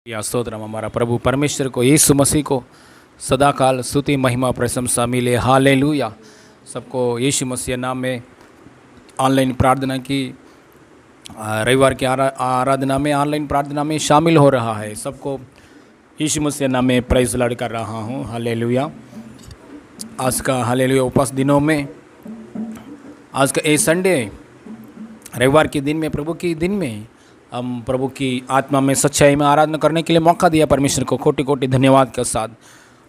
या स्तोत्रम हमारा प्रभु परमेश्वर को, यीशु मसीह को सदाकाल स्तुति महिमा प्रशंसा मिले। हालेलुया। सबको यीशु मसीह नाम में ऑनलाइन प्रार्थना की रविवार की आराधना में ऑनलाइन प्रार्थना में शामिल हो रहा है। सबको यीशु मसीह नाम में प्रेज़ लड़ कर रहा हूँ। हालेलुया। आज का हालेलुया उपवास दिनों में, आज का ये संडे रविवार के दिन में, प्रभु के दिन में हम प्रभु की आत्मा में सच्चाई में आराधना करने के लिए मौका दिया। परमेश्वर को कोटि कोटि धन्यवाद के साथ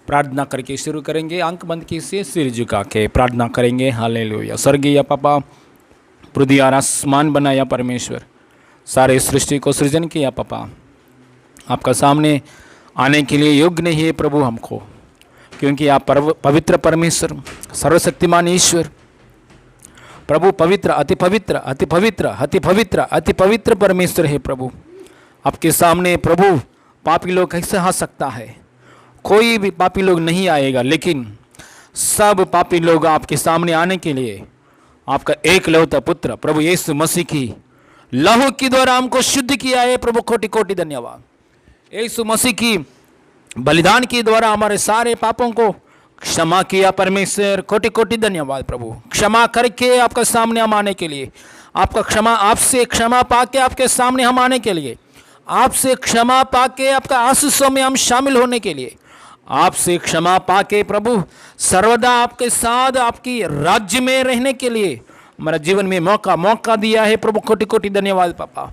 प्रार्थना करके शुरू करेंगे। आंख बंद की से सिर झुका के प्रार्थना करेंगे। हालेलुया। स्वर्गीय पापा, पृथ्वी और आसमान बनाया परमेश्वर, सारे सृष्टि को सृजन किया पापा, आपका सामने आने के लिए योग्य नहीं है प्रभु हमको, क्योंकि आप पवित्र परमेश्वर, सर्वशक्तिमान ईश्वर प्रभु, पवित्र, अति पवित्र, अति पवित्र, अति पवित्र, अति पवित्र परमेश्वर है प्रभु। आपके सामने प्रभु पापी लोग कैसे आ सकता है? कोई भी पापी लोग नहीं आएगा, लेकिन सब पापी लोग आपके सामने आने के लिए आपका एकलौता पुत्र प्रभु यीशु मसीह की लहू के द्वारा हमको शुद्ध किया है प्रभु। कोटि कोटि धन्यवाद। यीशु मसीह की बलिदान के द्वारा हमारे सारे पापों को क्षमा किया परमेश्वर। कोटि कोटि धन्यवाद प्रभु। क्षमा करके आपका सामने हम आने के लिए, आपका क्षमा, आपसे क्षमा पाके आपके सामने हम आने के लिए, आपसे क्षमा पाके आपका आशीषों में हम शामिल होने के लिए, आपसे क्षमा पाके प्रभु सर्वदा आपके साथ आपकी राज्य में रहने के लिए हमारा जीवन में मौका दिया है प्रभु। कोटि कोटि धन्यवाद पापा।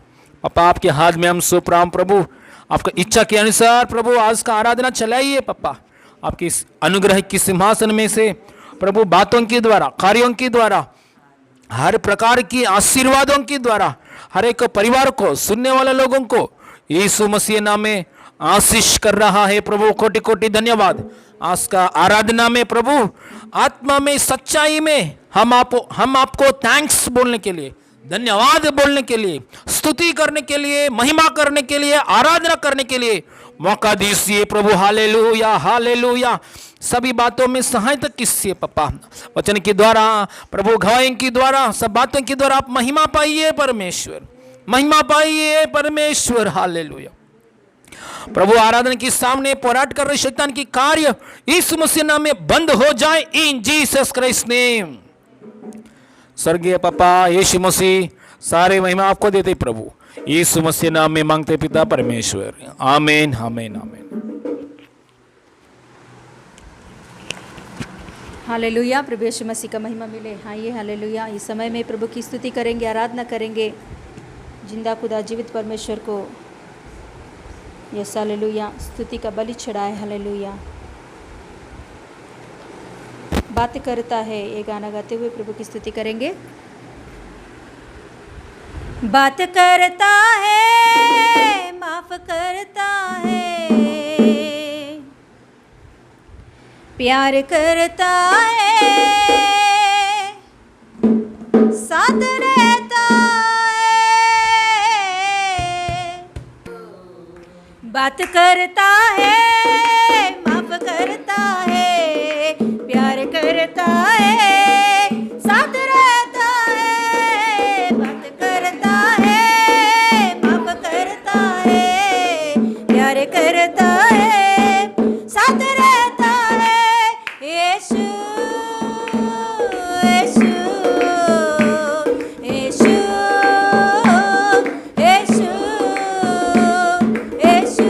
आपके हाथ में हम सौंप रहा हूं प्रभु। आपका इच्छा के अनुसार प्रभु आज का आराधना चलाइए पापा। आपकी इस अनुग्रह की सिंहासन में से प्रभु बातों के द्वारा, कार्यों के द्वारा, हर प्रकार की आशीर्वादों के द्वारा हर एक परिवार को, सुनने वाले लोगों को यीशु मसीह नाम में आशीष कर रहा है प्रभु। कोटि कोटि धन्यवाद। आज का आराधना में प्रभु आत्मा में, सच्चाई में हम आपको थैंक्स बोलने के लिए, धन्यवाद बोलने के लिए, स्तुति करने के लिए, महिमा करने के लिए, आराधना करने के लिए मौका दीजिए प्रभु। Hallelujah, hallelujah. सभी बातों में सहायता किससे पापा? वचन के द्वारा प्रभु, गवाही के द्वारा, सब बातों के द्वारा आप महिमा पाइए परमेश्वर, महिमा पाइए परमेश्वर। हालेलुया प्रभु। आराधना के सामने पोराट कर रहे शैतान की कार्य यीशु मसीह नाम में बंद हो जाए, इन जीसस क्राइस्ट नेम। स्वर्गीय पापा यीशु मसीह, सारे महिमा आपको देते प्रभु, यीशु मसीह नाम में मांगते पिता परमेश्वर। आमीन, आमीन, आमीन। हालेलुया। प्रभु यीशु मसीह का महिमा मिले। आइए हालेलुया। इस समय में प्रभु की स्तुति करेंगे, आराधना करेंगे जिंदा खुदा जीवित परमेश्वर को। Yes hallelujah. स्तुति का बलि चढ़ाए। हालेलुया। बात करता है, ये गाना गाते हुए प्रभु की स्तुति करेंगे। बात करता है, माफ करता है, प्यार करता है, साथ रहता है। बात करता है, माफ करता है, प्यार करता है, साथ रहता है। बात करता है, माफ करता है, प्यार करता है, साथ रहता है। Yeshu, Yeshu, Yeshu, Yeshu, Yeshu,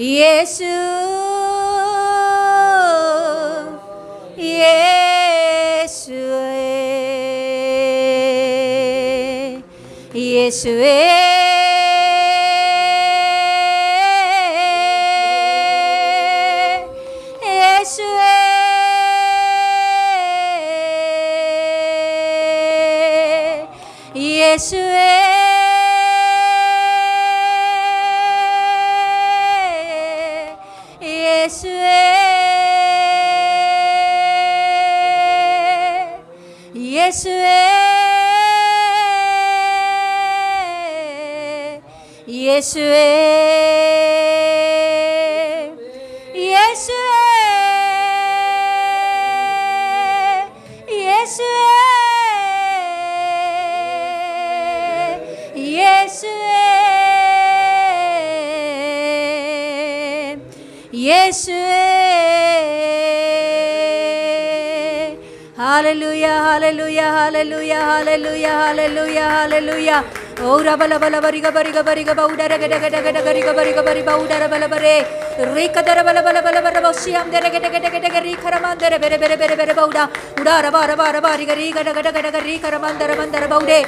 Yeshu Yeshu hallelujah hallelujah hallelujah hallelujah hallelujah hallelujah ओरा बला बला बरी गबरी गबरी गबौडा रे गड गड गड गरी गबरी गबरी बौडा रे बला बरे रे कदर बला बला बला बला बसियाम दे रे गड गड गड गरी खरमान दे रे बेरे बेरे बेरे बेरे बौडा उडा रे बार बार बारी गरी गड गड गड गरी खरमान दे रे मंदर बौडे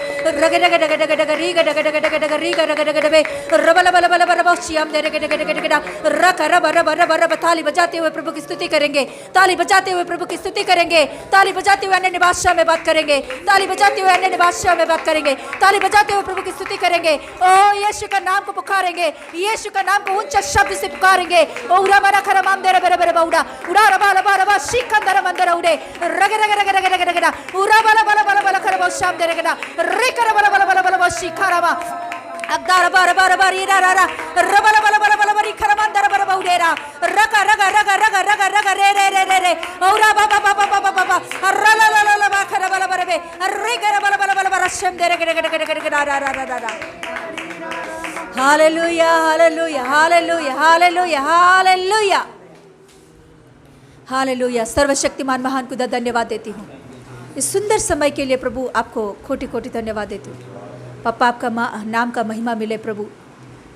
रे गड गड गड गड गरी गड गड गड गड गरी गड गड गड बे रे बला बला बला बला बसियाम दे रे गड गड गड गड र कर बर बर बर ताली बजाते हुए प्रभु की स्तुति करेंगे ताली बजाते हुए प्रभु की स्तुति करेंगे ताली बजाते हुए अन्य भाषा में बात करेंगे ताली बजाते हुए अन्य भाषा में बात करेंगे ताली बजाते हुए प्रभु की स्तुति करेंगे ओ यीशु का नाम को पुकारेंगे यीशु का नाम को ऊंचा शब्द से पुकारेंगे ओ उरा मरा खरा माम दे रे बेरे बेरे बौडा उड़ा रबा रबा रबा शिकंदर मंदर उड़े रग रग रग रग रग रग उरा बला बला बला बला खरा शाम दे रे गदा रे कर बला बला बला बला शिखारावा अगदार बार बार बार इरा रा रा रबला बला बला बला बरी खरा मंदर बर बौडेरा रग रग रग रग रग रग रे रे रे रे रे औरा बाबा बाबा बाबा बाबा रा ला ला ला बा खरा बला बरे बे रे कर बला बला बला बला शम दे रे गड गड गड गड रा रा रा रा hallelujah hallelujah hallelujah hallelujah hallelujah hallelujah सर्वशक्तिमान महान खुदा धन्यवाद देती हूँ इस सुंदर समय के लिए प्रभु आपको कोटि कोटि धन्यवाद देती हूँ पापा आपका नाम का महिमा मिले प्रभु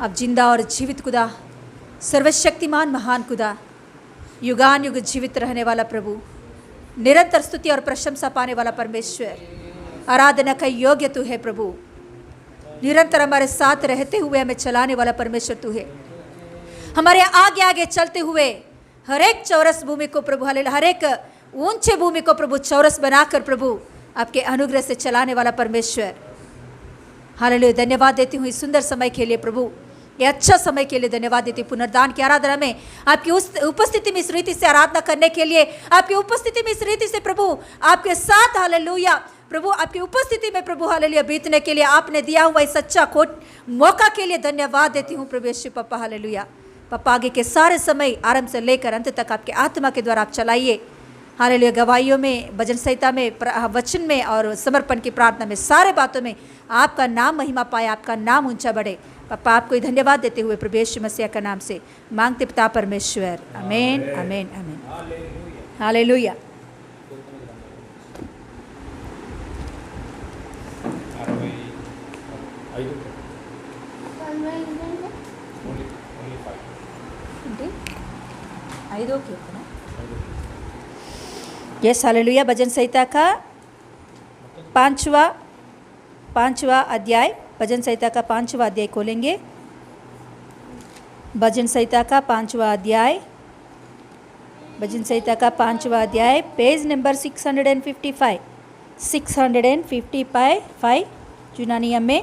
आप जिंदा और जीवित खुदा सर्वशक्तिमान महान खुदा युगान युग जीवित रहने वाला प्रभु निरंतर स्तुति और प्रशंसा पाने वाला परमेश्वर आराधना का योग्य तू है प्रभु निरंतर हमारे साथ रहते हुए हमें चलाने वाला परमेश्वर तू है हमारे आगे आगे चलते हुए हर एक चौरस भूमि को प्रभु हालेलुया हर एक ऊंचे भूमि को प्रभु चौरस बनाकर प्रभु आपके अनुग्रह से चलाने वाला परमेश्वर हालेलुया धन्यवाद देती हूँ इस सुंदर समय के लिए प्रभु ये अच्छा समय के लिए धन्यवाद देती हूँ पुनर्दान की आराधना में आपकी उस उपस्थिति में इस रीति से आराधना करने के लिए आपकी उपस्थिति में इस रीति से प्रभु आपके साथ हालेलुया प्रभु आपकी उपस्थिति में प्रभु हालेलुया बीतने के लिए आपने दिया हुआ इस सच्चा कोट मौका के लिए धन्यवाद देती हूँ प्रभु यीशु पप्पा हालेलुया पप्पा आगे के सारे समय आरंभ से लेकर अंत तक आपके आत्मा के द्वारा आप चलाइए हालेलुया गवाहियों में भजन संहिता में वचन में और समर्पण की प्रार्थना में सारे बातों में आपका नाम महिमा पाए आपका नाम ऊंचा बढ़े पापा आपको ही धन्यवाद देते हुए प्रभु यीशु मसीह का नाम से मांगते पिता परमेश्वर आमीन आमीन आमीन हालेलुया यस हालेलुया भजन संहिता का पांचवा अध्याय भजन संहिता का 5वां अध्याय खोलेंगे भजन संहिता का 5वां अध्याय भजन संहिता का 5वां अध्याय पेज नंबर 655 यूनानियम में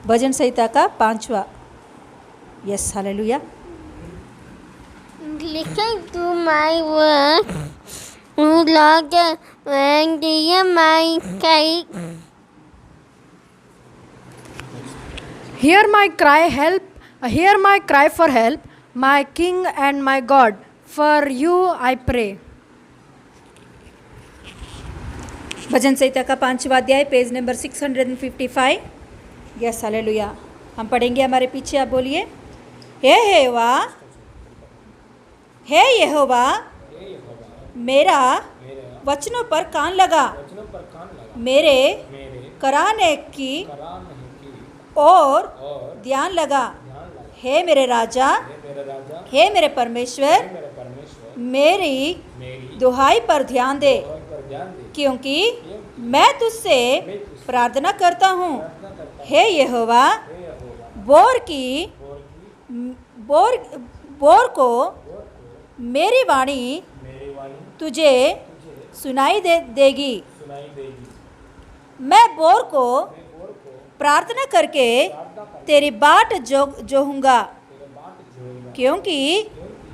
भजन संहिता का 5वां yes hallelujah Listen to my words, O Lord, and hear my cry. Hear my cry for help, my King and my God. For you I pray. भजन संहिता का 5वां अध्याय पेज नंबर 655 यस हालेलुया हम पढ़ेंगे हमारे पीछे आप बोलिए हे यहोवा मेरा वचनों पर कान लगा मेरे कराने की और ध्यान लगा हे मेरे राजा, हे मेरे परमेश्वर, मेरी दुहाई पर ध्यान दे, क्योंकि मैं तुझसे प्रार्थना करता हूँ। हे यहोवा, बोर को मेरी वाणी तुझे सुनाई देगी। मैं बोर को प्रार्थना करके तेरी बाट जोहूँगा, क्योंकि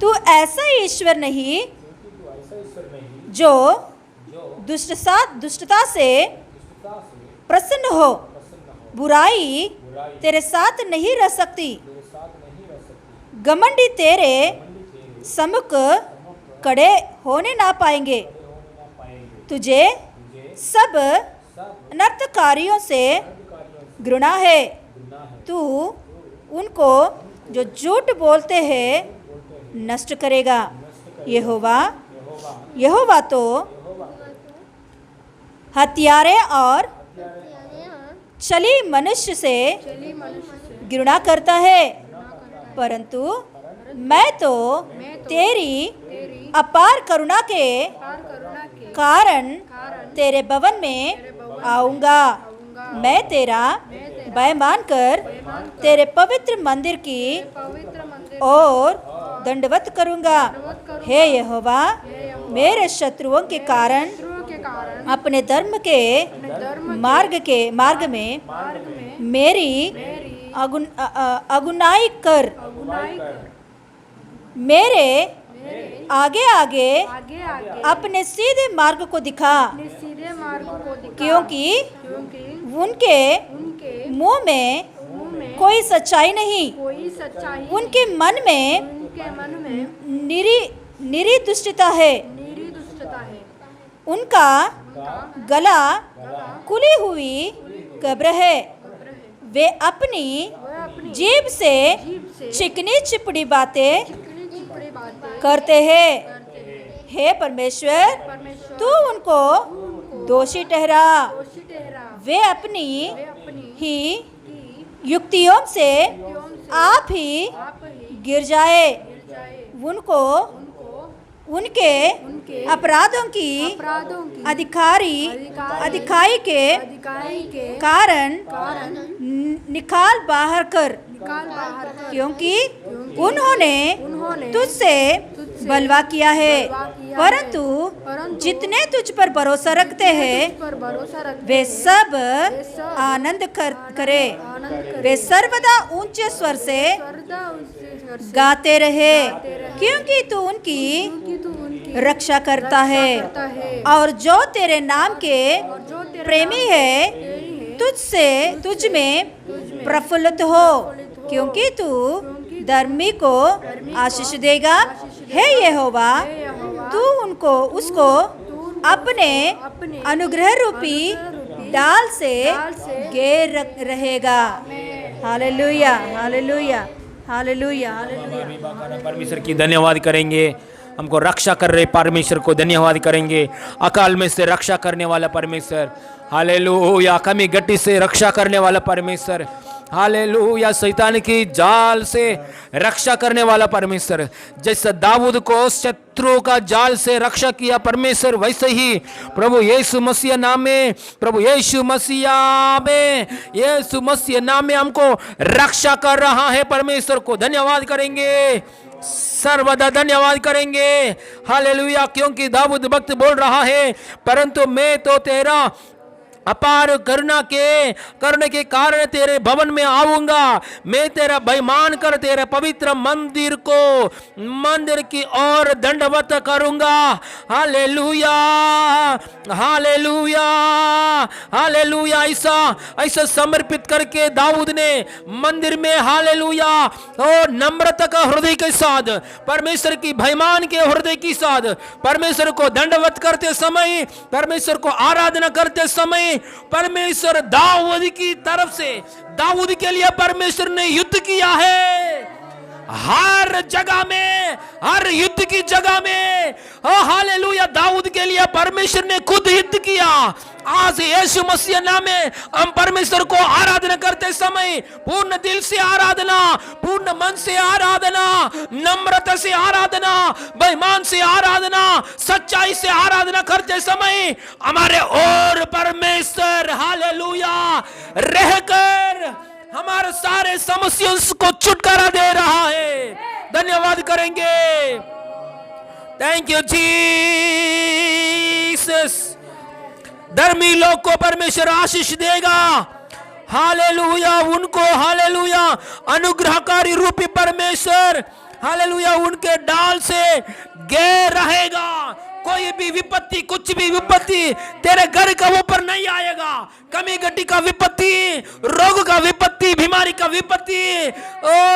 तू ऐसा ईश्वर नहीं जो दुष्टता से प्रसन्न हो। बुराई तेरे साथ नहीं रह सकती। घमंडी तेरे सम्मुख खड़े होने ना पाएंगे। तुझे सब अनर्थकारियों से घृणा है। तू उनको जो झूठ बोलते हैं नष्ट करेगा। यहोवा तो हत्यारे और छली मनुष्य से घृणा करता है, परंतु मैं तो तेरी अपार करुणा के कारण तेरे भवन में आऊँगा। मैं तेरा भय मानकर तेरे पवित्र मंदिर की ओर दंडवत करूँगा। हे यहोवा, मेरे शत्रुओं के कारण अपने धर्म के मार्ग में मेरी अगुनाई कर। मेरे आगे आगे अपने सीधे मार्ग को दिखा, क्योंकि उनके मुंह में कोई सच्चाई नहीं। उनके मन में निरी दुष्टता है। उनका गला खुली हुई कब्र है। वे अपनी जीभ से चिकनी चिपड़ी बातें करते हैं। हे परमेश्वर, तू उनको दोषी ठहरा। वे अपनी ही युक्तियों से आप ही गिर जाए। उनको उनके अपराधों की अधिकाई के कारण निकाल बाहर कर, क्योंकि उन्होंने तुझसे बलवा किया है। परंतु जितने तुझ पर भरोसा रखते हैं वे सब आनंद करे। वे सर्वदा ऊंचे स्वर से गाते रहे, क्योंकि तू उनकी रक्षा करता है। और जो तेरे नाम के प्रेमी है तुझ में प्रफुल्लित हो, क्योंकि तू धर्मी को आशीष देगा। हे यहोवा, तू उसको अपने अनुग्रह रूपी डाल से घेर रहेगा। Hallelujah, hallelujah, hallelujah, hallelujah. परमेश्वर की धन्यवाद करेंगे। हमको रक्षा कर रहे परमेश्वर को धन्यवाद करेंगे। अकाल में से रक्षा करने वाला परमेश्वर, हालेलुया। कमी गट्टी से रक्षा करने वाला परमेश्वर, हालेलुया। शैतान की जाल से रक्षा करने वाला परमेश्वर, जैसे दाऊद को शत्रु का जाल से रक्षा किया परमेश्वर, वैसे ही प्रभु यीशु मसीह नाम में, प्रभु यीशु मसीह नाम में हमको रक्षा कर रहा है। परमेश्वर को धन्यवाद करेंगे, सर्वदा धन्यवाद करेंगे। हालेलुया। क्योंकि दाऊद भक्त बोल रहा है, परंतु मैं तो तेरा अपार करने के कारण तेरे भवन में आऊंगा। मैं तेरा बेईमान कर तेरे पवित्र मंदिर की ओर दंडवत करूंगा। Hallelujah, hallelujah, hallelujah. ऐसा समर्पित करके दाऊद ने मंदिर में, हालेलुया, और नम्रता का हृदय के साथ, परमेश्वर की बेईमान के हृदय के साथ परमेश्वर को दंडवत करते समय, परमेश्वर को आराधना करते समय, परमेश्वर दाऊद की तरफ से, दाऊद के लिए परमेश्वर ने युद्ध किया है। हर जगह में, हर युद्ध की जगह में, हालेलुया, दाऊद के लिए परमेश्वर ने खुद युद्ध किया। आज यीशु मसीह नाम में हम परमेश्वर को आराधना करते समय पूर्ण दिल से आराधना, पूर्ण मन से आराधना, नम्रता से आराधना, बेईमान से आराधना, सच्चाई से आराधना करते समय हमारे और परमेश्वर हालेलुया रहकर हमारे सारे समस्याओं को छुटकारा दे रहा है। धन्यवाद करेंगे। Thank you Jesus. धर्मी लोग को परमेश्वर आशीष देगा। हालेलुया, उनको हालेलुया अनुग्रहकारी रूपी परमेश्वर हालेलुया उनके डाल से घेर रहेगा। कोई भी विपत्ति, कुछ भी विपत्ति तेरे घर का ऊपर नहीं आएगा। कमी घटी का विपत्ति, रोग का विपत्ति, बीमारी का विपत्ति,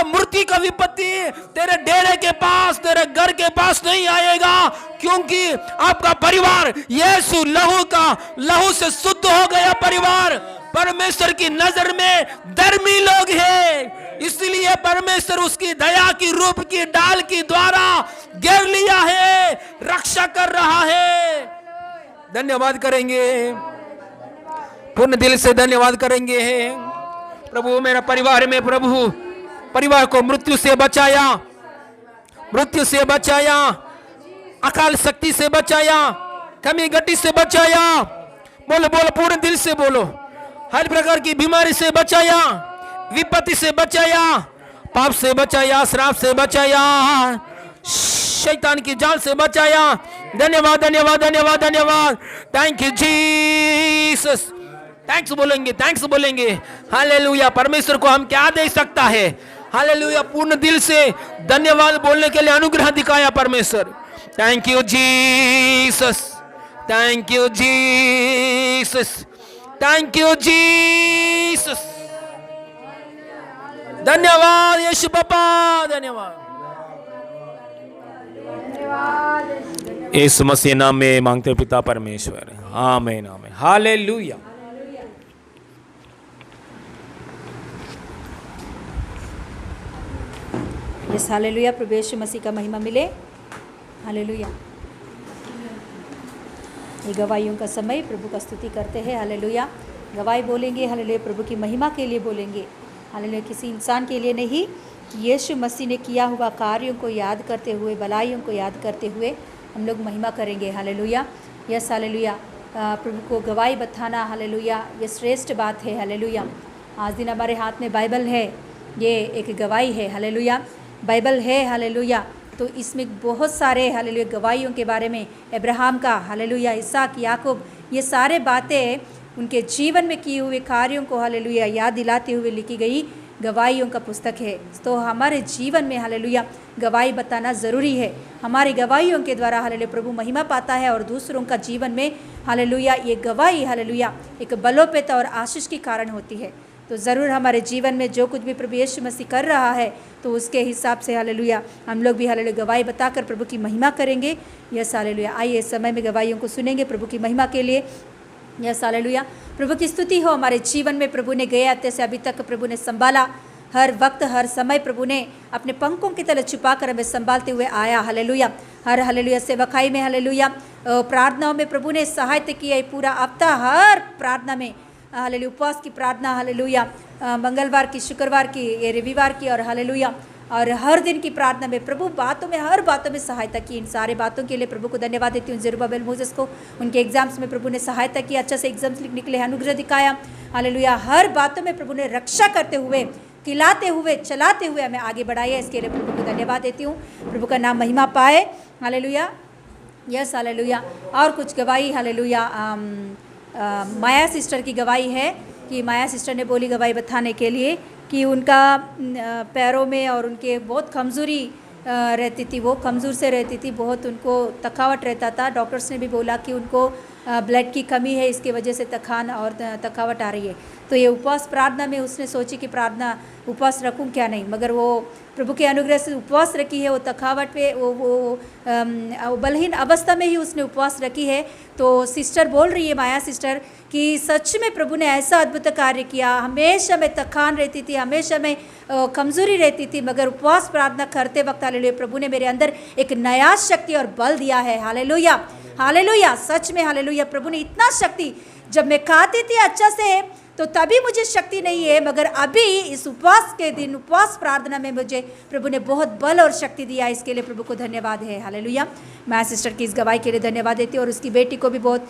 मृत्यु का विपत्ति तेरे डेरे के पास, तेरे घर के पास नहीं आएगा, क्योंकि आपका परिवार यीशु लहू से शुद्ध हो गया। परिवार परमेश्वर की नजर में धर्मी लोग हैं, इसलिए परमेश्वर उसकी दया की रूप की डाल की द्वारा घेर लिया है, रक्षा कर रहा है। धन्यवाद करेंगे, पूर्ण दिल से धन्यवाद करेंगे। प्रभु मेरा परिवार में, प्रभु परिवार को मृत्यु से बचाया, मृत्यु से बचाया, अकाल शक्ति से बचाया, कमी घटी से बचाया। बोलो बोलो, पूर्ण दिल से बोलो। हर प्रकार की बीमारी से बचाया, विपत्ति से बचाया, पाप से बचाया, श्राप से बचाया, शैतान की जाल से बचाया। धन्यवाद धन्यवाद धन्यवाद धन्यवाद। Thank you Jesus. थैंक्स बोलेंगे, थैंक्स बोलेंगे। हालेलुया। परमेश्वर को हम क्या दे सकता है? हालेलुया। पूर्ण दिल से धन्यवाद बोलने के लिए अनुग्रह दिखाया परमेश्वर। Thank you Jesus, thank you Jesus, thank you Jesus. धन्यवाद यीशु पापा, धन्यवाद। यीशु मसीह नाम में मांगते पिता परमेश्वर, आमीन आमीन। हालेलुया। Yes hallelujah. प्रभु यीशु मसीह का महिमा मिले। हालेलुया। ये गवाहियों का समय, प्रभु का स्तुति करते हैं। हालेलुया। गवाही बोलेंगे, हालेलुया, प्रभु की महिमा के लिए बोलेंगे। हालेलुया। किसी इंसान के लिए नहीं, यीशु मसीह ने किया हुआ कार्यों को याद करते हुए, भलाइयों को याद करते हुए हम लोग महिमा करेंगे। हालेलुया। Yes hallelujah. प्रभु को गवाही बताना, हालेलुया, ये श्रेष्ठ बात है। हालेलुया। आज दिन हमारे हाथ में बाइबल है, ये एक गवाही है। हालेलुया। बाइबल है, हालेलुया, तो इसमें बहुत सारे हालेलुया गवाहियों के बारे में, अब्राहम का, हालेलुया, इसहाक, याकूब, ये सारे बातें उनके जीवन में किए हुए कार्यों को हालेलुया याद दिलाते हुए लिखी गई गवाहियों का पुस्तक है। तो हमारे जीवन में हालेलुया गवाही बताना ज़रूरी है। हमारी गवाहियों के द्वारा हालेलुया प्रभु महिमा पाता है और दूसरों का जीवन में हालेलुया ये गवाही हालेलुया एक बलोपेता और आशीष के कारण होती है। तो ज़रूर हमारे जीवन में जो कुछ भी प्रभु यीशु मसीह कर रहा है, तो उसके हिसाब से हालेलुया हम लोग भी हालेलुया गवाही बताकर प्रभु की महिमा करेंगे। Yes hallelujah. आइए इस समय में गवाहियों को सुनेंगे प्रभु की महिमा के लिए। Yes hallelujah. प्रभु की स्तुति हो हमारे जीवन में। प्रभु ने गए हत्ते से अभी तक प्रभु ने संभाला, हर वक्त हर समय प्रभु ने अपने पंखों की तरह छुपाकर हमें संभालते हुए आया। हालेलुया। हर हालेलुया सेवकाई में, हालेलुया प्रार्थनाओं में प्रभु ने सहायता किया। पूरा हफ्ता हर प्रार्थना में हालेलुया, उपवास की प्रार्थना, हालेलुया, मंगलवार की, शुक्रवार की, ये रविवार की, और हालेलुया और हर दिन की प्रार्थना में प्रभु बातों में, हर बातों में सहायता की। इन सारे बातों के लिए प्रभु को धन्यवाद देती हूँ। ज़रुब्बाबेल मोसेस को उनके एग्जाम्स में प्रभु ने सहायता की, अच्छा से एग्जाम्स लिखने के लिए अनुग्रह दिखाया। हालेलुया। हर बातों में प्रभु ने रक्षा करते हुए, खिलाते हुए, चलाते हुए हमें आगे बढ़ाया। इसके लिए प्रभु को धन्यवाद देती हूँ। प्रभु का नाम महिमा पाए। हालेलुया। Yes hallelujah. और कुछ गवाही हालेलुया माया सिस्टर की गवाही है कि माया सिस्टर ने बोली गवाही बताने के लिए कि उनका पैरों में और उनके बहुत कमज़ोरी रहती थी, वो कमज़ोर से रहती थी, बहुत उनको थकावट रहता था। डॉक्टर्स ने भी बोला कि उनको ब्लड की कमी है, इसकी वजह से थकान और थकावट आ रही है। तो ये उपवास प्रार्थना में उसने सोची कि प्रार्थना उपवास रखूं क्या नहीं, मगर वो प्रभु के अनुग्रह से उपवास रखी है। वो थकावट पे वो बलहीन अवस्था में ही उसने उपवास रखी है। तो सिस्टर बोल रही है, माया सिस्टर, कि सच में प्रभु ने ऐसा अद्भुत कार्य किया। हमेशा मैं थकान रहती थी, हमेशा मैं कमज़ोरी रहती थी, मगर उपवास प्रार्थना करते वक्त हालेलुया प्रभु ने मेरे अंदर एक नया शक्ति और बल दिया है। हालेलुया, हालेलुया, सच में हालेलुया। प्रभु ने इतना शक्ति, जब मैं खाती थी अच्छा से तो तभी मुझे शक्ति नहीं है, मगर अभी इस उपवास के दिन, उपवास प्रार्थना में मुझे प्रभु ने बहुत बल और शक्ति दिया। इसके लिए प्रभु को धन्यवाद है। हालेलुया। मैं सिस्टर की इस गवाही के लिए धन्यवाद देती हूँ। और उसकी बेटी को भी बहुत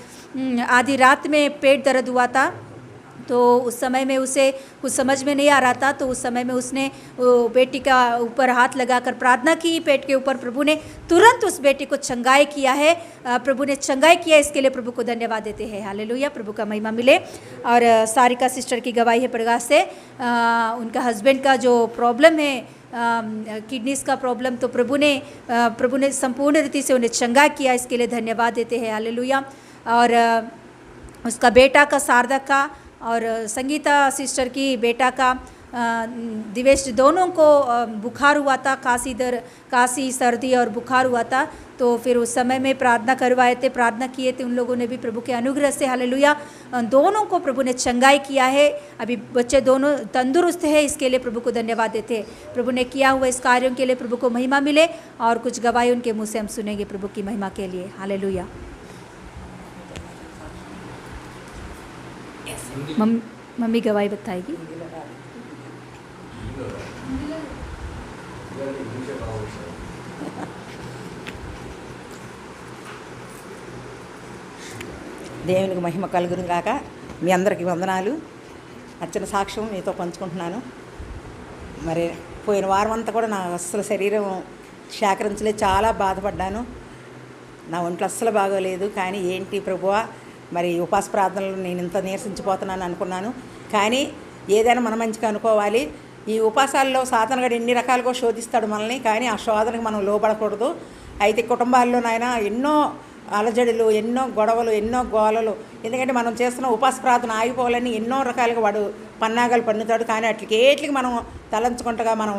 आधी रात में पेट दर्द हुआ था, तो उस समय में उसे कुछ समझ में नहीं आ रहा था। तो उस समय में उसने वो बेटी का ऊपर हाथ लगाकर प्रार्थना की, पेट के ऊपर। प्रभु ने तुरंत उस बेटी को चंगाई किया है, प्रभु ने चंगाई किया। इसके लिए प्रभु को धन्यवाद देते हैं। हालेलुया, प्रभु का महिमा मिले। और सारिका सिस्टर की गवाही है प्रकाश से, उनका हस्बैंड का जो प्रॉब्लम है, किडनीज का प्रॉब्लम, तो प्रभु ने संपूर्ण रीति से उन्हें चंगा किया। इसके लिए धन्यवाद देते हैं। हालेलुया। और उसका बेटा का, सार्थक का, और संगीता सिस्टर की बेटा का, दिवेश, दोनों को बुखार हुआ था, काशी सर्दी और बुखार हुआ था। तो फिर उस समय में प्रार्थना करवाए थे, प्रार्थना किए थे उन लोगों ने भी प्रभु के अनुग्रह से। हालेलुया, दोनों को प्रभु ने चंगाई किया है। अभी बच्चे दोनों तंदुरुस्त है। इसके लिए प्रभु को धन्यवाद देते हैं। प्रभु ने किया हुआ इस कार्यों के लिए प्रभु को महिमा मिले। और कुछ गवाही उनके मुँह से हम सुनेंगे प्रभु की महिमा के लिए। हालेलुया। मम्मी गवाही बताएगी। దేవునికి మహిమ కలుగును గాక. మీ అందరికీ వందనాలు. అర్చన సాక్ష్యం మీతో పంచుకుంటున్నాను. మరి పోయిన వారం అంతా కూడా నా అస్సలు శరీరం సేకరించలేదు, చాలా బాధపడ్డాను. నా ఒంట్లో అస్సలు బాగోలేదు. కానీ ఏంటి ప్రభువా, మరి ఉపాస ప్రార్థనలు నేను ఇంత నీరసించిపోతున్నాను అనుకున్నాను. కానీ ఏదైనా మన మంచిగా అనుకోవాలి. ఈ ఉపాసాల్లో సాతానుగాడు ఎన్ని రకాలుగా శోధిస్తాడు మనల్ని, కానీ ఆ శోధనకు మనం లోబడకూడదు. అయితే కుటుంబాల్లోనైనా ఎన్నో అలజడులు, ఎన్నో గొడవలు, ఎన్నో గోలలు. ఎందుకంటే మనం చేస్తున్న ఉపాస ప్రార్థన ఆగిపోవాలని ఎన్నో రకాలుగా వాడు పన్నాగాలు పన్నుతాడు. కానీ అట్లకి మనం తలంచుకుంటగా మనం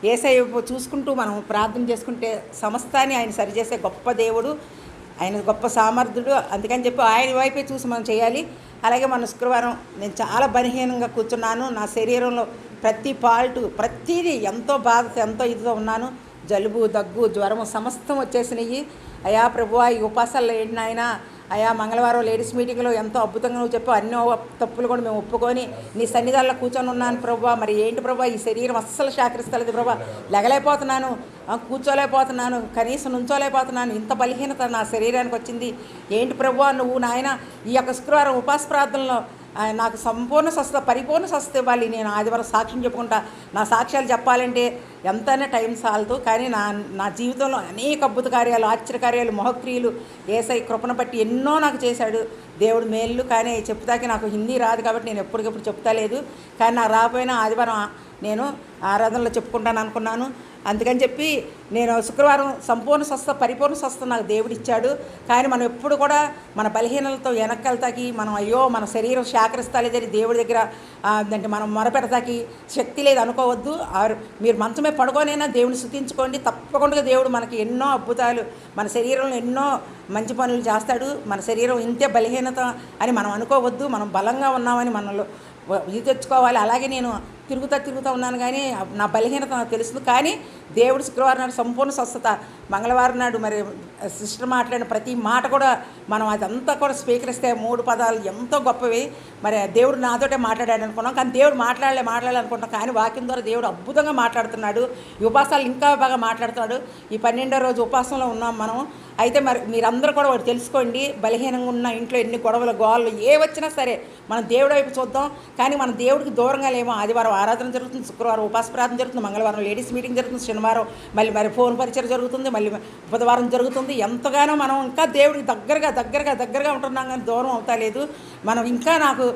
యేసయ్య చూసుకుంటూ మనం ప్రార్థన చేసుకుంటే సమస్తాన్ని ఆయన సరిచేసే గొప్ప దేవుడు, ఆయన గొప్ప సామర్థ్యుడు. అందుకని చెప్పి ఆయన వైపే చూసి మనం చేయాలి. అలాగే మన శుక్రవారం నేను చాలా బలహీనంగా కూర్చున్నాను. నా శరీరంలో ప్రతి పాల్టు, ప్రతిదీ ఎంతో బాధతో, ఎంతో ఇదితో ఉన్నాను. జలుబు, దగ్గు, జ్వరము సమస్తం వచ్చేసినాయి. అయా ప్రభువా, ఈ ఉపాసాల్లో ఏంటి నాయనా, అయా మంగళవారం లేడీస్ మీటింగ్లో ఎంతో అద్భుతంగా నువ్వు చెప్పావు. అన్నో తప్పులు కూడా మేము ఒప్పుకొని నీ సన్నిధానంలో కూర్చొని ఉన్నాను ప్రభువా. మరి ఏంటి ప్రభువా, ఈ శరీరం అస్సలు సహకరిస్తలేదు ప్రభువా. లెగలేకపోతున్నాను, కూర్చోలేకపోతున్నాను, కనీసం నుంచోలేకపోతున్నాను. ఇంత బలహీనత నా శరీరానికి వచ్చింది. ఏంటి ప్రభువా నువ్వు నాయన ఈ యొక్క శుక్రవారం ఉపాస ప్రార్థనలో నాకు సంపూర్ణ స్వస్థత, పరిపూర్ణ స్వస్థత ఇవ్వాలి. నేను ఆదివారం సాక్ష్యం చెప్పుకుంటా. నా సాక్ష్యాలు చెప్పాలంటే ఎంతైనా టైం సాలదు. కానీ నా జీవితంలో అనేక అద్భుత కార్యాలు, ఆశ్చర్యకార్యాలు, మహోక్రియలు యేసయ్య కృపను బట్టి ఎన్నో నాకు చేశాడు దేవుడు మేలు. కానీ చెప్తాకి నాకు హిందీ రాదు కాబట్టి నేను ఎప్పటికప్పుడు చెప్తా లేదు. కానీ నాకు రాకపోయినా ఆదివారం నేను ఆరాధనలో చెప్పుకుంటాను అనుకున్నాను. అందుకని చెప్పి నేను శుక్రవారం సంపూర్ణ స్వస్థ, పరిపూర్ణ స్వస్థ నాకు దేవుడు ఇచ్చాడు. కానీ మనం ఎప్పుడు కూడా మన బలహీనలతో వెనక్కెళ్తాకి, మనం అయ్యో మన శరీరం శాకరిస్తలేదని దేవుడి దగ్గర అంటే మనం మొరపెడతాకి శక్తి లేదు అనుకోవద్దు. మీరు మంచమే పడుకోనైనా దేవుని స్తుతించుకోండి. తప్పకుండా దేవుడు మనకి ఎన్నో అద్భుతాలు, మన శరీరంలో ఎన్నో మంచి పనులు చేస్తాడు. మన శరీరం ఇంతే బలహీనత అని మనం అనుకోవద్దు. మనం బలంగా ఉన్నామని మనలో ఇది తెచ్చుకోవాలి. అలాగే నేను తిరుగుతూ ఉన్నాను, కానీ నా బలహీనత నాకు తెలుస్తుంది. కానీ దేవుడు శుక్రవారం నాడు సంపూర్ణ స్వస్థత, మంగళవారం నాడు మరి సిస్టర్ మాట్లాడిన ప్రతి మాట కూడా మనం అదంతా కూడా స్వీకరిస్తే 3 పదాలు ఎంతో గొప్పవి. మరి దేవుడు నాతోటే మాట్లాడాడు అనుకున్నాం, కానీ దేవుడు మాట్లాడాలనుకుంటాం. కానీ వాక్యం ద్వారా దేవుడు అద్భుతంగా మాట్లాడుతున్నాడు. ఈ ఉపాసాలు ఇంకా బాగా మాట్లాడుతున్నాడు. ఈ 12వ రోజు ఉపాసంలో ఉన్నాం మనం. అయితే మరి మీరందరూ కూడా ఒకటి తెలుసుకోండి, బలహీనంగా ఉన్న ఇంట్లో ఎన్ని గొడవలు, గోళ్ళు ఏ వచ్చినా సరే మనం దేవుడి వైపు చూద్దాం. కానీ మనం దేవుడికి దూరంగా లేమో. ఆదివారం ఆరాధన జరుగుతుంది, శుక్రవారం ఉపాస ప్రార్థన జరుగుతుంది, మంగళవారం లేడీస్ మీటింగ్ జరుగుతుంది, శనివారం మరి ఫోన్ పరిచయం జరుగుతుంది, మళ్ళీ బుధవారం జరుగుతుంది. ఎంతగానో మనం ఇంకా దేవుడికి దగ్గరగా ఉంటున్నాం, కానీ దూరం అవుతా లేదు. మనం ఇంకా నాకు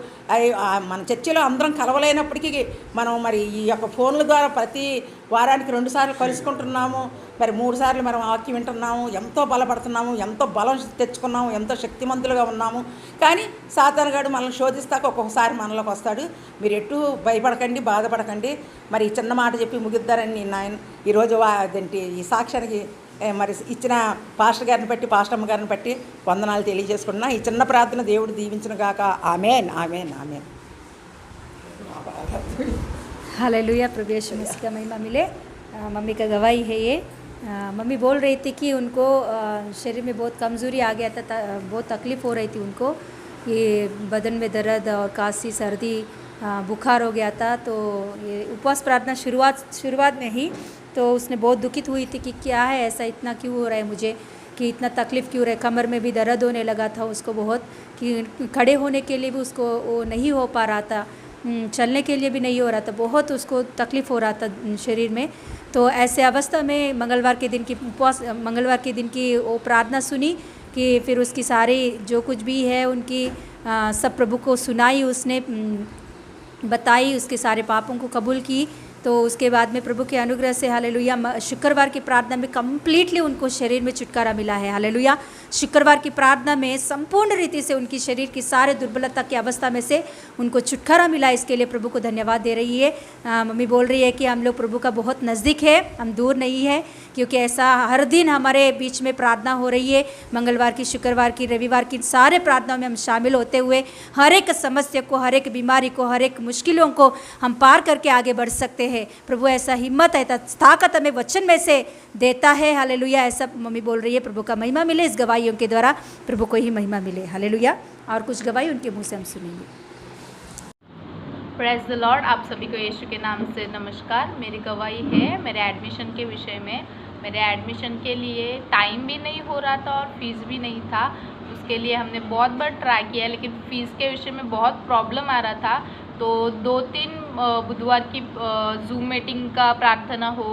మన చర్చిలో అందరం కలవలేనప్పటికీ మనం మరి ఈ యొక్క ఫోన్ల ద్వారా ప్రతి వారానికి 2 సార్లు కలుసుకుంటున్నాము. మరి 3 సార్లు మనం వాక్యం వింటున్నాము. ఎంతో బలపడుతున్నాము, ఎంతో బలం తెచ్చుకున్నాము, ఎంతో శక్తిమంతులుగా ఉన్నాము. కానీ సాతానుగాడు మనల్ని శోధిస్తాక ఒక్కొక్కసారి మనలోకి వస్తాడు. మీరు ఎటు భయపడకండి, బాధపడకండి. మరి ఈ చిన్న మాట చెప్పి ముగిద్దారని నేను ఆయన ఈరోజు అదేంటి ఈ సాక్ష్యానికి మరి ఇచ్చిన పాస్టర్ గారిని బట్టి, పాస్టమ్మ గారిని బట్టి వందనాలు తెలియజేసుకున్నా. ఈ చిన్న ప్రార్థన దేవుడు దీవించును గాక. ఆమేన్, ఆమేన్, ఆమేన్. हालेलुया, प्रभु यीशु मसीह का महिमा मिले। मम्मी का गवाही है ये। मम्मी बोल रही थी कि उनको शरीर में बहुत कमज़ोरी आ गया था, बहुत तकलीफ़ हो रही थी उनको। ये बदन में दर्द और काशी, सर्दी, बुखार हो गया था। तो ये उपवास प्रार्थना शुरुआत में ही तो उसने बहुत दुखित हुई थी कि क्या है ऐसा, इतना क्यों हो रहा है मुझे, कि इतना तकलीफ़ क्यों रहा है। कमर में भी दर्द होने लगा था उसको बहुत, कि खड़े होने के लिए भी उसको वो नहीं हो पा रहा था, चलने के लिए भी नहीं हो रहा था, बहुत उसको तकलीफ़ हो रहा था शरीर में। तो ऐसे अवस्था में मंगलवार के दिन की वो प्रार्थना सुनी कि फिर उसकी सारी जो कुछ भी है उनकी सब प्रभु को सुनाई, उसने बताई, उसके सारे पापों को कबूल की। तो उसके बाद में प्रभु के अनुग्रह से हालेलुया शुक्रवार की प्रार्थना में कम्प्लीटली उनको शरीर में छुटकारा मिला है। हालेलुया, शुक्रवार की प्रार्थना में संपूर्ण रीति से उनकी शरीर की सारे दुर्बलता की अवस्था में से उनको छुटकारा मिला। इसके लिए प्रभु को धन्यवाद दे रही है। मम्मी बोल रही है कि हम लोग प्रभु का बहुत नज़दीक है, हम दूर नहीं है, क्योंकि ऐसा हर दिन हमारे बीच में प्रार्थना हो रही है। मंगलवार की, शुक्रवार की, रविवार की सारे प्रार्थनाओं में हम शामिल होते हुए हर एक समस्या को, हर एक बीमारी को, हर एक मुश्किलों को हम पार करके आगे बढ़ सकते हैं। प्रभु ऐसा हिम्मत है, ताकत हमें वचन में से देता है। हालेलुया, ऐसा मम्मी बोल रही है। प्रभु का महिमा मिले, इस गवाहियों के द्वारा प्रभु को ही महिमा मिले। हालेलुया, और कुछ गवाही उनके मुंह से हम सुनेंगे। Praise the Lord. आप सभी को यीशु के नाम से नमस्कार। मेरी गवाही है मेरे एडमिशन के विषय में। मेरे एडमिशन के लिए टाइम भी नहीं हो रहा था और फीस भी नहीं था। उसके लिए हमने बहुत बार ट्राई किया, लेकिन फ़ीस के विषय में बहुत प्रॉब्लम आ रहा था। तो 2-3 बुधवार की जूम मीटिंग का प्रार्थना हो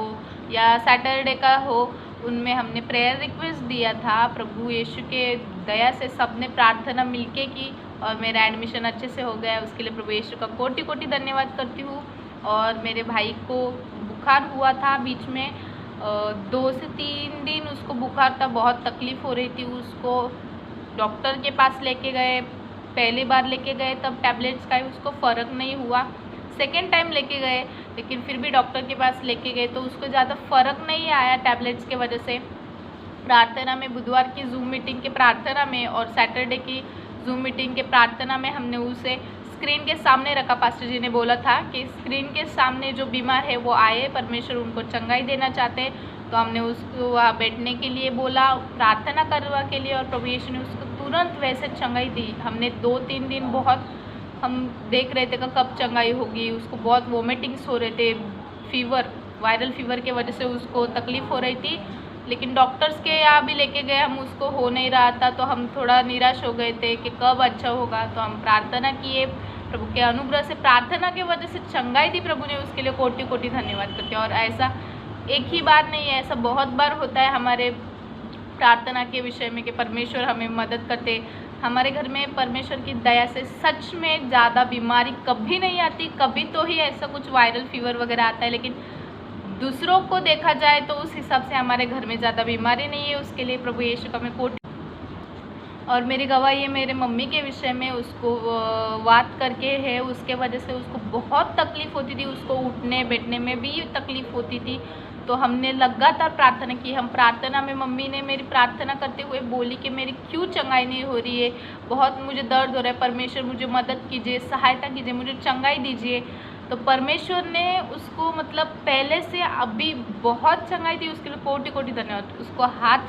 या सैटरडे का हो, उनमें हमने प्रेयर रिक्वेस्ट दिया था। प्रभु यीशु के दया से सबने प्रार्थना मिलके की और मेरा एडमिशन अच्छे से हो गया। उसके लिए प्रभु यीशु का कोटि कोटि धन्यवाद करती हूँ। और मेरे भाई को बुखार हुआ था बीच में, 2 से 3 दिन उसको बुखार था, बहुत तकलीफ़ हो रही थी उसको। डॉक्टर के पास लेके गए, पहली बार लेके गए तब टैबलेट्स खाए, उसको फ़र्क नहीं हुआ। सेकेंड टाइम लेके गए, लेकिन फिर भी डॉक्टर के पास लेके गए तो उसको ज़्यादा फ़र्क नहीं आया टैबलेट्स के वजह से। प्रार्थना में, बुधवार की जूम मीटिंग के प्रार्थना में और सैटरडे की जूम मीटिंग के प्रार्थना में हमने उसे स्क्रीन के सामने रखा। पास्टर जी ने बोला था कि स्क्रीन के सामने जो बीमार है वो आए, परमेश्वर उनको चंगाई देना चाहते हैं। तो हमने उसको वहाँ बैठने के लिए बोला, प्रार्थना करवा के लिए, और प्रभु यीशु ने उसको तुरंत वैसे चंगाई दी। हमने 2-3 दिन बहुत हम देख रहे थे कि कब चंगाई होगी। उसको बहुत वोमिटिंग्स हो रहे थे, फीवर, वायरल फीवर के वजह से उसको तकलीफ़ हो रही थी। लेकिन डॉक्टर्स के यहाँ भी लेके गए हम, उसको हो नहीं रहा था। तो हम थोड़ा निराश हो गए थे कि कब अच्छा होगा। तो हम प्रार्थना किए, प्रभु के अनुग्रह से प्रार्थना की वजह से चंगाई दी प्रभु ने। उसके लिए कोटि कोटि धन्यवाद करते हैं। और ऐसा एक ही बार नहीं है, ऐसा बहुत बार होता है हमारे प्रार्थना के विषय में कि परमेश्वर हमें मदद करते। हमारे घर में परमेश्वर की दया से सच में ज़्यादा बीमारी कभी नहीं आती। कभी तो ही ऐसा कुछ वायरल फीवर वगैरह आता है, लेकिन दूसरों को देखा जाए तो उस हिसाब से हमारे घर में ज़्यादा बीमारी नहीं है। उसके लिए प्रभु यीशु का मैं कोटि। और मेरी गवाही है मेरे मम्मी के विषय में। उसको वात करके है, उसके वजह से उसको बहुत तकलीफ़ होती थी, उसको उठने बैठने में भी तकलीफ़ होती थी। तो हमने लगातार प्रार्थना की। हम प्रार्थना में, मम्मी ने मेरी प्रार्थना करते हुए बोली कि मेरी क्यों चंगाई नहीं हो रही है, बहुत मुझे दर्द हो रहा है, परमेश्वर मुझे मदद कीजिए, सहायता कीजिए, मुझे चंगाई दीजिए। तो परमेश्वर ने उसको मतलब पहले से अभी बहुत चंगाई दी। उसके लिए कोटि कोटि धन्यवाद। उसको हाथ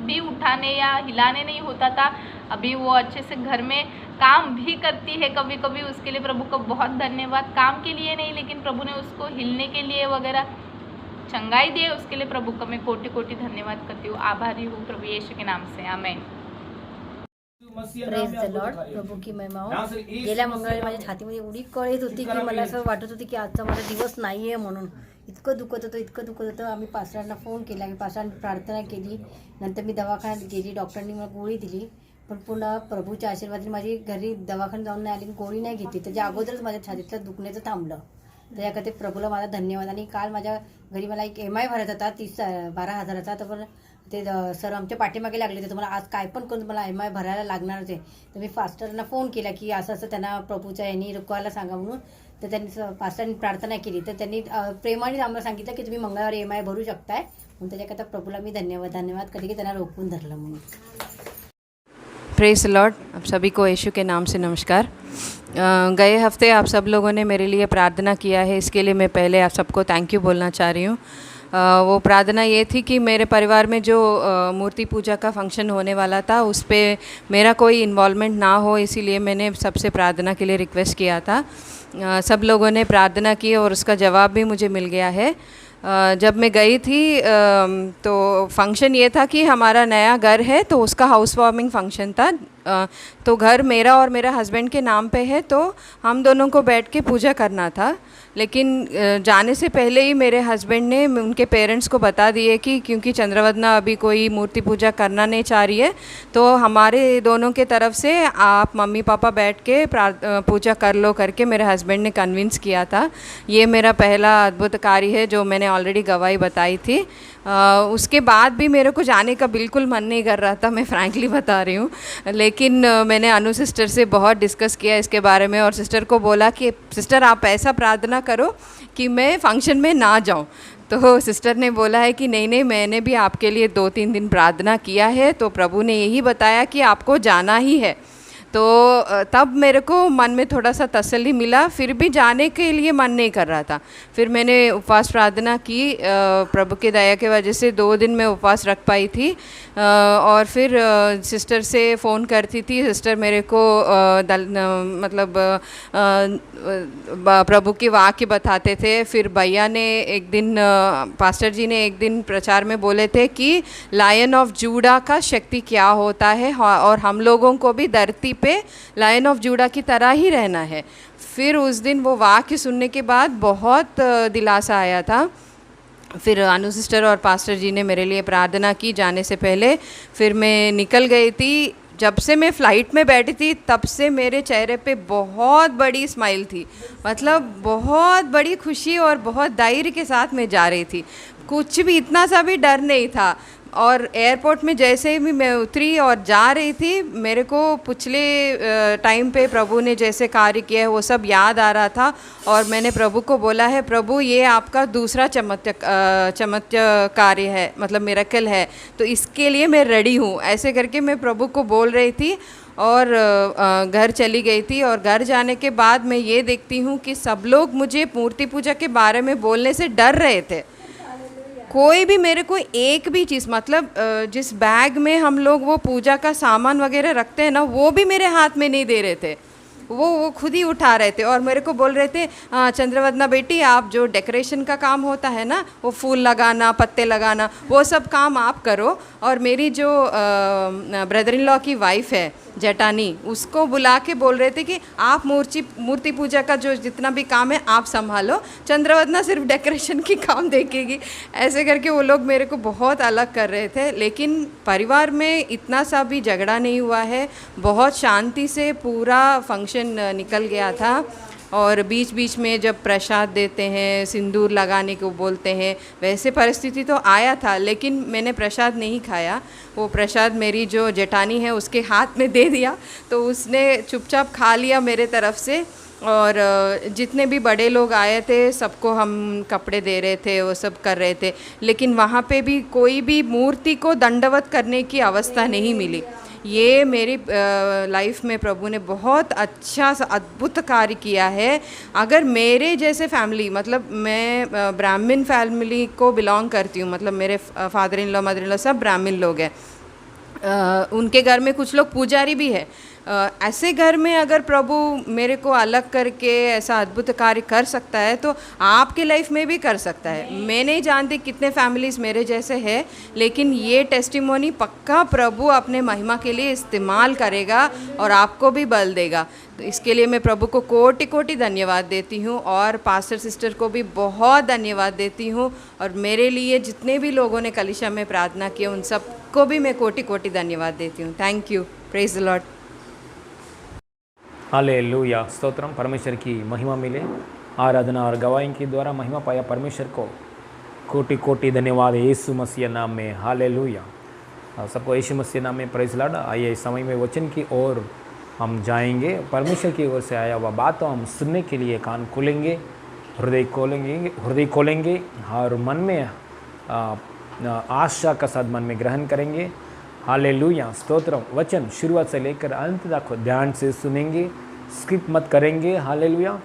भी उठाने या हिलाने नहीं होता था, अभी वो अच्छे से घर में काम भी करती है कभी कभी। उसके लिए प्रभु को बहुत धन्यवाद। काम के लिए नहीं, लेकिन प्रभु ने उसको हिलने के लिए वगैरह चंगाई दिए। उसके लिए प्रभु का मैं कोटि कोटि धन्यवाद करती हूँ, आभारी हूँ प्रभु यीशु के नाम से। आमेन। Praise the lord. प्रभू की महिमा हो। गेल्या मंगळवारी माझ्या छातीमध्ये एवढी कळ येत होती की मला असं वाटत होती की आजचा माझा दिवस नाही आहे म्हणून। इतकं दुखत होतं। आम्ही पास्टरांना फ़ोन केला, की पास्टरांनी प्रार्थना केली। नंतर मी दवाखान्यात गेली, डॉक्टरनी मला गोळी दिली, पण पुन्हा प्रभूच्या आशीर्वादाने माझी घरी दवाखान्यात जाऊन नाही आली, गोळी नाही घेतली। त्याच्या अगोदरच माझ्या छातीतलं दुखण्याचं थांबलं। त्याच्याकरता प्रभूला माझा धन्यवाद. आणि काल माझ्या घरी मला एक EMI भरायचा होता 12,000चा. तर पण ते सर आमच्या पाठीमागे लागले होते, तुम्हाला आज काय पण करून मला EMI भरायला लागणारच आहे. तर मी फास्टरना फोन केला की असं असं त्यांना प्रभूच्या यांनी रुकवायला सांगा म्हणून. तर त्यांनी फास्टरनी प्रार्थना केली. तर त्यांनी प्रेमाने आम्हाला सांगितलं की तुम्ही मंगळवारी EMI भरू शकताय. म्हणून त्याच्याकरता प्रभूला मी धन्यवाद करते की त्यांना रोखून धरलं म्हणून. Praise Lord. आप सभी को यीशु के नाम से नमस्कार. गए हफ्ते आप सब लोगों ने मेरे लिए प्रार्थना किया है, इसके लिए मैं पहले आप सबको थैंक यू बोलना चाह रही हूँ. वो प्रार्थना ये थी कि मेरे परिवार में जो मूर्ति पूजा का फंक्शन होने वाला था उस पर मेरा कोई इन्वॉल्वमेंट ना हो, इसीलिए मैंने सबसे प्रार्थना के लिए रिक्वेस्ट किया था. सब लोगों ने प्रार्थना की और उसका जवाब भी मुझे मिल गया है. जब मैं गई थी तो फंक्शन ये था कि हमारा नया घर है तो उसका हाउस वार्मिंग फंक्शन था. तो घर मेरा और मेरे हस्बैंड के नाम पे है, तो हम दोनों को बैठ के पूजा करना था. लेकिन जाने से पहले ही मेरे हस्बैंड ने उनके पेरेंट्स को बता दिए कि क्योंकि चंद्रवदना अभी कोई मूर्ति पूजा करना नहीं चाह रही है, तो हमारे दोनों के तरफ से आप मम्मी पापा बैठ के पूजा कर लो करके मेरे हस्बैंड ने कन्विंस किया था. ये मेरा पहला अद्भुत कार्य है जो मैंने ऑलरेडी गवाही बताई थी. उसके बाद भी मेरे को जाने का बिल्कुल मन नहीं कर रहा था, मैं फ्रैंकली बता रही हूँ. लेकिन मैंने अनु सिस्टर से बहुत डिस्कस किया इसके बारे में और सिस्टर को बोला कि सिस्टर आप ऐसा प्रार्थना करो कि मैं फंक्शन में ना जाऊँ. तो सिस्टर ने बोला है कि नहीं नहीं, मैंने भी आपके लिए 2-3 दिन प्रार्थना किया है, तो प्रभु ने यही बताया कि आपको जाना ही है. तो तब मेरे को मन में थोड़ा सा तसल्ली मिला, फिर भी जाने के लिए मन नहीं कर रहा था. फिर मैंने उपवास प्रार्थना की. प्रभु की दया की वजह से 2 दिन मैं उपवास रख पाई थी. और फिर सिस्टर से फ़ोन करती थी. सिस्टर मेरे को प्रभु की वाक्य बताते थे. फिर भैया ने एक दिन पास्टर जी ने एक दिन प्रचार में बोले थे कि लायन ऑफ जूडा का शक्ति क्या होता है और हम लोगों को भी धरती पे लायन ऑफ जूडा की तरह ही रहना है. फिर उस दिन वो वाक्य सुनने के बाद बहुत दिलासा आया था. फिर अनु सिस्टर और पास्टर जी ने मेरे लिए प्रार्थना की जाने से पहले. फिर मैं निकल गई थी. जब से मैं फ़्लाइट में बैठी थी तब से मेरे चेहरे पे बहुत बड़ी स्माइल थी, मतलब बहुत बड़ी खुशी और बहुत धैर्य के साथ मैं जा रही थी. कुछ भी इतना सा भी डर नहीं था. और एयरपोर्ट में जैसे भी मैं उतरी और जा रही थी, मेरे को पिछले टाइम पे प्रभु ने जैसे कार्य किया है वो सब याद आ रहा था. और मैंने प्रभु को बोला है, प्रभु ये आपका दूसरा चमत्कार है, मतलब मिरेकल है, तो इसके लिए मैं रेडी हूँ. ऐसे करके मैं प्रभु को बोल रही थी और घर चली गई थी. और घर जाने के बाद मैं ये देखती हूँ कि सब लोग मुझे मूर्ति पूजा के बारे में बोलने से डर रहे थे. कोई भी मेरे को एक भी चीज़, मतलब जिस बैग में हम लोग वो पूजा का सामान वगैरह रखते हैं ना, वो भी मेरे हाथ में नहीं दे रहे थे. वो खुद ही उठा रहे थे और मेरे को बोल रहे थे, चंद्रवदना बेटी आप जो डेकोरेशन का काम होता है ना, वो फूल लगाना, पत्ते लगाना, वो सब काम आप करो. और मेरी जो ब्रदर इन लॉ की वाइफ है जटानी, उसको बुला के बोल रहे थे कि आप मूर्ति पूजा का जो जितना भी काम है आप संभालो, चंद्रवदना सिर्फ डेकोरेशन की काम देखेगी. ऐसे करके वो लोग मेरे को बहुत अलग कर रहे थे. लेकिन परिवार में इतना सा भी झगड़ा नहीं हुआ है. बहुत शांति से पूरा फंक्शन निकल गया था. और बीच बीच में जब प्रसाद देते हैं, सिंदूर लगाने को बोलते हैं, वैसे परिस्थिति तो आया था, लेकिन मैंने प्रसाद नहीं खाया. वो प्रसाद मेरी जो जेठानी है उसके हाथ में दे दिया, तो उसने चुपचाप खा लिया मेरे तरफ से. और जितने भी बड़े लोग आए थे सबको हम कपड़े दे रहे थे, वो सब कर रहे थे. लेकिन वहाँ पे भी कोई भी मूर्ति को दंडवत करने की अवस्था नहीं मिली. ये मेरी लाइफ में प्रभु ने बहुत अच्छा सा अद्भुत कार्य किया है. अगर मेरे जैसे फैमिली, मतलब मैं ब्राह्मण फैमिली को बिलोंग करती हूँ, मतलब मेरे father in law mother in law सब ब्राह्मण लोग हैं. उनके घर में कुछ लोग पुजारी भी है. ऐसे घर में अगर प्रभु मेरे को अलग करके ऐसा अद्भुत कार्य कर सकता है तो आपके लाइफ में भी कर सकता है. मैं नहीं जानती कितने फैमिलीज़ मेरे जैसे हैं, लेकिन ये टेस्टिमोनी पक्का प्रभु अपने महिमा के लिए इस्तेमाल करेगा और आपको भी बल देगा. तो इसके लिए मैं प्रभु को कोटि कोटि धन्यवाद देती हूँ और पास्टर सिस्टर को भी बहुत धन्यवाद देती हूँ. और मेरे लिए जितने भी लोगों ने कलीसिया में प्रार्थना की उन सबको भी मैं कोटि कोटि धन्यवाद देती हूँ. Thank you. Praise the lord. Hallelujah. Stotram. परमेश्वर की महिमा मिले. आराधना और गवाही के द्वारा महिमा पाया परमेश्वर को कोटि कोटि धन्यवाद यीशु मसीह नाम में, हालेलुया। सबको यीशु मसीह नाम में प्रेज़ लॉर्ड। आइए इस समय में वचन की ओर हम जाएंगे। परमेश्वर की ओर से आया हुआ बात तो हम सुनने के लिए कान खोलेंगे, हृदय खोलेंगे और मन में आशा का साथ मन में ग्रहण करेंगे। हालेलुया, स्तोत्रम। वचन शुरुआत से लेकर अंत तक ध्यान से सुनेंगे, स्किप मत करेंगे। हालेलुया,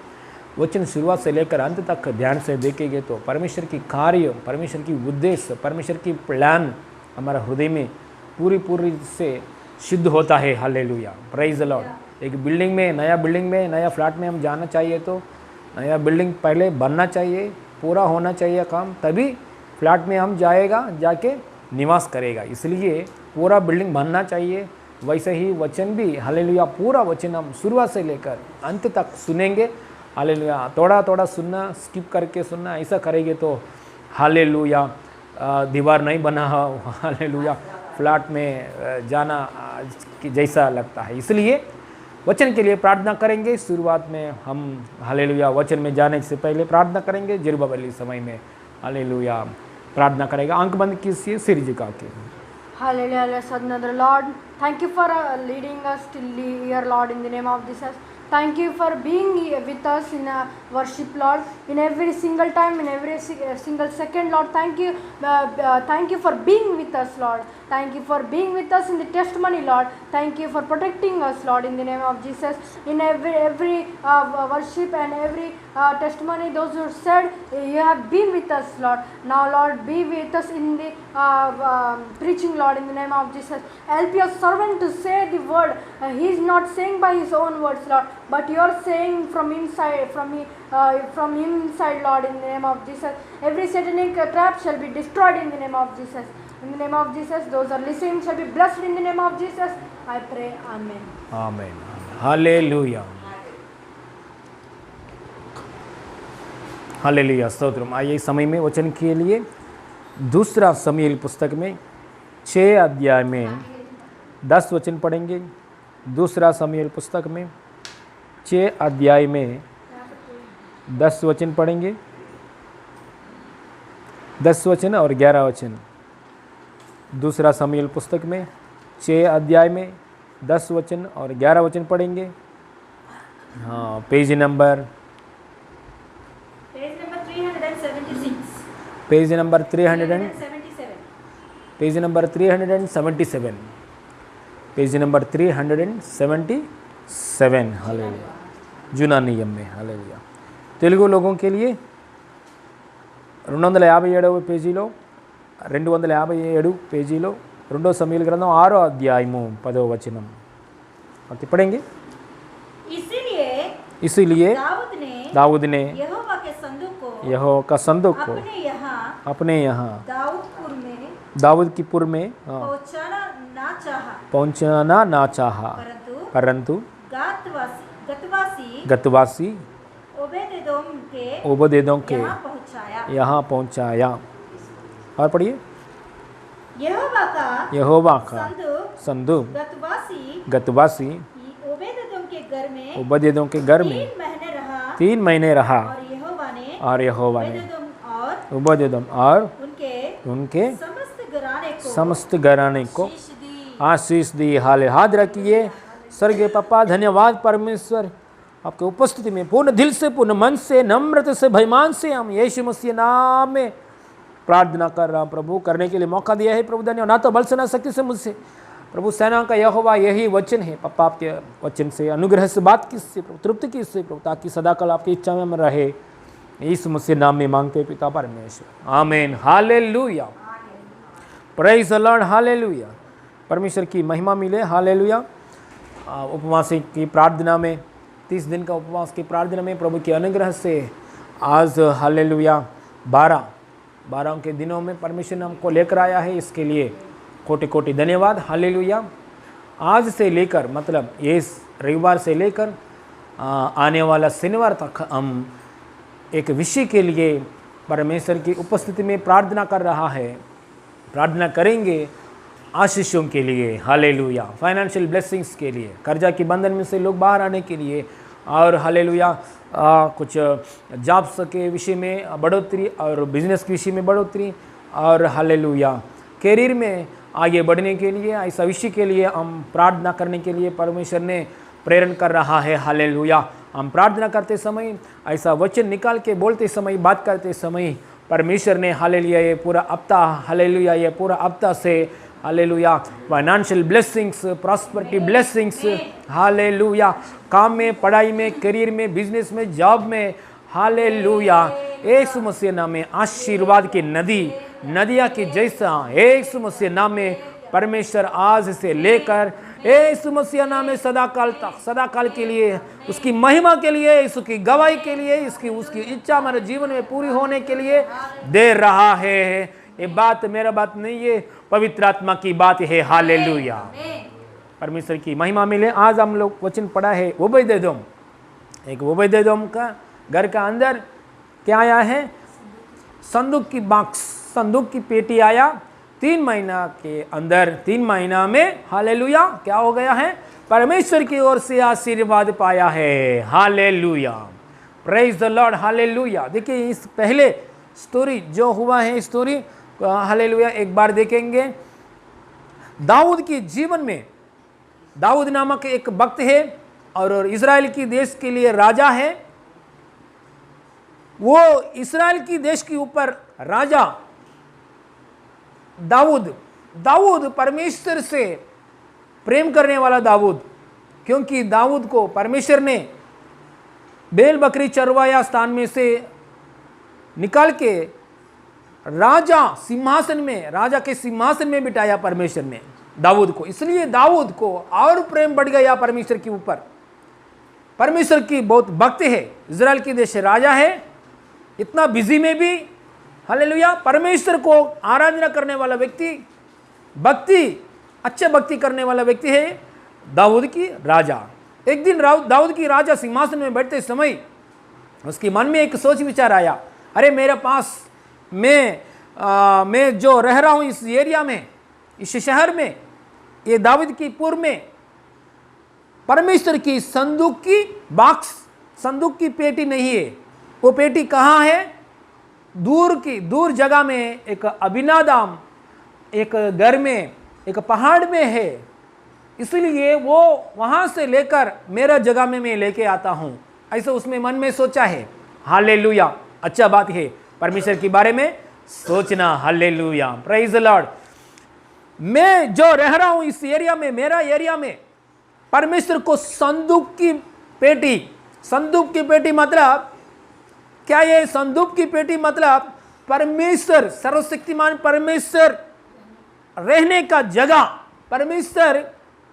वचन शुरुआत से लेकर अंत तक ध्यान से देखेंगे तो परमेश्वर की कार्य, परमेश्वर की उद्देश्य, परमेश्वर की प्लान हमारा हृदय में पूरी से सिद्ध होता है। Hallelujah, praise the Lord. एक बिल्डिंग में, नया फ्लैट में हम जाना चाहिए तो नया बिल्डिंग पहले बनना चाहिए, पूरा होना चाहिए काम, तभी फ्लैट में हम जाके निवास करेगा। इसलिए पूरा बिल्डिंग बनना चाहिए। वैसे ही वचन भी, हालेलुया, पूरा वचन हम शुरुआत से लेकर अंत तक सुनेंगे। हालेलुया, थोड़ा सुनना, स्किप करके सुनना, ऐसा करेंगे तो हालेलुया दीवार नहीं बना हो, हालेलुया फ्लैट में जाना जैसा लगता है। इसलिए वचन के लिए प्रार्थना करेंगे। शुरुआत में हम हालेलुया वचन में जाने से पहले प्रार्थना करेंगे। ज़रुब्बाबेल समय में हालेलुया प्रार्थना करेगा। आंख बंद कीजिए, सिर झुका के। Hallelujah, bless another Lord. Thank you for leading us till here, Lord, in the name of Jesus. Thank you for being with us in worship, Lord, in every single time, in every single second, Lord. Thank you for being with us, Lord. Thank you for being with us in the testimony, Lord. Thank you for protecting us, Lord, in the name of Jesus. In every worship and every testimony, those who said, you have been with us, Lord. Now, Lord, be with us in the preaching, Lord, in the name of Jesus. Help your servant to say the word. He is not saying by his own words, Lord, but you are saying from inside, from him inside, Lord, in the name of Jesus. Every satanic trap shall be destroyed in the name of Jesus. In the name of Jesus, those are listening shall be blessed in the name of Jesus. I pray, Amen. Amen. Hallelujah. Hallelujah, stotram. आइए इस समय में वचन के लिए दूसरा शमूएल पुस्तक में 6 अध्याय में 10 वचन पढ़ेंगे। दूसरा शमूएल पुस्तक में 6 अध्याय में 10 वचन पढ़ेंगे। 10 वचन और 11 वचन। दूसरा शमूएल पुस्तक में 6 अध्याय में 10 वचन और 11 वचन पढ़ेंगे। हाँ, page number 376। Page number 377। Page number 377। Page number 377। Hallelujah, जुना नियम में। हालेलुया, తెలుగు लोगों के लिए 257 పేజీలో 257 పేజీలో రెండో సమూయేలు గ్రంథం 6వ అధ్యాయము 10వ వచనం అది పढ़ेंगे। इसीलिए दाऊद ने यहोवा का संदूक को अपने यहाँ दाऊदपुर में पहुँचाना ना चाहा, परंतु गतवासी ओबेदेदोम के यहाँ पहुँचाया। और पढ़िए। यहोवा का संदूक गतवासी ओबेदेदोम के घर में 3 महीने रहा और यहोवा ने ओबेदेदोम और उनके समस्त घराने को आशीष दी। हाले हाथ रखिए। स्वर्गीय पापा, धन्यवाद परमेश्वर, आपके उपस्थिति में पूर्ण दिल से, पूर्ण मन से, नम्रता से, भयमान से हम यीशु मसीह नाम में प्रार्थना कर रहा हूँ। प्रभु, करने के लिए मौका दिया है प्रभु, धन्यवाद। ना तो बल से ना शक्ति से मुझसे, प्रभु सेना का यहोवा यही वचन है। पापा, आपके वचन से, अनुग्रह से बात किससे प्रभु, तृप्ति किससे प्रभु, ताकि सदाकाल आपकी इच्छा में हम रहे। यीशु मसीह नाम में मांगते पिता परमेश्वर, आमीन। Hallelujah, praise the lord. Hallelujah, परमेश्वर की महिमा मिले। हालेलुया। उपवास की प्रार्थना में, 30 दिन का उपवास की प्रार्थना में प्रभु के अनुग्रह से आज हालेलुया 12 के दिनों में परमेश्वर ने हमको लेकर आया है। इसके लिए कोटि कोटि धन्यवाद। हालेलुया। आज से लेकर, मतलब ये रविवार से लेकर आने वाला शनिवार तक हम एक विषय के लिए परमेश्वर की उपस्थिति में प्रार्थना कर रहा है, प्रार्थना करेंगे आशीषों के लिए। हालेलुया, फाइनेंशियल ब्लेसिंग्स के लिए, कर्जा की बंधन में से लोग बाहर आने के लिए, और हालेलुया कुछ जॉब्स के विषय में बढ़ोतरी और बिजनेस के विषय में बढ़ोतरी और हालेलुया कैरियर में आगे बढ़ने के लिए ऐसा विषय के लिए हम प्रार्थना करने के लिए परमेश्वर ने प्रेरण कर रहा है। हालेलुया हम प्रार्थना करते समय ऐसा वचन निकाल के बोलते समय बात करते समय परमेश्वर ने हालेलुया ये पूरा हफ्ता हालेलुया ये पूरा हफ्ता से hallelujah financial blessings prosperity blessings hallelujah काम में पढ़ाई में करियर में बिजनेस में जॉब में हालेलुया यीशु मसीह नाम में आशीर्वाद की नदियाँ की जैसा यीशु मसीह नाम में परमेश्वर आज से लेकर यीशु मसीह नाम में सदाकाल के लिए उसकी महिमा के लिए उसकी गवाही के लिए उसकी इच्छा हमारे जीवन में पूरी होने के लिए दे रहा है। ये बात मेरा बात नहीं है, पवित्र आत्मा की बात है। हालेलुया परमेश्वर की महिमा मिले। आज हम लोग वचन पढ़ा है ओबेदेदोम, एक ओबेदेदोम का घर का अंदर क्या आया है, संदूक की बॉक्स संदूक की पेटी आया। 3 महीना के अंदर 3 महीना में हालेलुया क्या हो गया है, परमेश्वर की ओर से आशीर्वाद पाया है। Hallelujah praise the lord hallelujah. देखिए इस पहले स्टोरी जो हुआ है स्टोरी हालेलुया एक बार देखेंगे। दाऊद के जीवन में दाऊद नामक एक भक्त है और इज़राइल की देश के लिए राजा है। वो इज़राइल की देश के ऊपर राजा दाऊद परमेश्वर से प्रेम करने वाला दाऊद, क्योंकि दाऊद को परमेश्वर ने बैल बकरी चरवाया स्थान में से निकाल के राजा के सिंहासन में बिठाया परमेश्वर ने दाऊद को। इसलिए दाऊद को और प्रेम बढ़ गया परमेश्वर के ऊपर। परमेश्वर की बहुत भक्त है, इज़राइल की देश राजा है, इतना बिजी में भी हालेलुया परमेश्वर को आराधना करने वाला व्यक्ति, अच्छे भक्ति करने वाला व्यक्ति है दाऊद की राजा। एक दिन दाऊद की राजा सिंहासन में बैठते समय उसके मन में एक सोच विचार आया, अरे मेरे पास मैं जो रह रहा हूँ इस एरिया में, इस शहर में, ये दाऊद की पुर में परमेश्वर की संदूक की बॉक्स संदूक की पेटी नहीं है। वो पेटी कहाँ है, दूर जगह में एक अभिनादाम एक घर में एक पहाड़ में है। इसलिए वो वहाँ से लेकर मेरा जगह में मैं लेके आता हूँ, ऐसा उसमें मन में सोचा है। हालेलुया अच्छा बात है परमेश्वर के बारे में सोचना। Hallelujah praise the Lord. मैं जो रह रहा हूँ इस एरिया में, मेरा एरिया में परमेश्वर को संदूक की पेटी मतलब क्या, ये संदूक की पेटी मतलब परमेश्वर सर्वशक्तिमान परमेश्वर रहने का जगह, परमेश्वर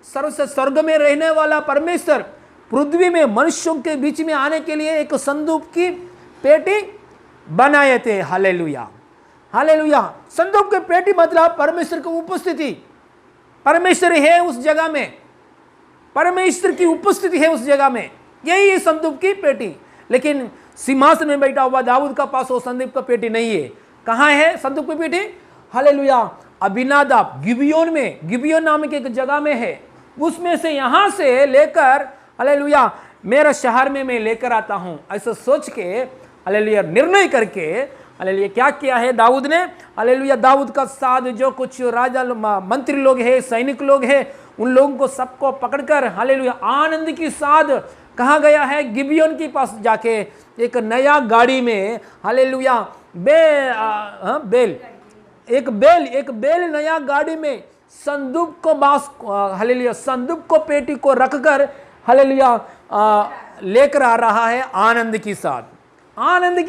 स्वर्ग में रहने वाला परमेश्वर पृथ्वी में मनुष्यों के बीच में आने के लिए एक संदूक की पेटी बनाए थे। हालेलुया हालेलुया संदूक की पेटी मतलब परमेश्वर की उपस्थिति, परमेश्वर है उस जगह में, परमेश्वर की उपस्थिति है उस जगह में, यही है संदूक की पेटी। लेकिन सिंहासन में बैठा हुआ दाऊद का पास वो संदूक का पेटी नहीं है। कहाँ है संदूक की पेटी? हालेलुया अभिनादाब गिबियोन नामक एक जगह में है। उसमें से यहाँ से लेकर हालेलुया मेरा शहर में मैं लेकर आता हूँ, ऐसा सोच के हालेलुया निर्णय करके हालेलुया क्या किया है दाऊद ने। हालेलुया दाऊद का साथ जो कुछ राजा मंत्री लोग हैं, सैनिक लोग हैं, उन लोगों को सबको पकड़कर हालेलुया आनंद की साथ कहा गया है गिबियोन के पास जाके एक नया गाड़ी में हालेलुया एक बेल नया गाड़ी में संदूक को हालेलुया संदूक को पेटी को रखकर हालेलुया लेकर आ रहा है आनंद के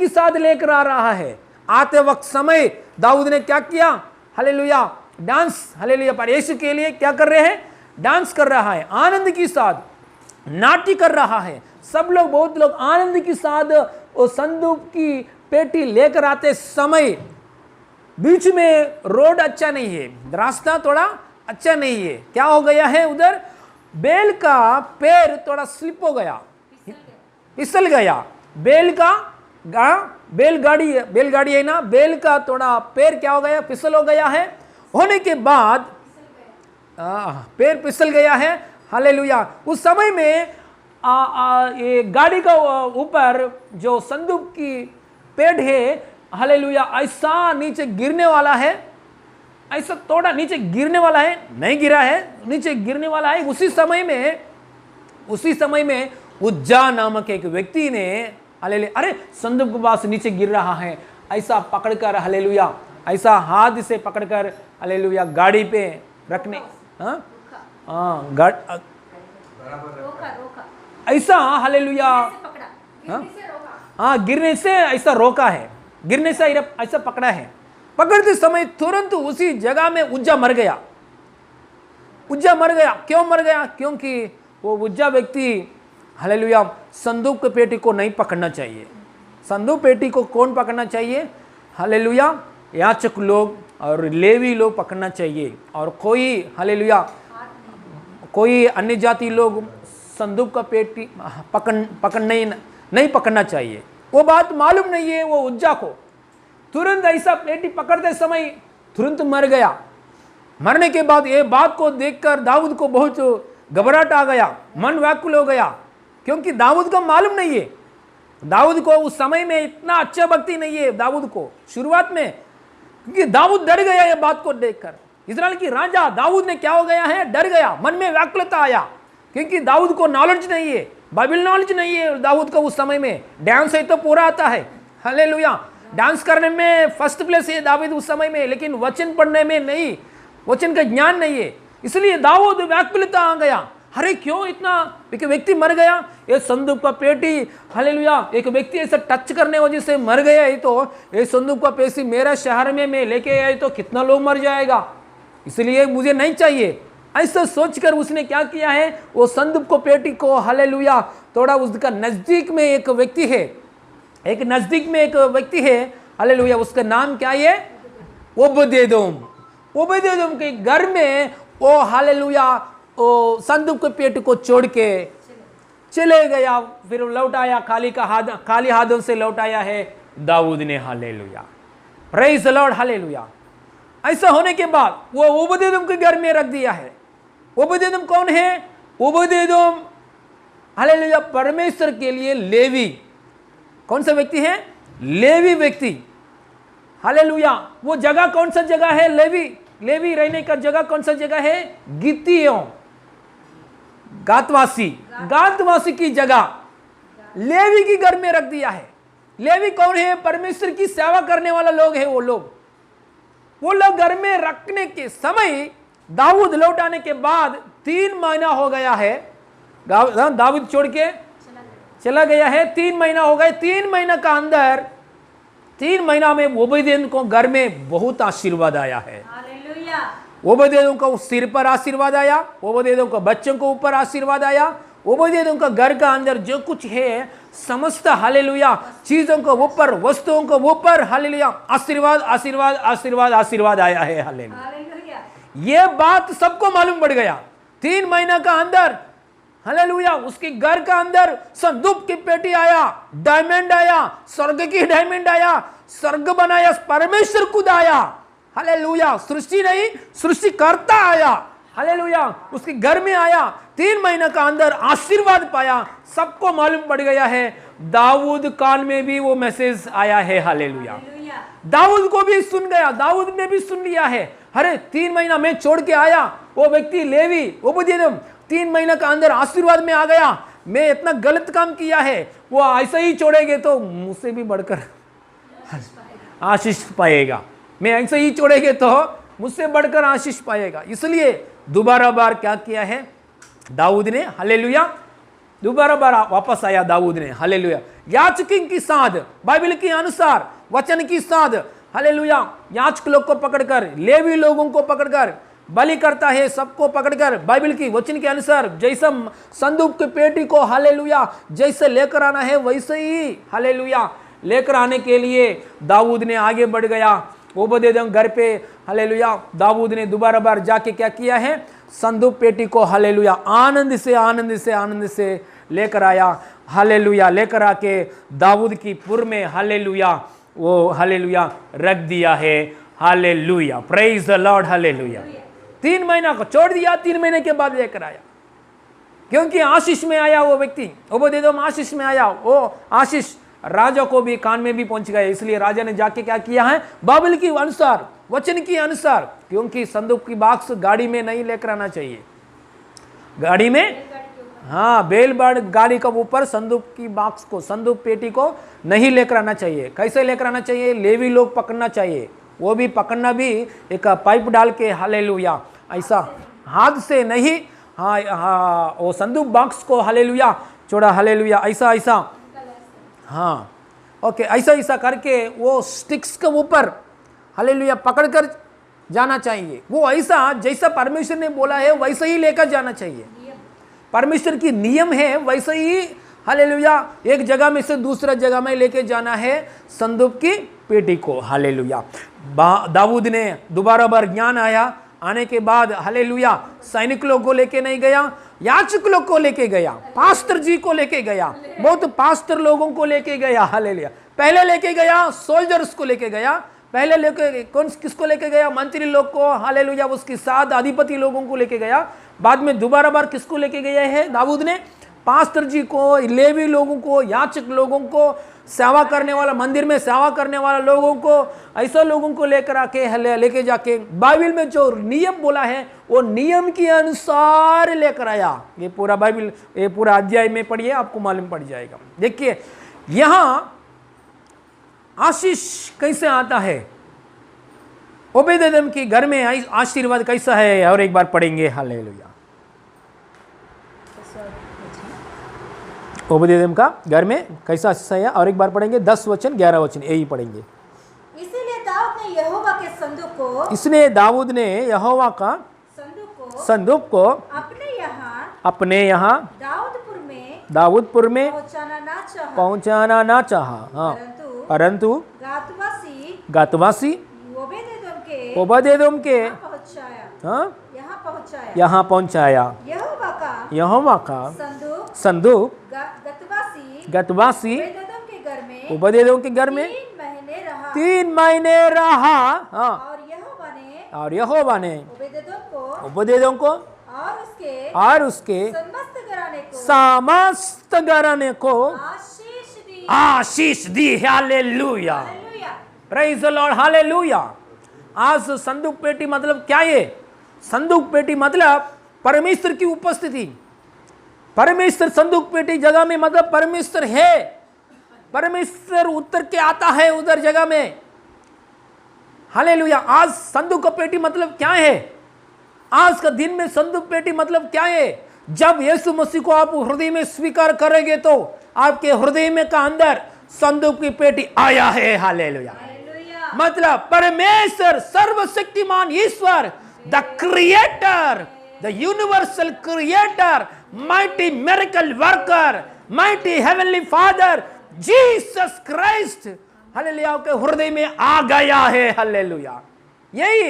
साथ लेकर आ रहा है। आते वक्त समय दाऊद ने क्या किया, हालेलुया डांस, हालेलुया पर यीशु के लिए क्या कर रहे हैं, डांस कर रहा है, आनंद के साथ नाट्य कर रहा है। सब लोग बहुत लोग आनंद के साथ वो संदूक की पेटी लेकर आते समय बीच में रोड अच्छा नहीं है, रास्ता थोड़ा अच्छा नहीं है। क्या हो गया है, उधर बैल का पैर थोड़ा स्लिप हो गया, फिसल गया। बैलगाड़ी है ना, बैल का थोड़ा पैर क्या हो गया, फिसल हो गया है। होने के बाद पैर फिसल गया है। हालेलुया उस समय में ये गाड़ी का ऊपर जो संदूक की पेड़ है, हालेलुया, ऐसा नीचे गिरने वाला है, ऐसा थोड़ा नीचे गिरने वाला है, नहीं गिरा है, नीचे गिरने वाला है। उसी समय में उज्जा नामक एक व्यक्ति ने हालेलुया, अरे संदूक के पास नीचे गिर रहा है, ऐसा पकड़कर हालेलुया, ऐसा हाथ से पकड़कर हालेलुया गाड़ी पे रखने, ऐसा हालेलुया, गिरने से ऐसा रोका है, गिरने से ऐसा पकड़ा है। पकड़ते समय तुरंत उसी जगह में उज्जा मर गया। उज्जा मर गया, क्यों मर गया? क्योंकि वो उज्जा व्यक्ति हालेलुया संदूक के पेटी को नहीं पकड़ना चाहिए। संदूक पेटी को कौन पकड़ना चाहिए? हालेलुया याजक लोग और लेवी लोग पकड़ना चाहिए, और कोई हालेलुया कोई अन्य जाति लोग संदूक का पेटी नहीं पकड़ना चाहिए। वो बात मालूम नहीं है वो उज्जा को। तुरंत ऐसा पेटी पकड़ते समय तुरंत मर गया। मरने के बाद ये बात को देखकर दाऊद को बहुत घबराहट आ गया, मन व्याकुल हो गया, क्योंकि दाऊद को मालूम नहीं है। दाऊद को उस समय में इतना अच्छा भक्ति नहीं है दाऊद को शुरुआत में, क्योंकि दाऊद डर गया ये बात को देखकर। इस्राएल की राजा दाऊद ने क्या हो गया है? डर गया, मन में व्याकुलता आया, क्योंकि दाऊद को नॉलेज नहीं है, बाइबल नॉलेज नहीं है दाऊद को उस समय में। डांस है तो पूरा आता है, हालेलुया, डांस करने में फर्स्ट प्लेस है दाऊद उस समय में, लेकिन वचन पढ़ने में नहीं, वचन का ज्ञान नहीं है। इसलिए दाऊद व्याकुलता आ गया, अरे क्यों इतना, एक व्यक्ति मर गया, ये संदूक का पेटी हालेलुया एक व्यक्ति ऐसा टच करने वजह से मर गया है, तो ये संदूक का पेटी मेरा शहर में मैं लेके आए तो कितना लोग मर जाएगा, इसलिए मुझे नहीं चाहिए। ऐसा सोचकर उसने क्या किया है, वो संदूक को पेटी को हालेलुया थोड़ा उसका नजदीक में एक व्यक्ति है, एक नजदीक में एक व्यक्ति है हालेलुया, उसका नाम क्या है? ओबदेदोम। ओबदेदोम के घर में वो हालेलुया वो संदूक के पेट को छोड़ के चले गया, फिर लौट आया, खाली हाथों से लौट आया है दाऊद ने, hallelujah, praise the lord, hallelujah. ऐसा होने के बाद वो ओबदेदोम के घर में रख दिया है। ओबदेदोम कौन है? ओबदेदोम हालेलुया परमेश्वर के लिए लेवी, कौन सा व्यक्ति है? लेवी व्यक्ति, हालेलुया। वो जगह कौन सा जगह है? लेवी रहने का जगह कौन सा जगह है? गित्तियों, गातवासी की जगह लेवी की घर में रख दिया है। लेवी कौन है? परमेश्वर की सेवा करने वाला लोग है। वो लोग घर में रखने के समय दाऊद लौट आने के बाद 3 महीना हो गया है, दाऊद छोड़ के चला गया है, 3 महीना हो गए। 3 महीना का अंदर 3 महीना में ओबदेदोम को घर में बहुत आशीर्वाद आया है। ओबदेदोम को सिर पर आशीर्वाद आया, ओबदेदोम को बच्चों को ऊपर आशीर्वाद आया, ओबदेदोम का घर का अंदर जो कुछ है समस्त हालेलुया चीजों को ऊपर, वस्तुओं को ऊपर हालेलुया आशीर्वाद आशीर्वाद आशीर्वाद आशीर्वाद आया है, हालेलुया। ये बात सबको मालूम पड़ गया। 3 महीना का अंदर हालेलुया उसके घर का अंदर संदूक की पेटी आया, डायमंड आया, स्वर्ग की डायमंड आया, स्वर्ग बनाया, परमेश्वर खुद आया, हालेलुया, सृष्टि नहीं सृष्टिकर्ता आया, हालेलुया उसके घर में आया। 3 महीना का अंदर आशीर्वाद पाया, सबको मालूम पड़ गया है। दाऊद कान में भी वो मैसेज आया है, हालेलुया। दाऊद को भी सुन गया, दाऊद ने भी सुन लिया है। अरे 3 महीना में छोड़ के आया वो व्यक्ति लेवी ओबदेदोम, 3 महीना का अंदर आशीर्वाद में आ गया। मैं इतना गलत काम किया है, वो ऐसा ही छोड़ेंगे तो मुझसे भी बढ़कर आशीष पाएगा, मैं ऐसे ही छोड़ेंगे तो मुझसे बढ़कर आशीष पाएगा। इसलिए दोबारा बार क्या किया है दाऊद ने, हालेलुया, दोबारा बार वापस आया दाऊद ने, हालेलुया। याजकों की साथ, बाइबल के अनुसार वचन की साथ, हालेलुया, याजक लोग को पकड़कर, लेवी लोगों को पकड़कर बलि करता है, सबको पकड़कर बाइबल की वचन के अनुसार जैसा संदूक के पेटी को हालेलुया जैसे लेकर आना है वैसे ही हालेलुया लेकर आने के लिए दाऊद ने आगे बढ़ गया। ओबदेदोम घर पे हालेलुया दाऊद ने दोबारा बार जाके क्या किया है, संदूक पेटी को हालेलुया आनंद से लेकर आया, हालेलुया लेकर आके दाऊद की पुर में हालेलुया वो हालेलुया रख दिया है, hallelujah, praise the lord, hallelujah. 3 महीना को छोड़ दिया, 3 महीने के बाद लेकर आया। क्योंकि आशीष में आया वो व्यक्ति, ओबेदेदोम आशीष में आया, वो आशीष राजा को भी कान में भी पहुंच गए। इसलिए राजा ने जाके क्या किया है, बाइबल के अनुसार, वचन के अनुसार, क्योंकि संदूक की बॉक्स गाड़ी में नहीं लेकर आना चाहिए, गाड़ी में, हाँ, गाड़ी का ऊपर संदूक की बॉक्स को, संदूक पेटी को नहीं लेकर आना चाहिए। कैसे लेकर आना चाहिए, लेवी लोग पकड़ना चाहिए, वो भी पकड़ना भी एक पाइप डाल के, हालेलुया, ऐसा हाथ से नहीं, हाँ हाँ, वो संदूक बॉक्स को हालेलुया छोड़ा, हालेलुया, ऐसा ऐसा, हाँ ओके, ऐसा ऐसा करके वो स्टिक्स के ऊपर हालेलुया पकड़कर जाना चाहिए। वो ऐसा जैसा परमेश्वर ने बोला है वैसा ही लेकर जाना चाहिए, परमेश्वर की नियम है वैसे ही, हालेलुया, एक जगह में से दूसरा जगह में लेके जाना है संदूक की पेटी को, हालेलुया। दाऊद ने दोबारा बार ज्ञान आया, आने के बाद हालेलुया सैनिक लोग को लेके नहीं गया, याजक लोग को लेके गया, पास्टर जी को लेके गया, बहुत पास्टर लोगों को लेके गया, हालेलुया। पहले लेके गया सोल्जर्स को लेके गया, पहले लेके कौन किसको लेके गया, मंत्री लोग को, हालेलुया, उसके साथ अधिपति लोगों को लेके गया। बाद में दोबारा बार किसको लेके गया है दाऊद ने, पास्टर जी को, लेवी लोगों को, याचक लोगों को, सेवा करने वाला, मंदिर में सेवा करने वाला लोगों को, ऐसा लोगों को लेकर आके लेके जाके बाइबल में जो नियम बोला है वो नियम के अनुसार लेकर आया। ये पूरा बाइबल, ये पूरा अध्याय में पढ़िए, आपको मालूम पड़ जाएगा। देखिए यहां आशीष कैसे आता है, ओबेदेदोम के घर में आशीर्वाद कैसा है, और एक बार पढ़ेंगे, हालेलुया। ओबेदेदोम का घर में कैसा आशीष है, और एक बार पढ़ेंगे, 10 वचन 11 वचन यही पढ़ेंगे। इसीलिए दाऊद ने यहोवा के संदूक को, इसने दाऊद ने यहोवा का संदूक को अपने यहाँ दाऊदपुर में पहुंचाना ना चाहा, हाँ, परंतु गातवासी ओबेदेदोम के यहाँ पहुंचाया। यहोवा का संदूक गतवासी ओबेदेदोम के घर में 3 महीने रहा, हाँ, और यहोवा ने ओबेदेदोम को और उसके समस्त घराने को आशीष दी, hallelujah, praise the lord, hallelujah. आज संदूक पेटी मतलब क्या है, संदूक पेटी मतलब परमेश्वर की उपस्थिति, परमेश्वर संदूक पेटी जगह में मतलब परमेश्वर है, परमेश्वर उतर के आता है उधर जगह में, हालेलुया। आज संदूक का पेटी मतलब क्या है, आज का दिन में संदूक पेटी मतलब क्या है, जब यीशु मसीह को आप हृदय में स्वीकार करेंगे तो आपके हृदय में का अंदर संदूक की पेटी आया है, हालेलुया। मतलब परमेश्वर सर्वशक्तिमान ईश्वर, the creator, the universal creator, mighty miracle worker, mighty heavenly father Jesus Christ, hallelujah, के हृदय में आ गया है, हालेलुया। यही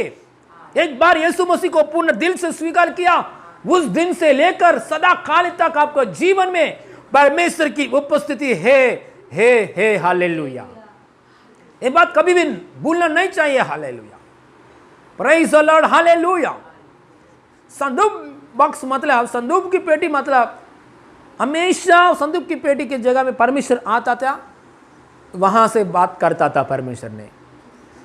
एक बार यीशु मसीह को पूर्ण दिल से स्वीकार किया, उस दिन से लेकर सदा काल तक आपको जीवन में परमेश्वर की उपस्थिति है, हालेलुया। ये बात कभी भी भूलना नहीं चाहिए, hallelujah, praise the lord, hallelujah. संदूक बॉक्स मतलब, संदूक की पेटी मतलब हमेशा संदूक की पेटी की जगह में परमेश्वर आता था, वहां से बात करता था परमेश्वर ने।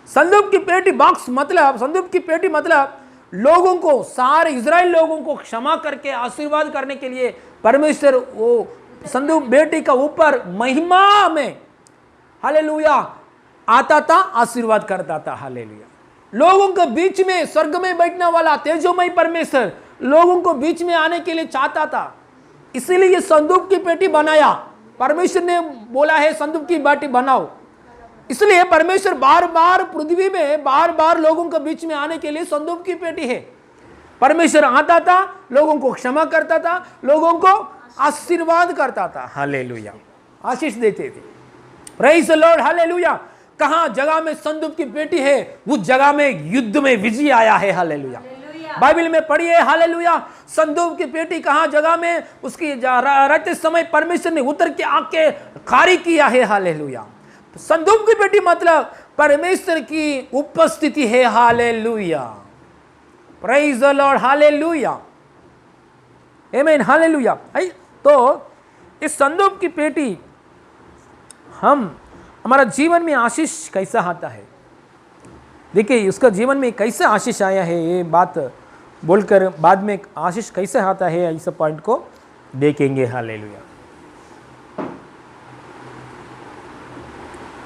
संदूक की पेटी बॉक्स मतलब, संदूक की पेटी मतलब लोगों को, सारे इजराइल लोगों को क्षमा करके आशीर्वाद करने के लिए परमेश्वर वो संदूक पेटी का ऊपर महिमा में, हालेलुया, आता था, आशीर्वाद करता था, हालेलुया। लोगों के बीच में स्वर्ग में बैठने वाला तेजोमय परमेश्वर लोगों को बीच में आने के लिए चाहता था, इसीलिए संदूक की पेटी बनाया। परमेश्वर ने बोला है संदूक की पेटी बनाओ, इसलिए परमेश्वर बार बार पृथ्वी में बार बार लोगों के बीच में आने के लिए संदूक की पेटी है। परमेश्वर आता था, लोगों को क्षमा करता था, लोगों को आशीर्वाद करता था, हालेलुया, आशीष देते थे, प्रेज द लॉर्ड, हालेलुया। कहां जगह में संदूक की पेटी है, उस जगह में युद्ध में विजय आया है, हालेलुया। बाइबल में पढ़िए, हालेलुया, संदूक की पेटी कहां जगह में, उसकी रहते समय परमेश्वर ने उतर के आके खारी किया है, हालेलुया। संदूक की पेटी मतलब परमेश्वर की उपस्थिति है, hallelujah, praise the lord, hallelujah. आमीन, हालेलुया। तो इस संदूक की पेटी हमारा जीवन में आशीष कैसा आता है, देखिए उसका जीवन में कैसे आशीष आया है, ये बात बोलकर बाद में आशीष कैसे आता है इस पॉइंट को देखेंगे। Hallelujah,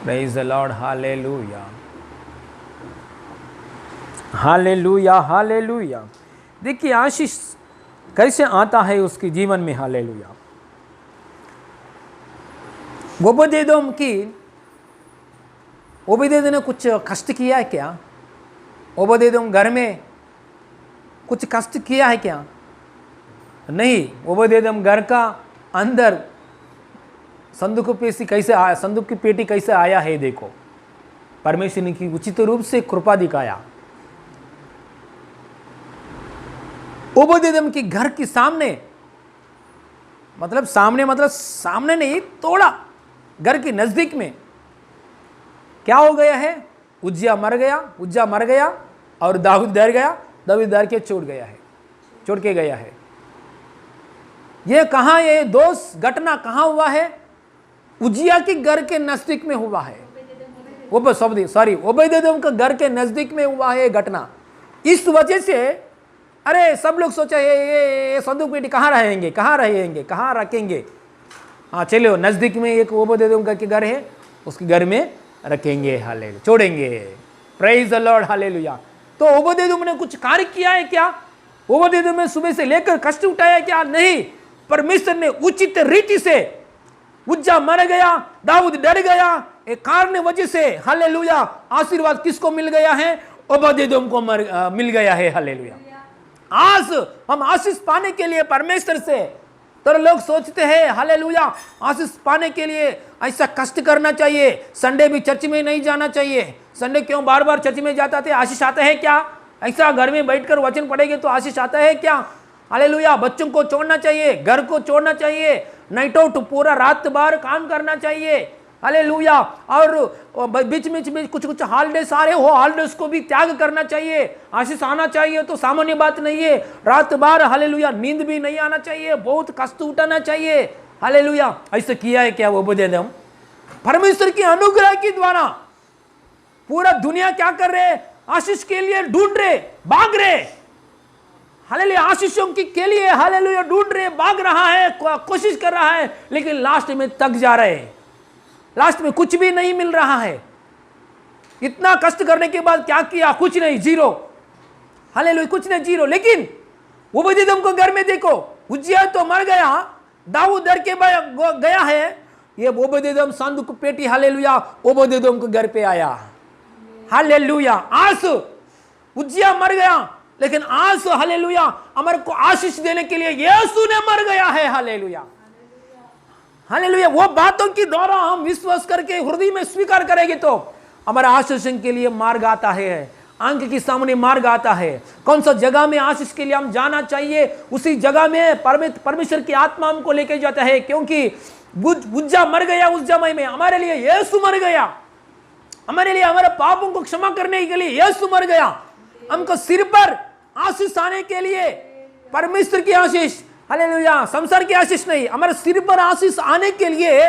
praise the lord, hallelujah, hallelujah, hallelujah. देखिए आशीष कैसे आता है उसके जीवन में। हालेलुया। ओबेदेदोम ने कुछ कष्ट किया है क्या? ओबेदेदोम घर में कुछ कष्ट किया है क्या? नहीं। ओबेदेदोम घर का अंदर संदूक की पेटी कैसे आया है, देखो परमेश्वर ने की उचित रूप से कृपा दिखाया। ओबेदेदोम के घर के सामने, मतलब सामने नहीं, थोड़ा घर के नजदीक में क्या हो गया है? उज्जिया मर गया और दाऊद डर गया, दाऊद डर के छोड़ के गया है। ये कहाँ, ये दोस्त घटना कहाँ हुआ है? उज्जिया के घर के नजदीक में हुआ है। ओबेदेदोम के घर के नजदीक में हुआ है घटना। इस वजह से अरे सब लोग सोचा ये संदूक पेटी कहाँ रहेंगे, कहाँ रखेंगे? हाँ चलो, नजदीक में एक ओबेदेदोम के घर है, उसके घर में रखेंगे, हालेलुया, छोड़ेंगे। Praise the lord, hallelujah. तो ओबेदेदोम ने कुछ कार्य किया है क्या? ओबेदेदोम ने सुबह से लेकर कष्ट उठाया क्या? नहीं। परमेश्वर ने उचित रीति से, उज्जा मर गया, दाऊद डर गया, एक कारण वजह से, हालेलुया, आशीर्वाद किसको मिल गया है? ओबेदेदोम को मिल गया है। हालेलुया। आज हम आशीष पाने के लिए परमेश्वर से, तो लोग सोचते हैं हालेलुया आशीष पाने के लिए ऐसा कष्ट करना चाहिए, संडे भी चर्च में नहीं जाना चाहिए। संडे क्यों बार बार चर्च में जाता थे? आशीष आता है क्या? ऐसा घर में बैठकर वचन पढ़ेंगे तो आशीष आता है क्या? हालेलुया। बच्चों को छोड़ना चाहिए, घर को छोड़ना चाहिए, नाइट आउट पूरा रात भर काम करना चाहिए, हालेलुया। और बीच में कुछ हॉलिडेज आ रहे हो, हॉलिडेज को भी त्याग करना चाहिए। आशीष आना चाहिए तो सामान्य बात नहीं है। रात भर हालेलुया नींद भी नहीं आना चाहिए, बहुत कष्ट उठाना चाहिए, हालेलुया। ऐसा किया है क्या ओबेदेदोम? परमेश्वर की अनुग्रह के द्वारा पूरा दुनिया क्या कर रहे? आशीष के लिए ढूंढ रहे, भाग रहे, हालेलुया। आशीषों के लिए हालेलुया ढूंढ रहे, भाग रहा है, कोशिश कर रहा है, लेकिन लास्ट में थक जा रहे हैं, लास्ट में कुछ भी नहीं मिल रहा है। इतना कष्ट करने के बाद क्या किया? कुछ नहीं, जीरो, हालेलुया, कुछ नहीं, जीरो। लेकिन ओबेदेदोम को घर में देखो, उज्जिया तो मर गया, दाऊद डर के गया है, ये ओबेदेदोम संदूक पेटी हालेलुया ओबेदेदोम के घर पे आया, हालेलुया। आज उज्जिया मर गया, लेकिन आज हालेलुया हमारे को आशीष देने के लिए यीशु ने मर गया है, हालेलुया, हालेलुया। वो बातों के द्वारा हम विश्वास करके हृदय में स्वीकार करेंगे तो हमारा आशीष के लिए मार्ग आता है, आंख के सामने मार्ग आता है। कौन सा जगह में आशीष के लिए हम जाना चाहिए, उसी जगह में परमेश्वर की आत्मा हमको लेके जाता है। क्योंकि उज्जा मर गया, उस समय में हमारे लिए यीशु मर गया, हमारे लिए हमारे पापों को क्षमा करने के लिए यीशु मर गया। हमको सिर पर आशीष आने के लिए परमेश्वर की आशीष, हालेलुया, संसार की आशीष नहीं, हमारे सिर पर आशीष आने के लिए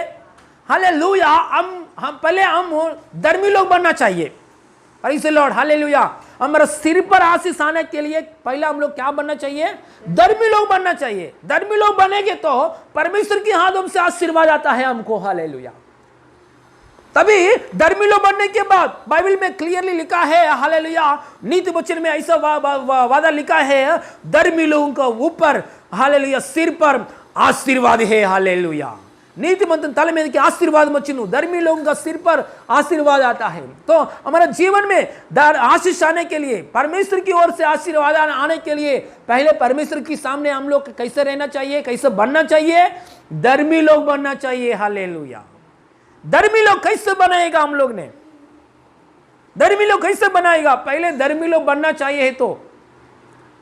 हालेलुया हम पहले धर्मी लोग बनना चाहिए। Praise the lord, hallelujah. हमारे सिर पर आशीष आने के लिए पहले हम लोग क्या बनना चाहिए? धर्मी लोग बनना चाहिए। धर्मी लोग बनेंगे तो परमेश्वर की हाथों से आशीर्वाद आता है हमको, हालेलुया। तभी धर्मी लोग बनने के बाद बाइबल में क्लियरली लिखा है, हालेलुया, नीति वचन में ऐसा वादा लिखा है, धर्मी लोगों का ऊपर हालेलुया सिर पर आशीर्वाद है, हालेलुया। नीतिमंत तल में कि आशीर्वाद मत चिन्हो, धर्मी लोगों का सिर पर आशीर्वाद आता है। तो हमारे जीवन में आशीष आने के लिए, परमेश्वर की ओर से आशीर्वाद आने के लिए पहले परमेश्वर के सामने हम लोग कैसे रहना चाहिए, कैसे बनना चाहिए? धर्मी लोग बनना चाहिए, हालेलुया। धर्मी लोग कैसे बनाएगा? हम लोग ने धर्मी लोग कैसे बनाएगा? पहले धर्मी लोग बनना चाहिए तो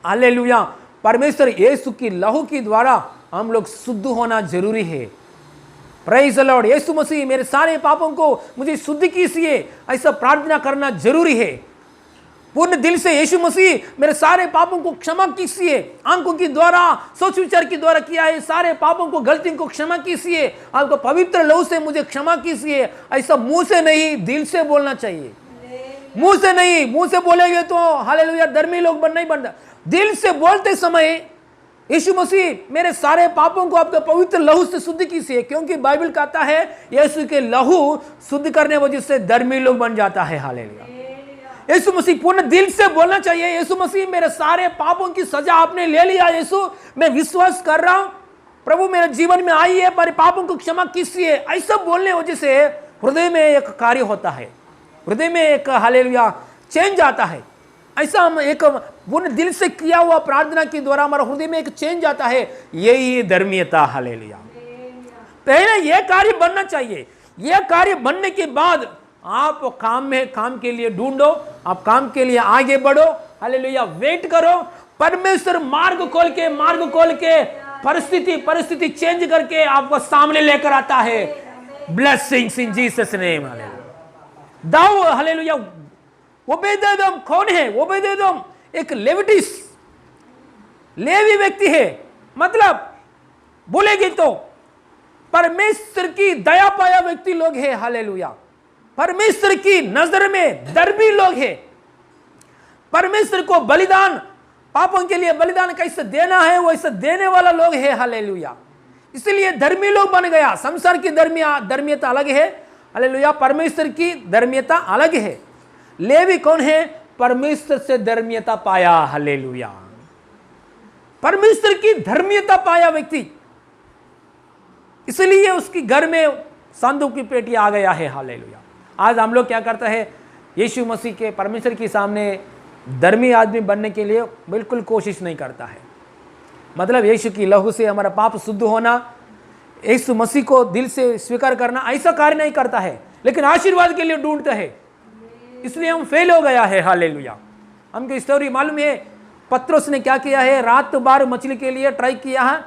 हालेलुया परमेश्वर यीशु की लहू के द्वारा हम लोग शुद्ध होना जरूरी है। Praise the lord. यीशु मसीह मेरे सारे पापों को मुझे शुद्ध कीजिए, ऐसा प्रार्थना करना जरूरी है। पूर्ण दिल से यीशु मसीह मेरे सारे पापों को क्षमा कीजिए, आंखों के द्वारा सोच विचार के द्वारा किया है सारे पापों को गलती को क्षमा कीजिए, आपको पवित्र लहू से मुझे क्षमा कीजिए। ऐसा मुंह से नहीं दिल से बोलना चाहिए, मुंह से नहीं। मुंह से बोलेंगे तो हालेलुया धर्मी लोग नहीं बनता। दिल से बोलते समय यीशु मसीह मेरे सारे पापों को आपके पवित्र लहू से शुद्ध कीजिए, क्योंकि बाइबल कहता है यीशु के लहू शुद्ध करने वजह से धर्मी लोग बन जाता है। हालेलुया। यीशु मसीह पूर्ण दिल से बोलना चाहिए, यीशु मसीह मेरे सारे पापों की सजा आपने ले लिया, यीशु मैं विश्वास कर रहा हूं, प्रभु मेरे जीवन में आइए, मेरे पापों को क्षमा कीजिए। ऐसा बोलने वजह से हृदय में एक कार्य होता है, हृदय में एक हालेलुया चेंज आता है। ऐसा हम एक पूर्ण दिल से किया हुआ प्रार्थना के द्वारा हमारे हृदय में एक चेंज आता है, यही धर्मीयता। हालेलुया। पहले यह कार्य बनना चाहिए, यह कार्य बनने के बाद आप काम के लिए ढूंढो, आप काम के लिए आगे बढ़ो। हालेलुया। वेट करो, परमेश्वर मार्ग खोल के परिस्थिति चेंज करके आपको सामने लेकर आता है। Blessings in Jesus name. Hallelujah. दाऊ हालेलुया। ओबेदेदोम कौन है? ओबेदेदोम एक लेवी व्यक्ति है, मतलब बोलेगी तो परमेश्वर की दया पाया व्यक्ति लोग है। हालेलुया। परमेश्वर की नजर में धर्मी लोग है। परमेश्वर को बलिदान, पापों के लिए बलिदान कैसे देना है वैसे देने वाला लोग है। हालेलुया। इसलिए धर्मी लोग बन गया। संसार की धर्मीयता अलग है, हालेलुया, परमेश्वर की धर्मीयता अलग है। लेवी कौन है? परमेश्वर से धर्मीयता पाया। हालेलुया। परमेश्वर की धर्मीयता पाया व्यक्ति, इसलिए उसकी घर में संदूक की पेटी आ गया है। हालेलुया। आज हम लोग क्या करते हैं? यीशु मसीह के परमेश्वर के सामने धर्मी आदमी बनने के लिए बिल्कुल कोशिश नहीं करता है। मतलब यीशु की लहू से हमारा पाप शुद्ध होना, यीशु मसीह को दिल से स्वीकार करना, ऐसा कार्य नहीं करता है, लेकिन आशीर्वाद के लिए ढूंढते हैं, इसलिए हम फेल हो गया है। हालेलुया। हमको स्टोरी मालूम है, पत्रोस ने क्या किया है? रात बार मछली के लिए ट्राई किया है,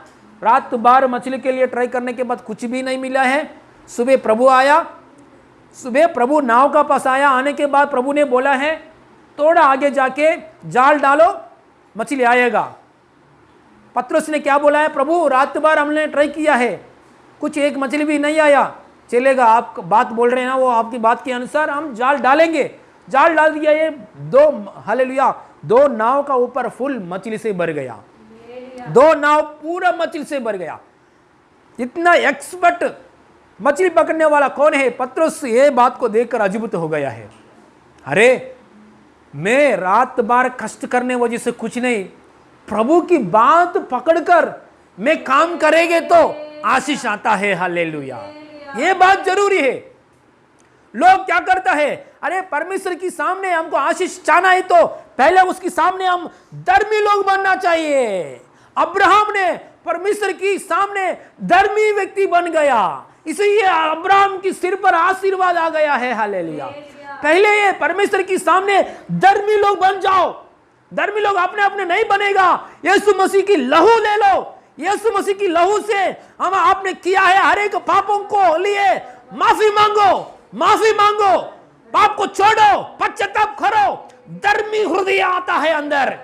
रात बार मछली के लिए ट्राई करने के बाद कुछ भी नहीं मिला है। सुबह प्रभु आया, सुबह प्रभु नाव का पास आया, आने के बाद प्रभु ने बोला है थोड़ा आगे जाके जाल डालो, मछली आएगा। पत्रोस ने क्या बोला है? प्रभु रात बार हमने ट्राई किया है, कुछ एक मछली भी नहीं आया। चलेगा, आप बात बोल रहे हैं ना, वो आपकी बात के अनुसार हम जाल डालेंगे। जाल डाल दिया, ये दो नाव का ऊपर फुल मछली से भर गया, दो नाव पूरा मछली से भर गया। इतना एक्सपर्ट मछली पकड़ने वाला कौन है? पत्रोस ये बात को देखकर अजूबत हो गया है। अरे मैं रात बार कष्ट करने वजह से कुछ नहीं, प्रभु की बात पकड़कर मैं काम करेंगे तो आशीष आता है। हालेलुया। ये बात जरूरी है। लोग क्या करता है? अरे परमेश्वर की सामने हमको आशीष चाहना है तो पहले उसके सामने हम धर्मी लोग बनना चाहिए। अब्राहम ने परमेश्वर की सामने धर्मी व्यक्ति बन गया, इसलिए अब्राहम की सिर पर आशीर्वाद आ गया है। हालेलुया। पहले ये परमेश्वर की सामने धर्मी लोग बन जाओ। धर्मी लोग अपने अपने नहीं बनेगा, यीशु मसीह की लहू ले लो। यीशु मसीह की लहू से हम आपने किया है हर एक पापों को लिए माफी मांगो, पाप को छोड़ो, पश्चाताप करो, धर्मी हृदय आता है अंदर।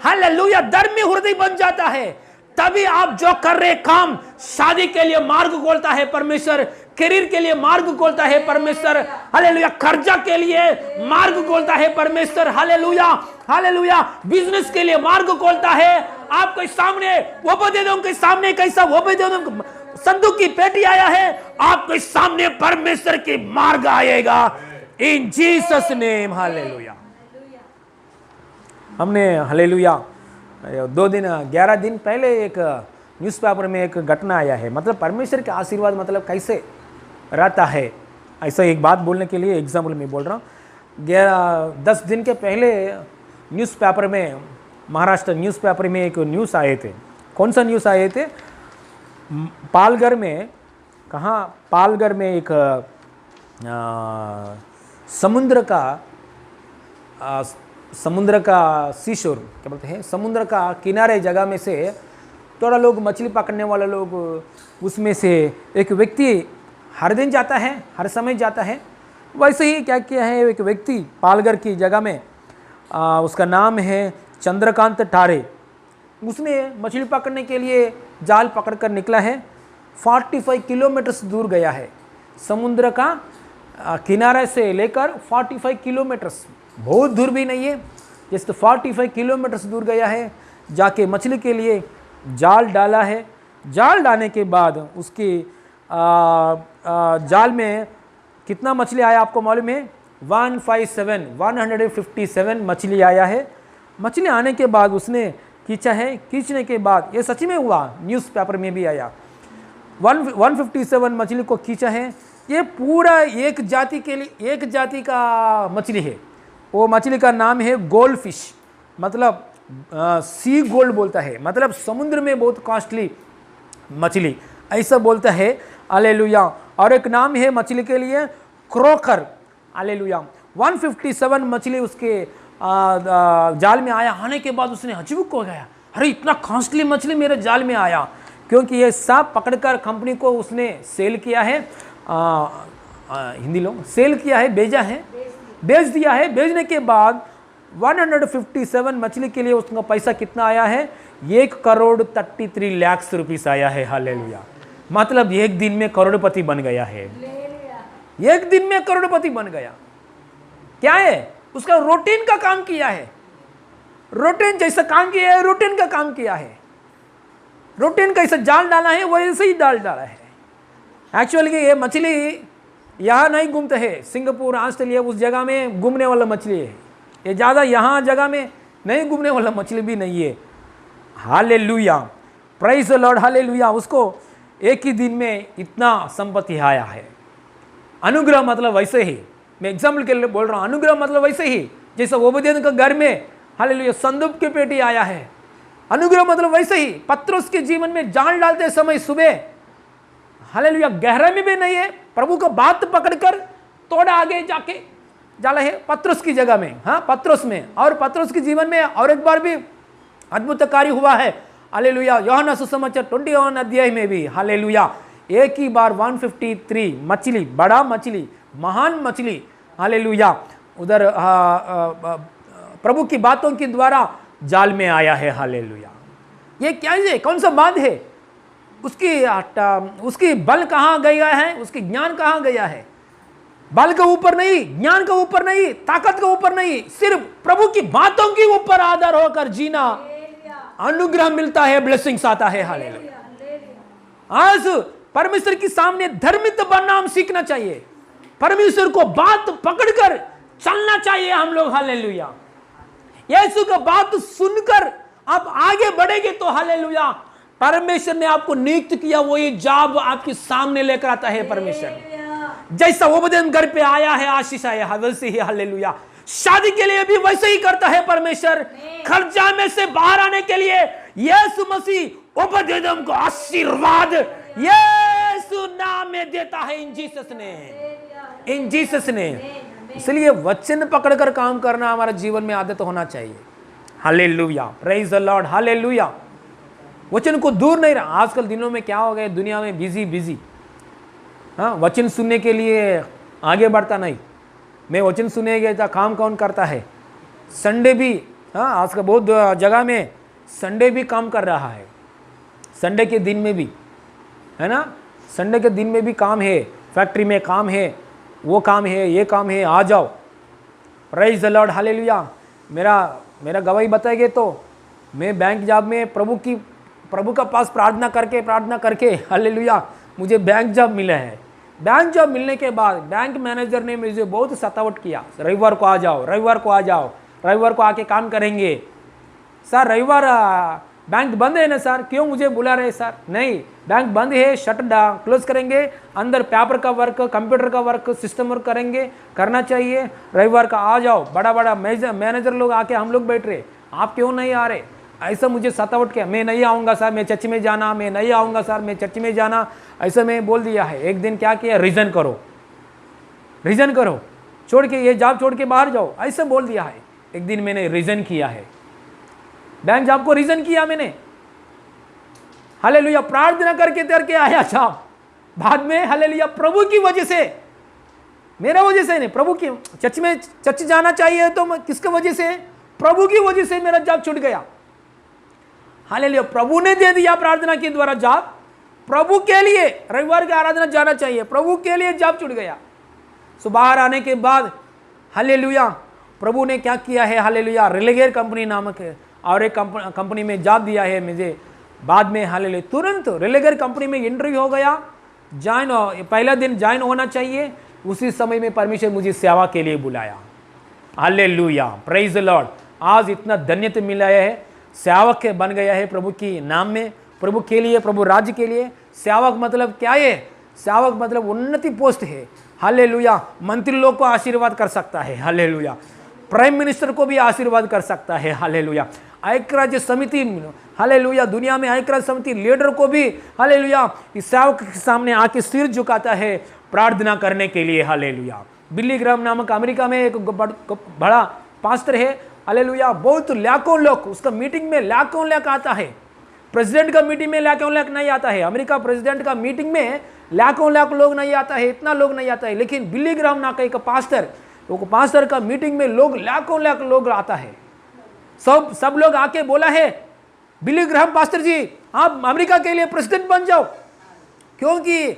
हालेलुया। धर्मी हृदय बन जाता है, तभी आप जो कर रहे काम, शादी के लिए मार्ग खोलता है परमेश्वर, करियर के लिए मार्ग खोलता है परमेश्वर। हालेलुया। कर्जा के लिए मार्ग खोलता है परमेश्वर। हालेलुया। हालेलुया। बिजनेस के लिए मार्ग खोलता है। आपके सामने ओबेदेदोम के सामने कैसा ओबेदेदोम संदूक की पेटी आया है, आपके सामने परमेश्वर की मार्ग आएगा इन जीसस नेम। हालेलुया। हमने हालेलुया 11 दिन पहले एक न्यूज़पेपर में एक घटना आया है, मतलब परमेश्वर के आशीर्वाद मतलब कैसे रहता है, ऐसा एक बात बोलने के लिए एग्जाम्पल मैं बोल रहा हूँ। 10 दिन के पहले न्यूज़पेपर में, महाराष्ट्र न्यूज़पेपर में एक न्यूज़ आए थे। कौन सा न्यूज़ आए थे? पालघर में, कहाँ? पालघर में एक समुद्र का सीशोर क्या बोलते हैं, समुद्र का किनारे जगह में से थोड़ा लोग मछली पकड़ने वाले लोग, उसमें से एक व्यक्ति हर दिन जाता है, हर समय जाता है। वैसे ही क्या किया है, एक व्यक्ति पालघर की जगह में उसका नाम है चंद्रकांत टारे। उसने मछली पकड़ने के लिए जाल पकड़कर निकला है, 45 किलोमीटर दूर गया है। समुद्र का किनारे से लेकर 45 किलोमीटर्स, बहुत दूर भी नहीं है, जस्ट 45 किलोमीटर्स दूर गया है, जाके मछली के लिए जाल डाला है। जाल डालने के बाद उसकी जाल में कितना मछली आया आपको मालूम है? 157 मछली आया है। मछली आने के बाद उसने खींचा है, खींचने के बाद ये सच में हुआ, न्यूज़पेपर में भी आया, 157 मछली को खींचा है। ये पूरा एक जाति के लिए, एक जाति का मछली है। वो मछली का नाम है गोल्ड फिश, मतलब सी गोल्ड बोलता है, मतलब समुद्र में बहुत कॉस्टली मछली, ऐसा बोलता है। हालेलुया। और एक नाम है मछली के लिए क्रोकर। हालेलुया। 157 मछली उसके जाल में आया। आने के बाद उसने अजीब हो गया, अरे इतना कॉस्टली मछली मेरे जाल में आया, क्योंकि ये सांप पकड़कर कंपनी को उसने सेल किया है, हिंदी लोग सेल किया है, भेजा है, बेच दिया है। बेचने के बाद 157 मछली के लिए उसका पैसा कितना आया है? 1,33 लाख रुपीस आया है। हालेलुया। मतलब एक दिन में करोड़पति बन गया है, एक दिन में करोड़पति बन गया। क्या है? उसका रूटीन का काम किया है, रूटीन जैसा काम किया है, रूटीन का काम किया है, रूटीन कैसे जाल डाला है वैसे ही डाला है। एक्चुअली ये मछली यहाँ नहीं घूमते है, सिंगापुर ऑस्ट्रेलिया उस जगह में घूमने वाला मछली है, ये ज़्यादा यहाँ जगह में नहीं घूमने वाला मछली भी नहीं है। Hallelujah, praise the lord, hallelujah. उसको एक ही दिन में इतना संपत्ति आया है। अनुग्रह मतलब वैसे ही, मैं एग्जाम्पल के लिए बोल रहा हूँ, अनुग्रह मतलब वैसे ही जैसा ओबेदेदोम का घर में हालेलुया संदूक की पेटी आया है। अनुग्रह मतलब वैसे ही पत्रुस के जीवन में जान डालते समय सुबह हालेलुया गहराई में भी नहीं है, प्रभु का बात पकड़कर थोड़ा आगे जाके जाला है पत्रुस की जगह में, हाँ पत्रुस में। और पत्रुस के जीवन में और एक बार भी अद्भुत कार्य हुआ है। हालेलुया। यूहन्ना सुसमाचार 21 अध्याय में भी हालेलुया एक ही बार 153 मछली, बड़ा मछली, महान मछली, हालेलुया उधर प्रभु की बातों के द्वारा जाल में आया है। हालेलुया। ये क्या है? कौन सा बात है? उसकी बल कहाँ गया है? उसकी ज्ञान कहाँ गया है? बल के ऊपर नहीं, ज्ञान के ऊपर नहीं, ताकत के ऊपर नहीं, सिर्फ प्रभु की बातों के ऊपर आधार होकर जीना, अनुग्रह मिलता है, ब्लेसिंग्स आता है। हालेलुया। आज परमेश्वर के सामने धर्मित बनना हम सीखना चाहिए, परमेश्वर को बात पकड़कर चलना चाहिए हम लोग। हालेलुया। यीशु का बात सुनकर आप आगे बढ़ेंगे तो हालेलुया परमेश्वर ने आपको नियुक्त किया, वो ये जॉब आपके सामने लेकर आता है। परमेश्वर जैसा ओबेदेदोम घर पे आया है, आशीष आया है, वैसे ही हालेलुया शादी के लिए भी वैसे ही करता है परमेश्वर। खर्चा में से बाहर आने के लिए यीशु मसीह ओबेदेदोम को आशीर्वाद यीशु नाम में देता है, इन जीसस ने, इन जीसस ने। इसलिए वचन पकड़कर काम करना हमारा जीवन में आदत होना चाहिए। Hallelujah, praise the lord, hallelujah. वचन को दूर नहीं रहा। आजकल दिनों में क्या हो गया, दुनिया में बिजी, हाँ वचन सुनने के लिए आगे बढ़ता नहीं। मैं वचन सुनने गया था, काम कौन करता है? संडे भी, हाँ आजकल बहुत जगह में संडे भी काम कर रहा है, संडे के दिन में भी, है ना, संडे के दिन में भी काम है, फैक्ट्री में काम है, वो काम है, ये काम है, आ जाओ। Praise the lord, hallelujah. मेरा गवाही बताएंगे तो मैं बैंक जॉब में प्रभु का पास प्रार्थना करके हालेलुया मुझे बैंक जॉब मिला है। बैंक जॉब मिलने के बाद बैंक मैनेजर ने मुझे बहुत सतावट किया, रविवार को आ जाओ, रविवार को आ जाओ, रविवार को आके काम करेंगे। सर रविवार बैंक बंद है ना सर, क्यों मुझे बुला रहे सर? नहीं, बैंक बंद है, शट डाउन, क्लोज करेंगे, अंदर पेपर का वर्क, कंप्यूटर का वर्क, सिस्टम वर्क करेंगे, करना चाहिए। रविवार का आ जाओ, बड़ा मैनेजर लोग आके हम लोग बैठ रहे, आप क्यों नहीं आ रहे? ऐसा मुझे सतावट किया, मैं नहीं आऊँगा सर, मैं चर्च में जाना, मैं नहीं आऊँगा सर, मैं चर्च में जाना, ऐसा मैं बोल दिया है। एक दिन क्या किया, रिजन करो, छोड़ के ये जॉब छोड़ के बाहर जाओ, ऐसा बोल दिया है। एक दिन मैंने रिजन किया है, बैंक जॉब को रिजन किया मैंने। हालेलुया, प्रार्थना करके आया जॉब बाद में, हालेलुया प्रभु की वजह से, मेरा वजह से नहीं, प्रभु की। चर्च जाना चाहिए तो किसके वजह से? प्रभु की वजह से मेरा जॉब छूट गया। हालेलुया, प्रभु ने दे दिया प्रार्थना के द्वारा जॉब। प्रभु के लिए रविवार की आराधना जाना चाहिए, प्रभु के लिए जॉब छूट गया। सो बाहर आने के बाद हालेलुया प्रभु ने क्या किया है, हालेलुया रिलेगेर कंपनी नामक है और एक कंपनी में जॉब दिया है मुझे बाद में। हालेलुया तुरंत रिलेगेर कंपनी में इंटरव्यू हो गया, ज्वाइन, पहला दिन ज्वाइन होना चाहिए। उसी समय में परमेश्वर मुझे सेवा के लिए बुलाया। Hallelujah, praise the Lord. आज इतना धन्यता मिला है, सेवक बन गया है प्रभु की नाम में, प्रभु के लिए, प्रभु राज्य के लिए। सेवक मतलब क्या है? सेवक मतलब उन्नति पोस्ट है। हालेलुया, मंत्री लोग को आशीर्वाद कर सकता है। हालेलुया, प्राइम मिनिस्टर को भी आशीर्वाद कर सकता है। हालेलुया, ऐक्यराज्य समिति, हालेलुया दुनिया में ऐक्यराज्य समिति लीडर को भी हालेलुया इस सेवक के सामने आके सिर झुकाता है प्रार्थना करने के लिए। हालेलुया, बिली ग्राहम नामक अमेरिका में एक बड़ा पास्टर है। हालेलुया, बहुत लाखों लोग उसका मीटिंग में लाखों लाख आता है। प्रेसिडेंट का मीटिंग में लाखों लाख नहीं आता है, अमेरिका प्रेसिडेंट का मीटिंग में लाखों लाख लोग नहीं आता है, इतना लोग नहीं आता है। लेकिन बिली ग्राहम नाम का एक पास्टर का मीटिंग में लोग लाखों लाख लोग आता है। सब लोग आके बोला है, बिली ग्राहम पास्टर जी आप अमेरिका के लिए प्रेसिडेंट बन जाओ, क्योंकि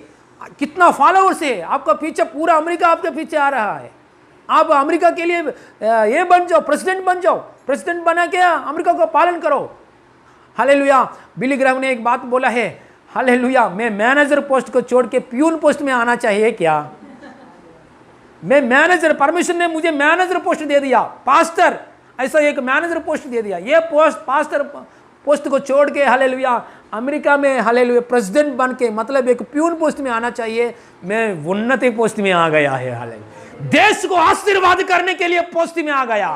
कितना फॉलोअर्स है आपका पीछे, पूरा अमेरिका आपके पीछे आ रहा है। आप अमेरिका के लिए ये बन जाओ, प्रेसिडेंट बन जाओ, प्रेसिडेंट बना के अमेरिका को पालन करो। हालेलुया, बिली ग्राहम ने एक बात बोला है, हालेलुया मैं मैनेजर पोस्ट को छोड़ के प्यून पोस्ट में आना चाहिए क्या? मैं मैनेजर, परमेश्वर ने मुझे मैनेजर पोस्ट दे दिया, पास्टर ऐसा एक मैनेजर पोस्ट दे दिया, ये पोस्ट पास्टर पोस्ट को छोड़ के हालेलुया अमेरिका में हालेलुया प्रेसिडेंट बन के मतलब एक प्यून पोस्ट में आना चाहिए। मैं उन्नति पोस्ट में आ गया है। हालेलुया, देश को आशीर्वाद करने के लिए पोस्ट में आ गया।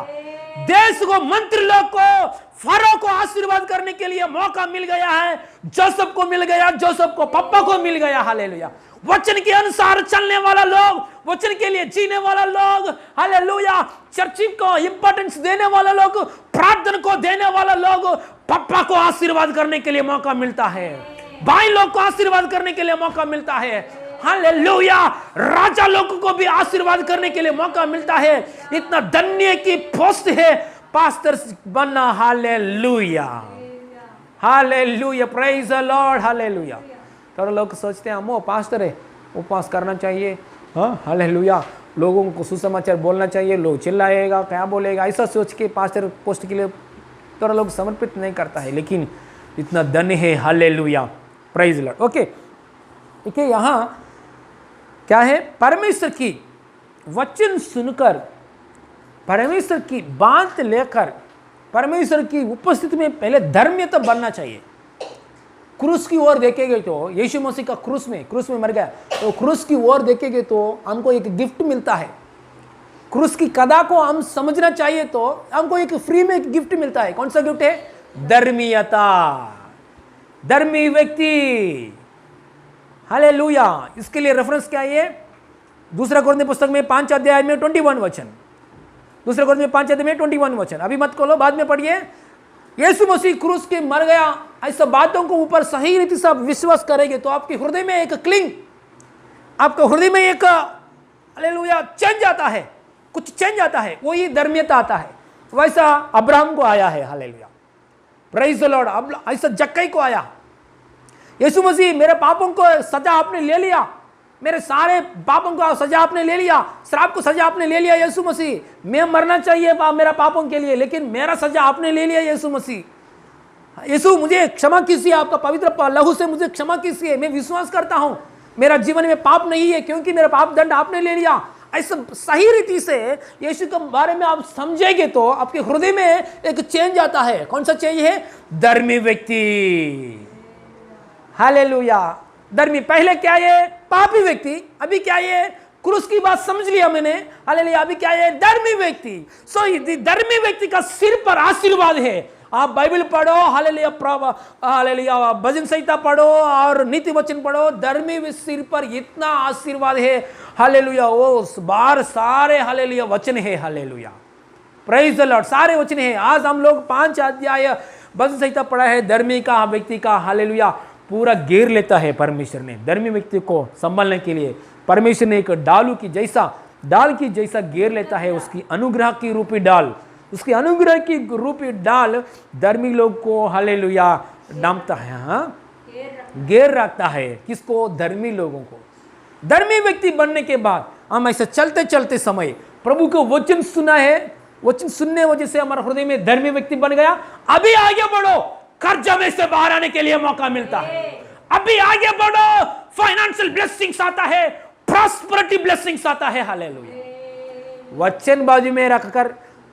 देश को, मंत्री लोग को, फारो को आशीर्वाद करने के लिए मौका मिल गया है। जोसेफ को मिल गया, जोसेफ को पप्पा को मिल गया। हालेलुया, वचन के अनुसार चलने वाला लोग, वचन के लिए जीने वाला लोग, हालेलुया चर्च को इंपॉर्टेंस देने वाला लोग, प्रार्थना को देने वाला लोग, पप्पा को आशीर्वाद करने के लिए मौका मिलता है, भाई लोग को आशीर्वाद करने के लिए मौका मिलता है। हालेलुया, राजा लोग को भी आशीर्वाद करने के लिए मौका मिलता है। इतना धन्य की पोस्ट है पास्टर बनना। Hallelujah, hallelujah, praise the lord. Hallelujah, तो लोग सोचते हैं वो पास्टर है, उपवास करना चाहिए, हाँ हालेलुया लोगों को सुसमाचार बोलना चाहिए, लोग चिल्लाएगा क्या बोलेगा, ऐसा सोच के पास्टर पोस्ट के लिए थोड़ा लोग समर्पित नहीं करता है। लेकिन इतना धन्य है। Hallelujah, praise Lord. ओके, देखिए यहाँ क्या है, परमेश्वर की वचन सुनकर, परमेश्वर की बात लेकर, परमेश्वर की उपस्थिति में पहले धर्मीयता बनना चाहिए। क्रूस की ओर देखेंगे तो यीशु मसीह का क्रूस में मर गया, तो क्रूस की ओर देखेंगे तो हमको एक गिफ्ट मिलता है। क्रूस की कदा को हम समझना चाहिए तो हमको एक फ्री में एक गिफ्ट मिलता है। कौन सा गिफ्ट है? धर्मीयता, धर्मी व्यक्ति। हालेलुया, इसके लिए रेफरेंस क्या है? दूसरा कोरिन्थियों पुस्तक में 5 अध्याय में 21 वचन, दूसरा कोरिन्थियों में 5 अध्याय में 21 वचन। अभी मत खोलो, बाद में पढ़िए। यीशु मसीह क्रूस के मर गया, ऐसा बातों को ऊपर सही रीति से आप विश्वास करेंगे तो आपके हृदय में एक क्लिंग, आपका हृदय में एक हालेलुया चेंज आता है, कुछ चेंज आता है, वही धर्मीयता आता है। वैसा अब्राहम को आया है। Hallelujah, praise the Lord. ऐसा जक्कई को आया। यीशु मसीह मेरे पापों को सजा आपने ले लिया, मेरे सारे पापों को सजा आपने ले लिया, श्राप को सजा आपने ले लिया। यीशु मसीह, मैं मरना चाहिए मेरा पापों के लिए, लेकिन मेरा सजा आपने ले लिया। यीशु मसीह, यीशु मुझे क्षमा कीजिए, आपका पवित्र लहू से मुझे क्षमा कीजिए। मैं विश्वास करता हूं मेरा जीवन में पाप नहीं है, क्योंकि मेरा पाप दंड आपने ले लिया। ऐसा सही रीति से यीशु के बारे में आप समझेंगे तो आपके हृदय में एक चेंज आता है। कौन सा चेंज है? धर्मी व्यक्ति। हालेलुया, धर्मी। पहले क्या है? पापी व्यक्ति। अभी क्या है? क्रूस की बात समझ लिया मैंने। हालेलुया, अभी क्या है? धर्मी व्यक्ति। सो धर्मी व्यक्ति का सिर पर आशीर्वाद है। आप बाइबल पढ़ो, हालेलुया, हालेलुया भजन संहिता पढ़ो और नीति वचन पढ़ो, धर्मी सिर पर इतना आशीर्वाद है। हालेलुया, वो बार सारे हालेलुया वचन है। हालेलुया, प्रेज द लॉर्ड, सारे वचन है। आज हम लोग 5 अध्याय भजन संहिता पढ़ा है। धर्मी का व्यक्ति का हालेलुया पूरा घेर लेता है परमेश्वर ने। धर्मी व्यक्ति को संभालने के लिए परमेश्वर ने एक डाल की जैसा घेर लेता है। उसकी अनुग्रह की रूपी डाल उसके अनुग्रह की रूपी डाल धर्मी लोग को हालेलुया डांपता है, हाँ घेर रखता है। किसको? धर्मी लोगों को। धर्मी व्यक्ति बनने के बाद हम ऐसे चलते चलते समय प्रभु को वचन सुना है, वचन सुनने वजह से हमारा हृदय में धर्मी व्यक्ति बन गया। अभी आगे बढ़ो, कर्जा में से बाहर आने के लिए मौका मिलता है। अभी आगे बढ़ो, फाइनेंशियल ब्लेसिंग्स आता है, प्रॉस्पेरिटी ब्लेसिंग्स आता है। हालेलुया। वचन बाजू में रखकर,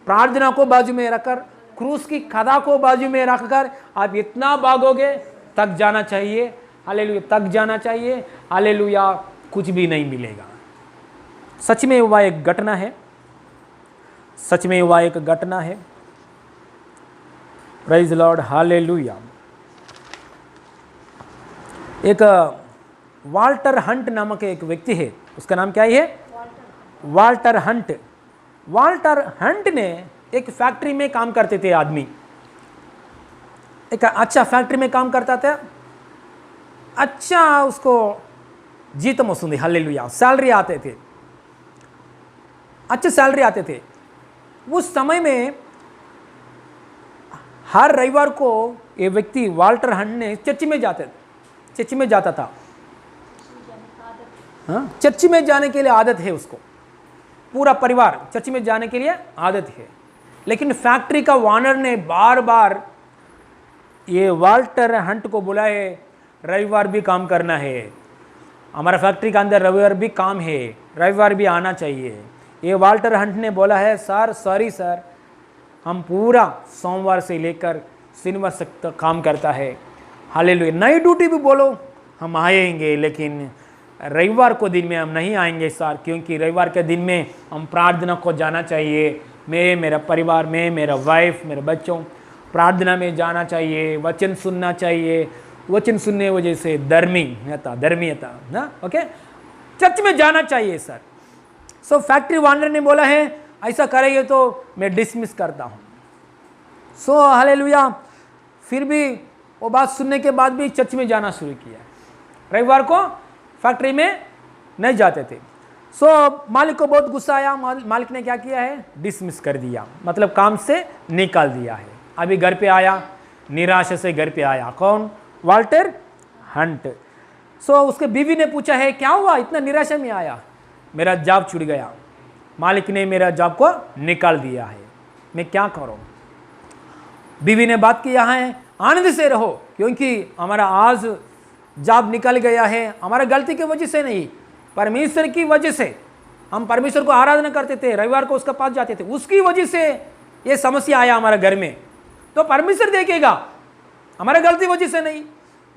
प्रार्थना को बाजू में रखकर, क्रूस की खदा को बाजू में रखकर आप इतना भागोगे, तक जाना चाहिए। हालेलुया, तक जाना चाहिए। हालेलुया, कुछ भी नहीं मिलेगा। सच में हुआ एक घटना है, सच में हुआ एक घटना है। Praise Lord, hallelujah. एक वाल्टर हंट नामक एक व्यक्ति है, उसका नाम क्या है? Walter Hunt. वाल्टर हंट ने एक फैक्ट्री में काम करते थे आदमी, एक अच्छा फैक्ट्री में काम करता था, अच्छा उसको जीतम वसूंदी, हालेलुया, सैलरी आते थे, अच्छे सैलरी आते थे। उस समय में हर रविवार को ये व्यक्ति वाल्टर हंट ने चर्च में जाता था। हाँ, चर्च में जाने के लिए आदत है उसको, पूरा परिवार चर्च में जाने के लिए आदत है। लेकिन फैक्ट्री का ओनर ने बार बार ये वाल्टर हंट को बोला है, रविवार भी काम करना है, हमारा फैक्ट्री के अंदर रविवार भी काम है, रविवार भी आना चाहिए। ये वाल्टर हंट ने बोला है, सर सॉरी सर, हम पूरा सोमवार से लेकर शनिवार तक काम करता है। हालेलुया। नई ड्यूटी भी बोलो हम आएंगे, लेकिन रविवार को दिन में हम नहीं आएंगे सर, क्योंकि रविवार के दिन में हम प्रार्थना को जाना चाहिए। मैं, मेरा परिवार, मैं, मेरा वाइफ, मेरे बच्चों प्रार्थना में जाना चाहिए, वचन सुनना चाहिए। वचन सुनने वजह से धर्मीयता ना, ओके, चर्च में जाना चाहिए सर। सो फैक्ट्री ओनर ने बोला है, ऐसा करेंगे तो मैं डिसमिस करता हूँ। सो हालेलुया। फिर भी वो बात सुनने के बाद भी चर्च में जाना शुरू किया। रविवार को फैक्ट्री में नहीं जाते थे। सो मालिक को बहुत गुस्सा आया। मालिक ने क्या किया है? डिसमिस कर दिया, मतलब काम से निकाल दिया है। अभी घर पे आया, निराशा से घर पे आया। कौन? Walter Hunt. सो उसके बीवी ने पूछा है, क्या हुआ इतना निराशा में आया? मेरा जॉब छूट गया, मालिक ने मेरा जॉब को निकाल दिया है, मैं क्या करूं? बीवी ने बात किया है, आनंद से रहो, क्योंकि हमारा आज जॉब निकल गया है, हमारा गलती की वजह से नहीं, परमेश्वर की वजह से। हम परमेश्वर को आराधना करते थे, रविवार को उसका पास जाते थे, उसकी वजह से ये समस्या आया हमारा घर में। तो परमेश्वर देखेगा, हमारा गलती वजह से नहीं,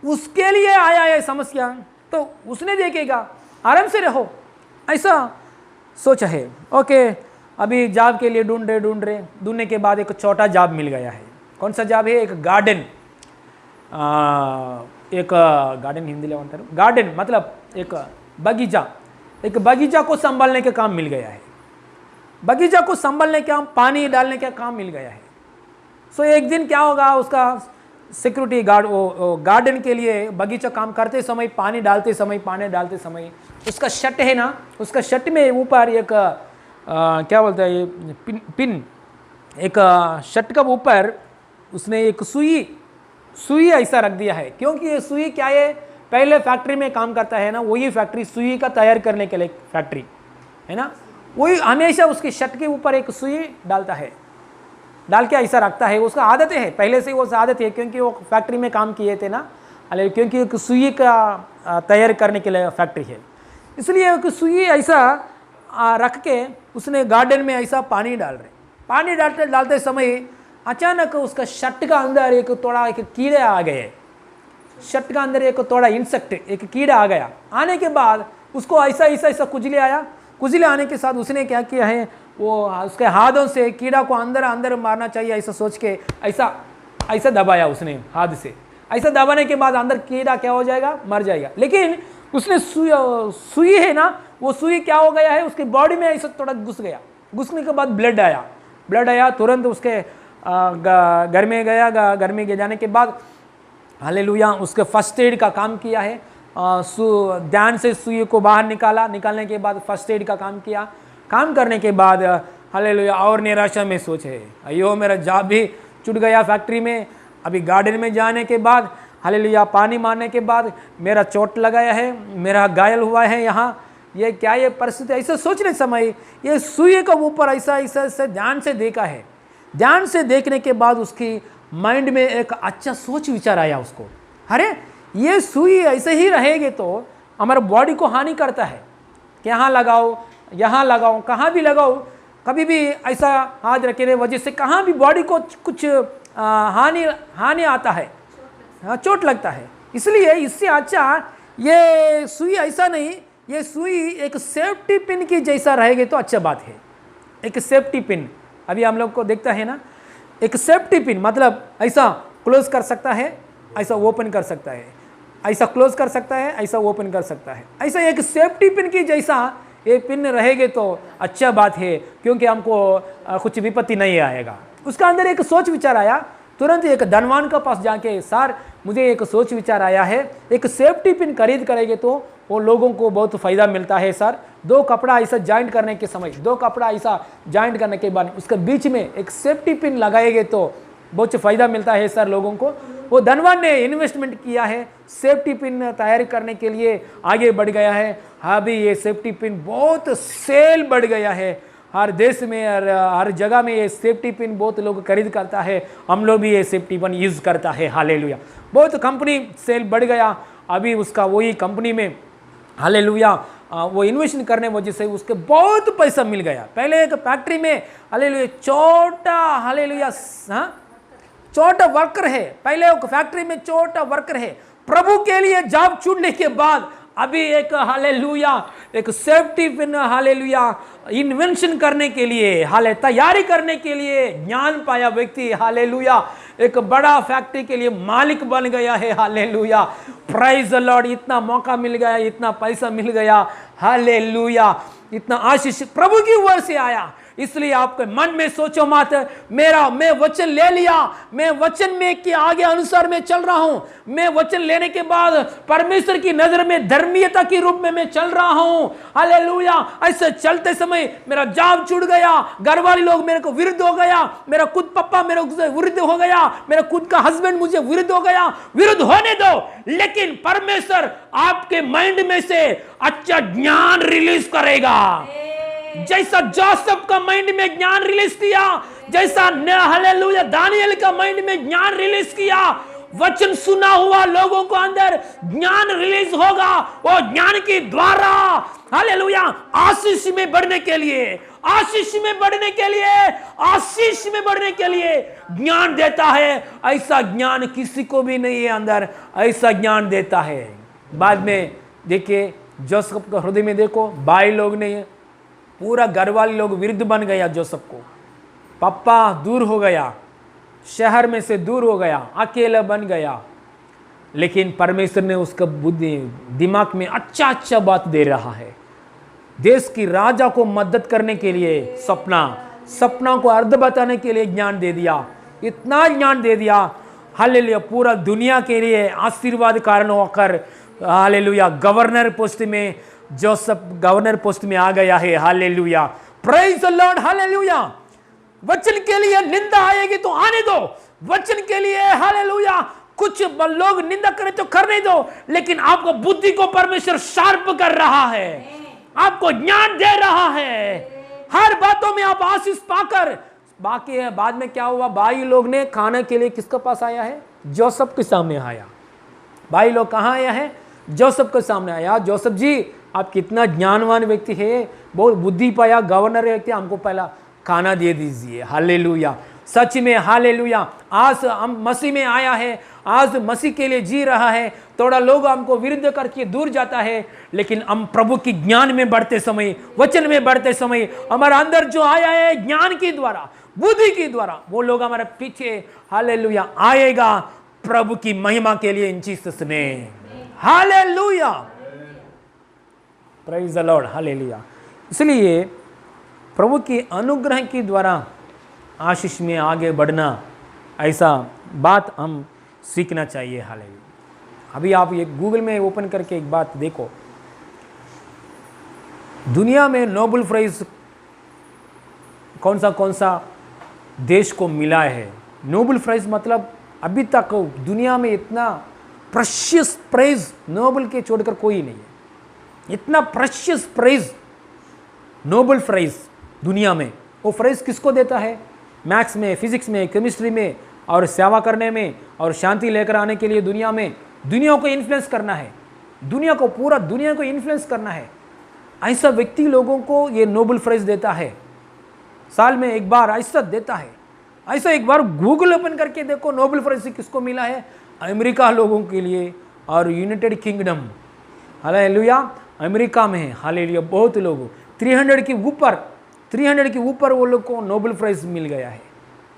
उसके लिए आया है समस्या, तो उसने देखेगा, आराम से रहो, ऐसा सोचा है। ओके, अभी जॉब के लिए ढूंढने के बाद एक छोटा जॉब मिल गया है। कौन सा जॉब है? एक गार्डन हिंदी में अंतर, गार्डन मतलब एक बगीचा को संभालने का काम मिल गया है। बगीचा को संभालने का, पानी डालने का काम मिल गया है। सो एक दिन क्या होगा, उसका सिक्योरिटी गार्ड वो गार्डन के लिए बगीचा काम करते समय, पानी डालते समय उसका शर्ट है ना, उसका शर्ट में ऊपर एक क्या बोलते हैं ये पिन एक शर्ट का ऊपर उसने एक सुई ऐसा रख दिया है। क्योंकि ये सुई क्या है, पहले फैक्ट्री में काम करता है ना, वही फैक्ट्री सुई का तैयार करने के लिए फैक्ट्री है ना, वही हमेशा उसकी शर्ट के ऊपर एक सुई डालता है, डाल के ऐसा रखता है। उसका आदत है, पहले से वो आदत है, क्योंकि वो फैक्ट्री में काम किए थे ना, क्योंकि एक सुई का तैयार करने के लिए फैक्ट्री है, इसलिए एक सुई ऐसा रख के उसने गार्डन में ऐसा पानी डालते समय अचानक उसका शर्ट का अंदर एक कीड़े आ गए। शर्ट का अंदर एक इंसेक्ट, एक कीड़ा आ गया। आने के बाद उसको ऐसा कुजले आने के साथ उसने क्या किया है, वो उसके हाथों से कीड़ा को अंदर मारना चाहिए ऐसा सोच के ऐसा दबाया उसने हाथ से। ऐसा दबाने के बाद अंदर कीड़ा क्या हो जाएगा, मर जाएगा। लेकिन उसने सुई है ना, वो सुई क्या हो गया है, उसकी बॉडी में ऐसा थोड़ा घुसने के बाद ब्लड आया। तुरंत उसके घर में गया। घर में जाने के बाद हालेलुया उसके फर्स्ट एड का काम किया है। ध्यान से सुई को बाहर निकालने के बाद फर्स्ट एड का काम किया। काम करने के बाद हालेलुया और निराशा में सोचे, अयो मेरा जॉब भी छूट गया फैक्ट्री में, अभी गार्डन में जाने के बाद हालेलुया पानी मारने के बाद मेरा चोट लगाया है, मेरा घायल हुआ है यहाँ, ये क्या ये परिस्थिति, ऐसा सोचने समय ये सुई के ऊपर ऐसा ऐसा ऐसा ध्यान से देखा है। ध्यान से देखने के बाद उसकी माइंड में एक अच्छा सोच विचार आया उसको, अरे ये सुई ऐसे ही रहेगी तो हमारे बॉडी को हानि करता है, यहाँ लगाओ कहाँ भी लगाओ, कभी भी ऐसा हाथ रखने की वजह से कहाँ भी बॉडी को कुछ हानि आता है, चोट लगता है। इसलिए इससे अच्छा ये सुई ऐसा नहीं, ये सुई एक सेफ्टी पिन की जैसा रहेगी तो अच्छा बात है। एक सेफ्टी पिन अभी हम लोग को देखता है ना, एक सेफ्टी पिन मतलब ऐसा क्लोज कर सकता है, ऐसा ओपन कर सकता है, ऐसा क्लोज कर सकता है, ऐसा ओपन कर सकता है, ऐसा एक सेफ्टी पिन की जैसा ये पिन रहेगे तो अच्छा बात है, क्योंकि हमको कुछ विपत्ति नहीं आएगा। उसका अंदर एक सोच विचार आया, तुरंत एक धनवान के पास जाके, सर मुझे एक सोच विचार आया है, एक सेफ्टी पिन खरीद करेंगे तो वो लोगों को बहुत फ़ायदा मिलता है सर। दो कपड़ा ऐसा जॉइंट करने के समय, दो कपड़ा ऐसा जॉइंट करने के बाद उसके बीच में एक सेफ्टी पिन लगाएंगे तो बहुत फ़ायदा मिलता है सर लोगों को। वो धनवान ने इन्वेस्टमेंट किया है, सेफ्टी पिन तैयारी करने के लिए आगे बढ़ गया है। अभी ये सेफ्टी पिन बहुत सेल बढ़ गया है, हर देश में हर जगह में ये सेफ्टी पिन बहुत लोग खरीद करता है, हम लोग भी ये सेफ्टी पिन यूज़ करता है। हालेलुया, बहुत कंपनी सेल बढ़ गया, अभी उसका वही कंपनी में हालेलुया वो इन्वेस्ट करने वजह से उसके बहुत पैसा मिल गया। पहले एक फैक्ट्री में हालेलुया छोटा हालेलुया छोटा वर्कर है, पहले एक फैक्ट्री में छोटा वर्कर है, प्रभु के लिए जॉब छूटने के बाद अभी एक हालेलुया एक सेफ्टी पिन हालेलुया इन्वेंशन करने के लिए तैयारी करने के लिए ज्ञान पाया व्यक्ति हालेलुया एक बड़ा फैक्ट्री के लिए मालिक बन गया है। Hallelujah, praise the lord. इतना मौका मिल गया, इतना पैसा मिल गया, हालेलुया, इतना आशीष प्रभु की ओर से आया। इसलिए आपके मन में सोचो मत मैं वचन ले लिया, मैं वचन में के आगे अनुसार मैं चल रहा हूं, मैं वचन लेने के बाद परमेश्वर की नजर में धर्मीयता के रूप में मैं चल रहा हूं। हालेलुया, ऐसे चलते समय मेरा जॉब छूट गया, घर वाले लोग मेरे को विरुद्ध हो गया, मेरा खुद पापा मेरे को विरुद्ध हो गया, मेरा खुद का हस्बैंड मुझे विरुद्ध हो गया, विरुद्ध होने दो, लेकिन परमेश्वर आपके माइंड में से अच्छा ज्ञान रिलीज करेगा। जैसा जोसेफ का माइंड में ज्ञान रिलीज किया, जैसा हालेलुया दानियल का माइंड में ज्ञान रिलीज किया, वचन सुना हुआ लोगों को अंदर ज्ञान रिलीज होगा। वो ज्ञान के द्वारा हालेलुया आशीष में बढ़ने के लिए, आशीष में बढ़ने के लिए, आशीष में बढ़ने के लिए ज्ञान देता है। ऐसा ज्ञान किसी को भी नहीं है अंदर, ऐसा ज्ञान देता है। बाद में देखिए जोसेफ के हृदय में देखो, भाई लोग नहीं है, पूरा घर वाले लोग विरुद्ध बन गया जोसेफ को, पापा दूर हो गया, शहर में से दूर हो गया, अकेला बन गया, लेकिन परमेश्वर ने उसका बुद्धि दिमाग में अच्छा बात दे रहा है। देश की राजा को मदद करने के लिए सपना को अर्थ बताने के लिए ज्ञान दे दिया, इतना ज्ञान दे दिया हालेलुया, पूरा दुनिया के लिए आशीर्वाद कारण होकर हालेलुया गवर्नर पोस्ट में जोसेफ गवर्नर पोस्ट में आ गया है। Hallelujah, praise the lord. Hallelujah, वचन के लिए निंदा आएगी तो आने दो, वचन के लिए हालेलुया कुछ लोग निंदा करें तो करने दो, लेकिन आपको बुद्धि को परमेश्वर शार्प कर रहा है, आपको ज्ञान दे रहा है, हर बातों में आप आशीष पाकर बाकी है। बाद में क्या हुआ, भाई लोग ने खाने के लिए किसके पास आया है, जोसेफ के सामने आया। भाई लोग कहाँ आया है, जोसेफ के सामने आया, जोसेफ जी आप कितना ज्ञानवान व्यक्ति है, बहुत बुद्धि पाया, गवर्नर व्यक्ति, हमको पहला खाना दे दीजिए। हालेलुया, सच में हालेलुया, आज हम मसीह में आया है, आज मसीह के लिए जी रहा है, थोड़ा लोग हमको विरुद्ध करके दूर जाता है, लेकिन हम प्रभु की ज्ञान में बढ़ते समय, वचन में बढ़ते समय, हमारे अंदर जो आया है ज्ञान के द्वारा, बुद्धि के द्वारा, वो लोग हमारे पीछे हालेलुया आएगा प्रभु की महिमा के लिए इन जीसस ने। Hallelujah, praise the lord. Hallelujah, इसलिए प्रभु के अनुग्रह के द्वारा आशीष में आगे बढ़ना, ऐसा बात हम सीखना चाहिए। हालेलुया, अभी आप ये गूगल में ओपन करके एक बात देखो, दुनिया में नोबेल प्राइज कौन सा देश को मिला है। नोबेल प्राइज मतलब अभी तक दुनिया में इतना प्रेशियस प्राइज नोबेल के छोड़कर कोई नहीं है। इतना प्रेशियस प्राइज नोबेल प्राइज दुनिया में, वो प्राइज किसको देता है? मैथ्स में, फिजिक्स में, केमिस्ट्री में और सेवा करने में और शांति लेकर आने के लिए दुनिया में, दुनिया को इन्फ्लुएंस करना है, दुनिया को, पूरा दुनिया को इन्फ्लुएंस करना है। ऐसा व्यक्ति लोगों को ये नोबेल प्राइज देता है, साल में एक बार ऐसा देता है। ऐसा एक बार गूगल ओपन करके देखो नोबेल प्राइज किसको मिला है? अमेरिका लोगों के लिए और यूनाइटेड किंगडम, हालेलुया, अमेरिका में है, हालेलुया। बहुत लोग 300 के ऊपर वो लोग को नोबेल प्राइज मिल गया है।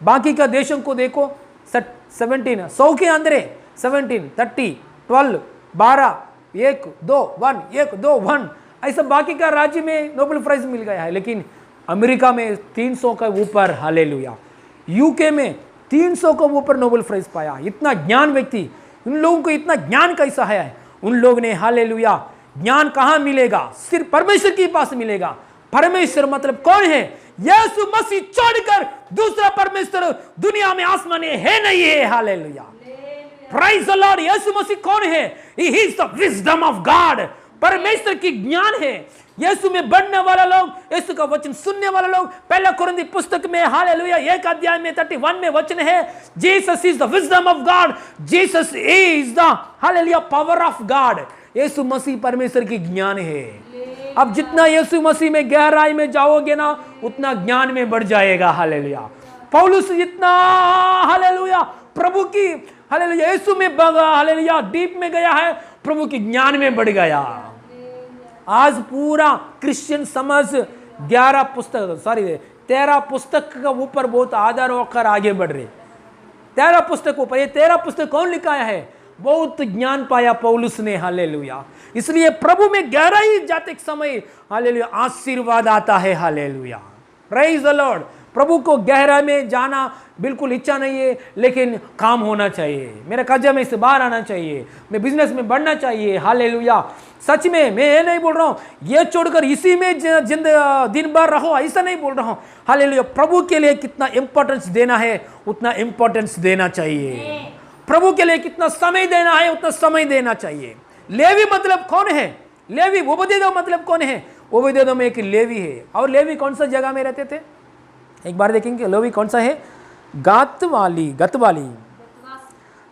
बाकी का देशों को देखो 17, 100 के अंदर 17, 30, 12, 12, 1, 2, 1, 1, 2, 1, ऐसा बाकी का राज्य में नोबेल प्राइज मिल गया है। लेकिन अमेरिका में 300 का ऊपर, हालेलुया। यूके में 300 का ऊपर नोबेल प्राइज पाया। इतना ज्ञान व्यक्ति, उन लोगों को इतना ज्ञान कैसा है? उन लोग ने, हालेलुया, ज्ञान कहाँ मिलेगा? सिर्फ परमेश्वर के पास मिलेगा। परमेश्वर मतलब कौन है? यीशु मसीह छोड़कर दूसरा परमेश्वर दुनिया में आसमान में है नहीं है, hallelujah, praise the lord. Yeshu मसीह कौन है? He is the wisdom of God, परमेश्वर की ज्ञान है। यीशु में बढ़ने वाला लोग, यीशु का वचन सुनने वाला लोग, पहला कुरिन्थी पुस्तक में, हालेलुया, 1 अध्याय में 31 में वचन है, Jesus is the wisdom of God, Jesus is the, hallelujah, power of God. Yeshu मसीह परमेश्वर की ज्ञान है। अब जितना यीशु मसीह में गहराई में जाओगे ना, उतना ज्ञान में बढ़ जाएगा, हालेलुया। पौलुस जितना, हालेलुया, प्रभु की, हालेलुया, यीशु में बगा, हालेलुया, डीप में गया है, प्रभु की ज्ञान में बढ़ गया। आज पूरा क्रिश्चियन समाज 13 पुस्तक का ऊपर बहुत आधार होकर आगे बढ़ रहे। 13 पुस्तक ऊपर, ये 13 पुस्तक कौन लिखाया है? बहुत ज्ञान पाया पौलुस ने, हालेलुया। इसलिए प्रभु में गहराई जाते समय, हालेलुया, आशीर्वाद आता है, हालेलुया, प्रेज द लॉर्ड। प्रभु को गहराई में जाना बिल्कुल इच्छा नहीं है, लेकिन काम होना चाहिए। मेरा कर्जा में से बाहर आना चाहिए, मैं बिजनेस में बढ़ना चाहिए, हालेलुया। सच में मैं ये नहीं बोल रहा हूँ ये छोड़कर इसी में दिन भर रहो, ऐसा नहीं बोल रहा हूँ, हालेलुया। प्रभु के लिए कितना इंपॉर्टेंस देना है उतना इंपॉर्टेंस देना चाहिए। प्रभु के लिए कितना समय देना है उतना समय देना चाहिए। लेवी मतलब कौन है? लेवी, ओबेदेदोम मतलब कौन है? ओबेदेदोम एक लेवी है। और लेवी कौन सा जगह में रहते थे? एक बार देखेंगे लेवी कौन सा है?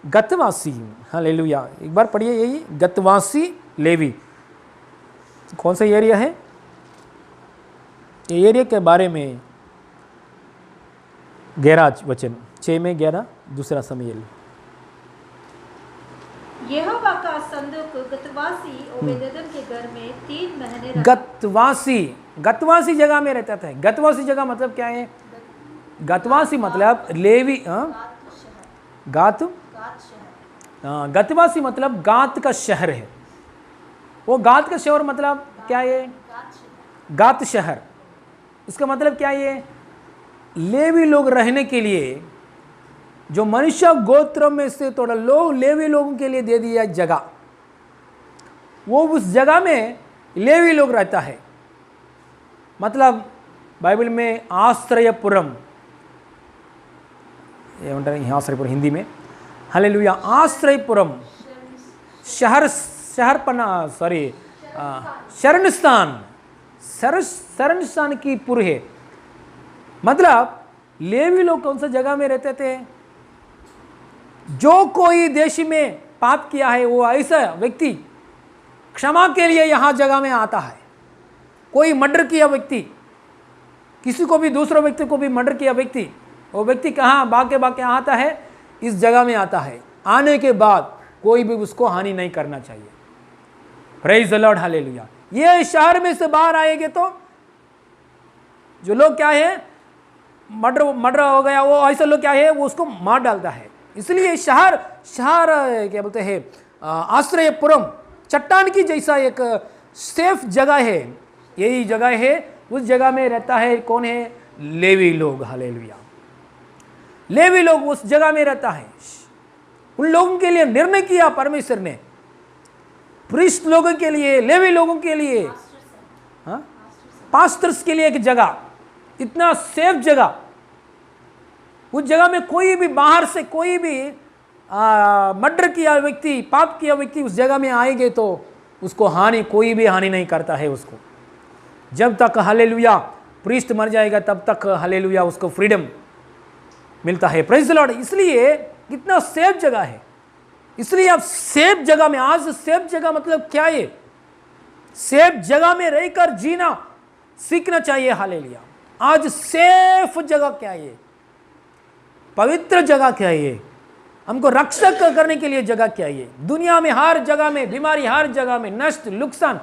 गतवासी, हालेलुया। एक बार पढ़िए, यही गतवासी लेवी कौन सा एरिया है? ये एरिया के बारे में 11 वचन 6 में 11 दूसरा समूएल। यहोवा का संदूक गतवासी ओबेदेदोम के घर में 3 महीने रहा। गतवासी जगह में रहता था। गतवासी जगह मतलब क्या है? गतवासी मतलब लेवी, गतवासी मतलब गात का शहर है। वो गात का शहर मतलब क्या है? गात शहर। इसका मतलब क्या है? लेवी लोग रहने के लिए, जो मनुष्य गोत्र में से थोड़ा लोग लेवी लोगों के लिए दे दिया जगह, वो उस जगह में लेवी लोग रहता है। मतलब बाइबल में आश्रयपुरम, ये आश्रयपुरम हिंदी में, हालेलुया, आश्रयपुरम शरण स्थान की पुर है। मतलब लेवी लोग कौन सा जगह में रहते थे? जो कोई देश में पाप किया है वो ऐसा व्यक्ति क्षमा के लिए यहाँ जगह में आता है। कोई मर्डर किया व्यक्ति, किसी को भी, दूसरे व्यक्ति को भी मर्डर किया व्यक्ति, वो व्यक्ति कहाँ भाग के आता है? इस जगह में आता है। आने के बाद कोई भी उसको हानि नहीं करना चाहिए। Praise the lord, hallelujah. ये शहर में से बाहर आएंगे तो जो लोग क्या है, मर्डर हो गया, वो ऐसे लोग क्या है, वो उसको मार डालता है। इसलिए शहर क्या बोलते हैं, आश्रयपुरम चट्टान की जैसा एक सेफ जगह है। यही जगह है, उस जगह में रहता है कौन है? लेवी लोग, हालेलुया। लेवी लोग उस जगह में रहता है। उन लोगों के लिए निर्णय किया परमेश्वर ने, प्रीस्ट लोगों के लिए, लेवी लोगों के लिए, पास्टर्स के लिए एक जगह, इतना सेफ जगह, उस जगह में कोई भी बाहर से कोई भी मर्डर किया व्यक्ति, पाप किया व्यक्ति उस जगह में आएंगे तो उसको कोई भी हानि नहीं करता है उसको। जब तक हालेलुया प्रीस्ट मर जाएगा तब तक हालेलुया उसको फ्रीडम मिलता है। Praise the Lord. इसलिए कितना सेफ जगह है। इसलिए आप सेफ जगह में, आज सेफ जगह मतलब क्या है? सेफ जगह में रहकर जीना सीखना चाहिए। हालेलुया। आज सेफ जगह क्या है? पवित्र जगह क्या है? हमको रक्षक करने के लिए जगह क्या है? दुनिया में हर जगह में बीमारी, हर जगह में नष्ट, नुकसान,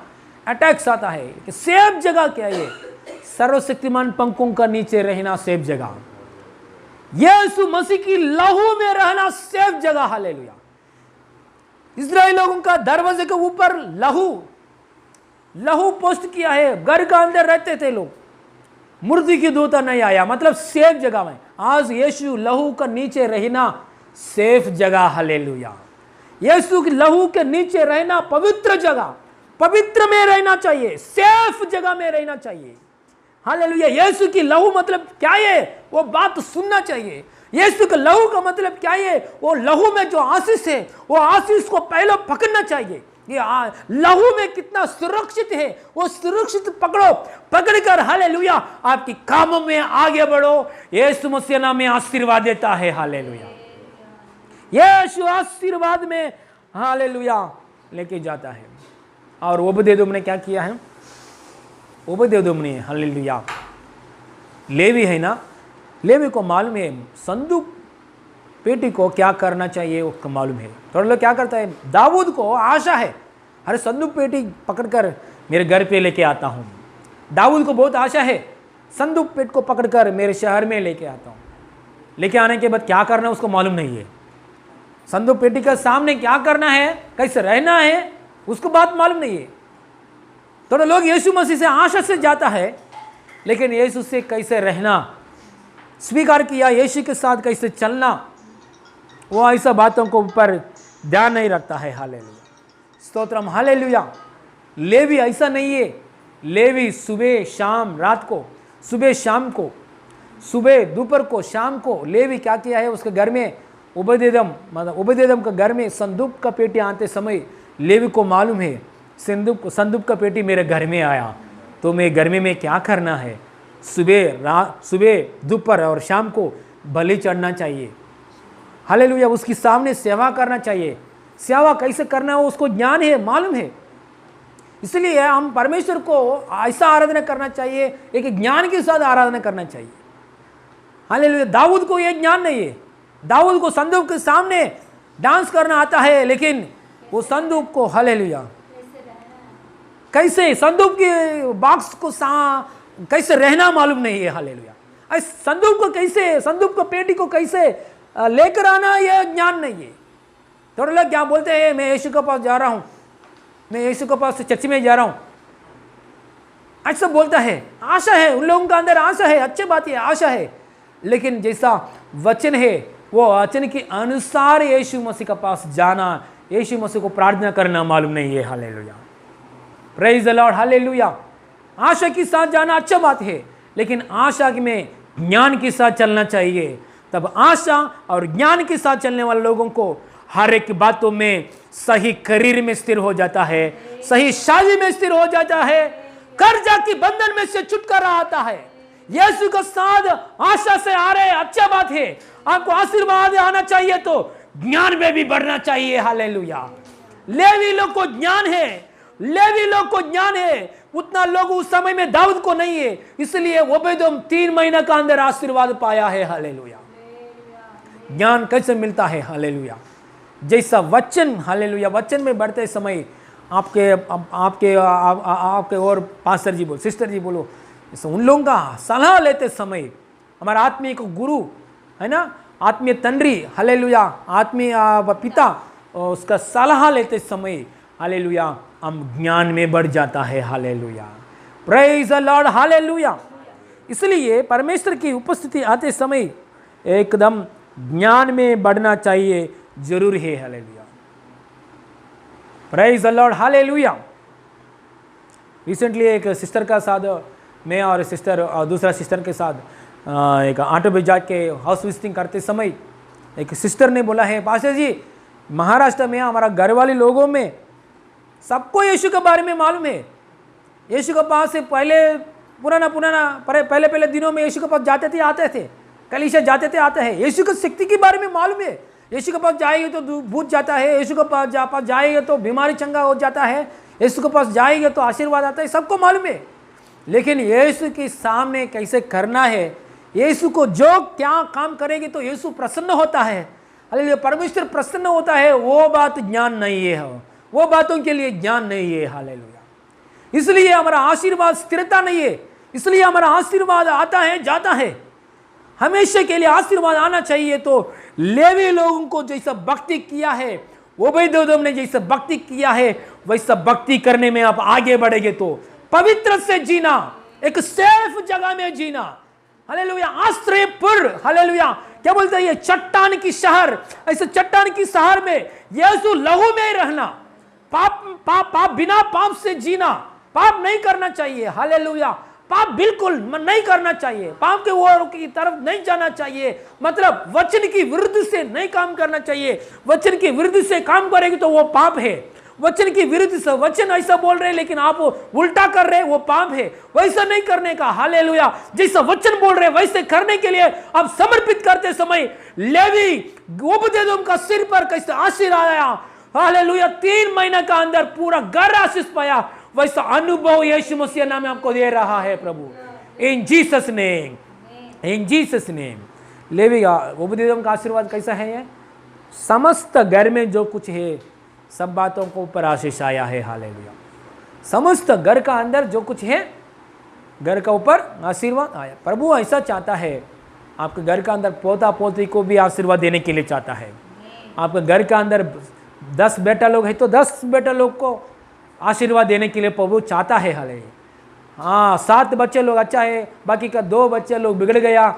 अटैक्स आता है कि सेफ जगह क्या है? सर्वशक्तिमान पंखों का नीचे रहना सेफ जगह, यीशु मसीह की लहू में रहना सेफ जगह। हालेलुया। इस्राएल लोगों का दरवाजे के ऊपर लहू पोस्ट किया है, घर का अंदर रहते थे लोग, मूर्ति की दूता नहीं आया, मतलब सेफ जगह में। आज यीशु लहू का नीचे रहना सेफ जगह। हालेलुया। यीशु की लहू के नीचे रहना पवित्र जगह, पवित्र में रहना चाहिए, सेफ जगह में रहना चाहिए। हालेलुया। यीशु की लहू मतलब क्या है? वो बात सुनना चाहिए। यीशु के लहू का मतलब क्या है? वो लहू में जो आशीष है, वो आशीष को पहले पकड़ना चाहिए। ये लहू में कितना सुरक्षित है, वो सुरक्षित पकड़ो। पकड़कर हालेलुया आपकी कामों में आगे बढ़ो। यीशु मसीह नाम में आशीर्वाद देता है। हालेलुया। यीशु आशीर्वाद में हालेलुया लेके जाता है। और ओबदेदोम ने क्या किया है? ओबदेदोम ने हालेलुया, लेवी है ना, लेवी को मालूम है संदूक पेटी को क्या करना चाहिए, उसको मालूम है। थोड़ा लोग क्या करता है, दाऊद को आशा है, अरे संदूक पेटी पकड़कर मेरे घर पे लेके आता हूँ। दाऊद को बहुत आशा है, संदूक पेट को पकड़कर मेरे शहर में लेके आता हूँ। लेके आने के बाद क्या करना है उसको मालूम नहीं है। संदूक पेटी के सामने क्या करना है, कैसे रहना है, उसको बात मालूम नहीं है। थोड़ा लोग यीशु मसीह से आशा से जाता है, लेकिन यीशु से कैसे रहना स्वीकार किया, यीशु के साथ कैसे चलना, वो ऐसा बातों को ऊपर ध्यान नहीं रखता है। हालेलुया। स्तोत्रम। हालेलुया। लेवी ऐसा नहीं है। लेवी सुबह शाम रात को, सुबह शाम को, सुबह दोपहर को, शाम को लेवी क्या किया है, उसके घर में ओबदेदोम का घर में संदूक का पेटी आते समय लेवी को मालूम है संदूक का पेटी मेरे घर में आया तो मैं घर में क्या करना है, सुबह दोपहर और शाम को बलि चढ़ना चाहिए। हालेलुया। उसके सामने सेवा करना चाहिए। सेवा कैसे करना है उसको ज्ञान है, मालूम है। इसलिए हम परमेश्वर को ऐसा आराधना करना चाहिए, एक ज्ञान के साथ आराधना करना चाहिए। हालेलुया। दाऊद को यह ज्ञान नहीं है। दाऊद को संदूक के सामने डांस करना आता है, लेकिन वो संदूक को हालेलुया कैसे संदूक के बॉक्स को कैसे रहना मालूम नहीं है। हालेलुया। संदूक को कैसे, संदूक को पेटी को कैसे लेकर आना, यह ज्ञान नहीं है। थोड़े लोग क्या बोलते हैं, मैं यीशु के पास जा रहा हूँ, मैं यीशु के पास चर्च में जा रहा हूँ, ऐसा बोलता है। आशा है उन लोगों का अंदर, आशा है, अच्छी बात है, आशा है, लेकिन जैसा वचन है वो वचन के अनुसार यीशु मसीह के पास जाना, यीशु मसीह को प्रार्थना करना मालूम नहीं है। Hallelujah. Praise the lord. Hallelujah. आशा के साथ जाना अच्छा बात है, लेकिन आशा में ज्ञान के साथ चलना चाहिए। तब आशा और ज्ञान के साथ चलने वाले लोगों को हर एक बातों में सही करियर में स्थिर हो जाता है, सही शादी में स्थिर हो जाता है, कर्जा की बंधन में से छुटकारा आता है। यीशु का साथ आशा से आ रहे, अच्छा बात है। आपको आशीर्वाद आना चाहिए तो ज्ञान में भी बढ़ना चाहिए। हालेलुया। लेवी लोग को ज्ञान है, लेवी लोग को ज्ञान है, उतना लोग उस समय में दाऊद को नहीं है, इसलिए ओबेदोम 3 महीना का अंदर आशीर्वाद पाया है। हालेलुया। ज्ञान कैसे मिलता है? हालेलुया। जैसा वचन, हालेलुया, वचन में बढ़ते समय आपके और पास्टर जी बोलो, सिस्टर जी बोलो, उन लोगों का सलाह लेते समय, हमारा आत्मीय को गुरु है ना, आत्मीय तंड्री, हालेलुया, आत्मीय पिता, उसका सलाह लेते समय हालेलुया हम ज्ञान में बढ़ जाता है। Hallelujah. Praise the lord. Hallelujah. इसलिए परमेश्वर की उपस्थिति आते समय एकदम ज्ञान में बढ़ना चाहिए, जरूर है। Hallelujah. Praise the lord. Hallelujah. Recently एक सिस्टर का साथ मैं और सिस्टर और दूसरा सिस्टर के साथ एक ऑटो बिजा के हाउस विजिटिंग करते समय एक सिस्टर ने बोला है, पास्टर जी महाराष्ट्र में हमारा घर वाले लोगों में सबको यीशु के बारे में मालूम है। यीशु के पास से पहले दिनों में यीशु के पास जाते थे आते थे, कलीसिया जाते थे आते हैं। यीशु की शक्ति के बारे में मालूम है। यीशु के पास जाएंगे तो भूत जाता है, यीशु के पास जाएंगे तो बीमारी चंगा हो जाता है, यीशु के पास जाएंगे तो आशीर्वाद आता है, सबको मालूम है। लेकिन यीशु के सामने कैसे करना है, यीशु को जो क्या काम करेंगे तो यीशु प्रसन्न होता है, हालेलुया, परमेश्वर प्रसन्न होता है, वो बात ज्ञान नहीं है, वो बातों के लिए ज्ञान नहीं है, हालेलुया। इसलिए हमारा आशीर्वाद स्थिरता नहीं है, इसलिए हमारा आशीर्वाद आता है जाता है, हमेशा के लिए आशीर्वाद आना चाहिए। तो लेवी लोगों को जैसा भक्ति किया है, ओबेदेदोम ने जैसा भक्ति किया है, वैसा भक्ति करने में आप आगे बढ़ेंगे तो पवित्र से जीना, एक सेफ जगह में जीना, हालेलुया, आश्रयपुर, हालेलुया, क्या बोलते हैं ये चट्टान की शहर, ऐसे चट्टान की शहर में यीशु लहू में रहना, पाप बिना पाप से जीना, पाप नहीं करना चाहिए, हालेलुया, पाप बिल्कुल नहीं करना चाहिए, पाप के ओर की तरफ नहीं जाना चाहिए, मतलब वचन की विरुद्ध से नहीं काम करना चाहिए। वचन की विरुद्ध से काम करेगी तो वो पाप है, वचन की विरुद्ध से, वचन ऐसा बोल रहे लेकिन आप उल्टा कर रहे, वो पाप है। वैसा नहीं करने का, हालेलुया, जैसा वचन बोल रहे वैसे करने के लिए आप समर्पित करते समय लेवी ओबेदेदोम का सिर पर कैसे आशीर्वाद आया, हालेलुया, 3 महीने का अंदर पूरा घर आशीष पाया, वैसा अनुभव यीशु मसीह नाम में आपको दे रहा है प्रभु, in Jesus name, in Jesus name. Levi का ओबेदेदोम का आशीर्वाद कैसा है, ये समस्त घर में जो कुछ है सब बातों को ऊपर आशीष आया है, हालेलुया, समस्त घर का अंदर जो कुछ है घर का ऊपर आशीर्वाद आया। प्रभु ऐसा चाहता है, आपके घर का अंदर पोता पोती को भी आशीर्वाद देने के लिए चाहता है। आपके घर का अंदर 10 बेटा लोग है तो 10 बेटा लोग को आशीर्वाद देने के लिए प्रभु चाहता है, हालेलुया। हाँ, 7 बच्चे लोग अच्छा है, बाकी का 2 बच्चे लोग बिगड़ गया,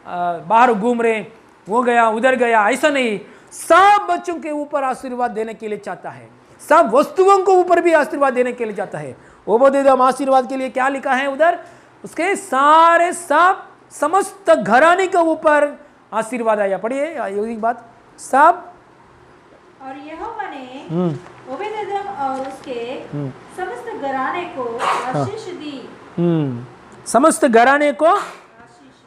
बाहर घूम रहे, वो गया उधर गया, ऐसा नहीं, सब बच्चों के ऊपर आशीर्वाद देने के लिए चाहता है, सब वस्तुओं को ऊपर भी आशीर्वाद देने के लिए चाहता है। ओबेदेदोम आशीर्वाद के लिए क्या लिखा है उधर, उसके सारे सब समस्त घराने के ऊपर आशीर्वाद आया। पढ़िए ये बात, सब और यहोवा ने ओबेदेदोम और उसके समस्त घराने को आशीष दी, समस्त घराने को,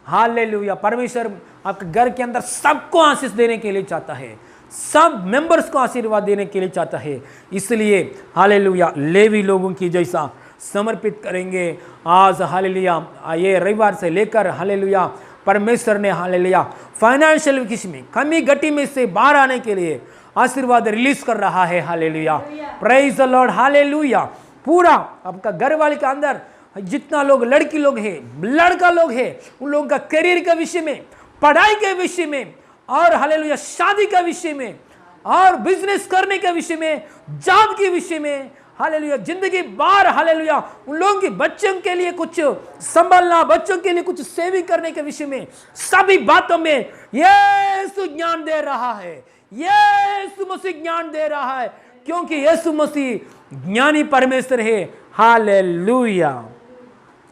हालेलुया, परमेश्वर आपके घर के अंदर सबको आशीष देने के लिए चाहता है, सब मेंबर्स को आशीर्वाद देने के लिए चाहता है। इसलिए हालेलुया, लेवी लोगों की जैसा समर्पित करेंगे आज, हालेलुया, ये रविवार से लेकर, हालेलुया, परमेश्वर ने, हालेलुया, फाइनेंशियल किसी में कमी घटी में से बाहर आने के लिए आशीर्वाद रिलीज कर रहा है, hallelujah, praise the lord, hallelujah. पूरा आपका घर वाले के अंदर जितना लोग लड़की लोग हैं, लड़का लोग हैं, उन लोगों का करियर के विषय में, पढ़ाई के विषय में, और हालेलुया शादी का विषय में, और बिजनेस करने के विषय में, जॉब के विषय में, हालेलुया जिंदगी बार, हालेलुया उन लोगों के बच्चों के लिए कुछ संभालना, बच्चों के लिए कुछ सेविंग करने के विषय में, सभी बातों में यीशु ज्ञान दे रहा है, यीशु मसीह ज्ञान दे रहा है, क्योंकि यीशु मसीह ज्ञानी परमेश्वर है, हालेलुया।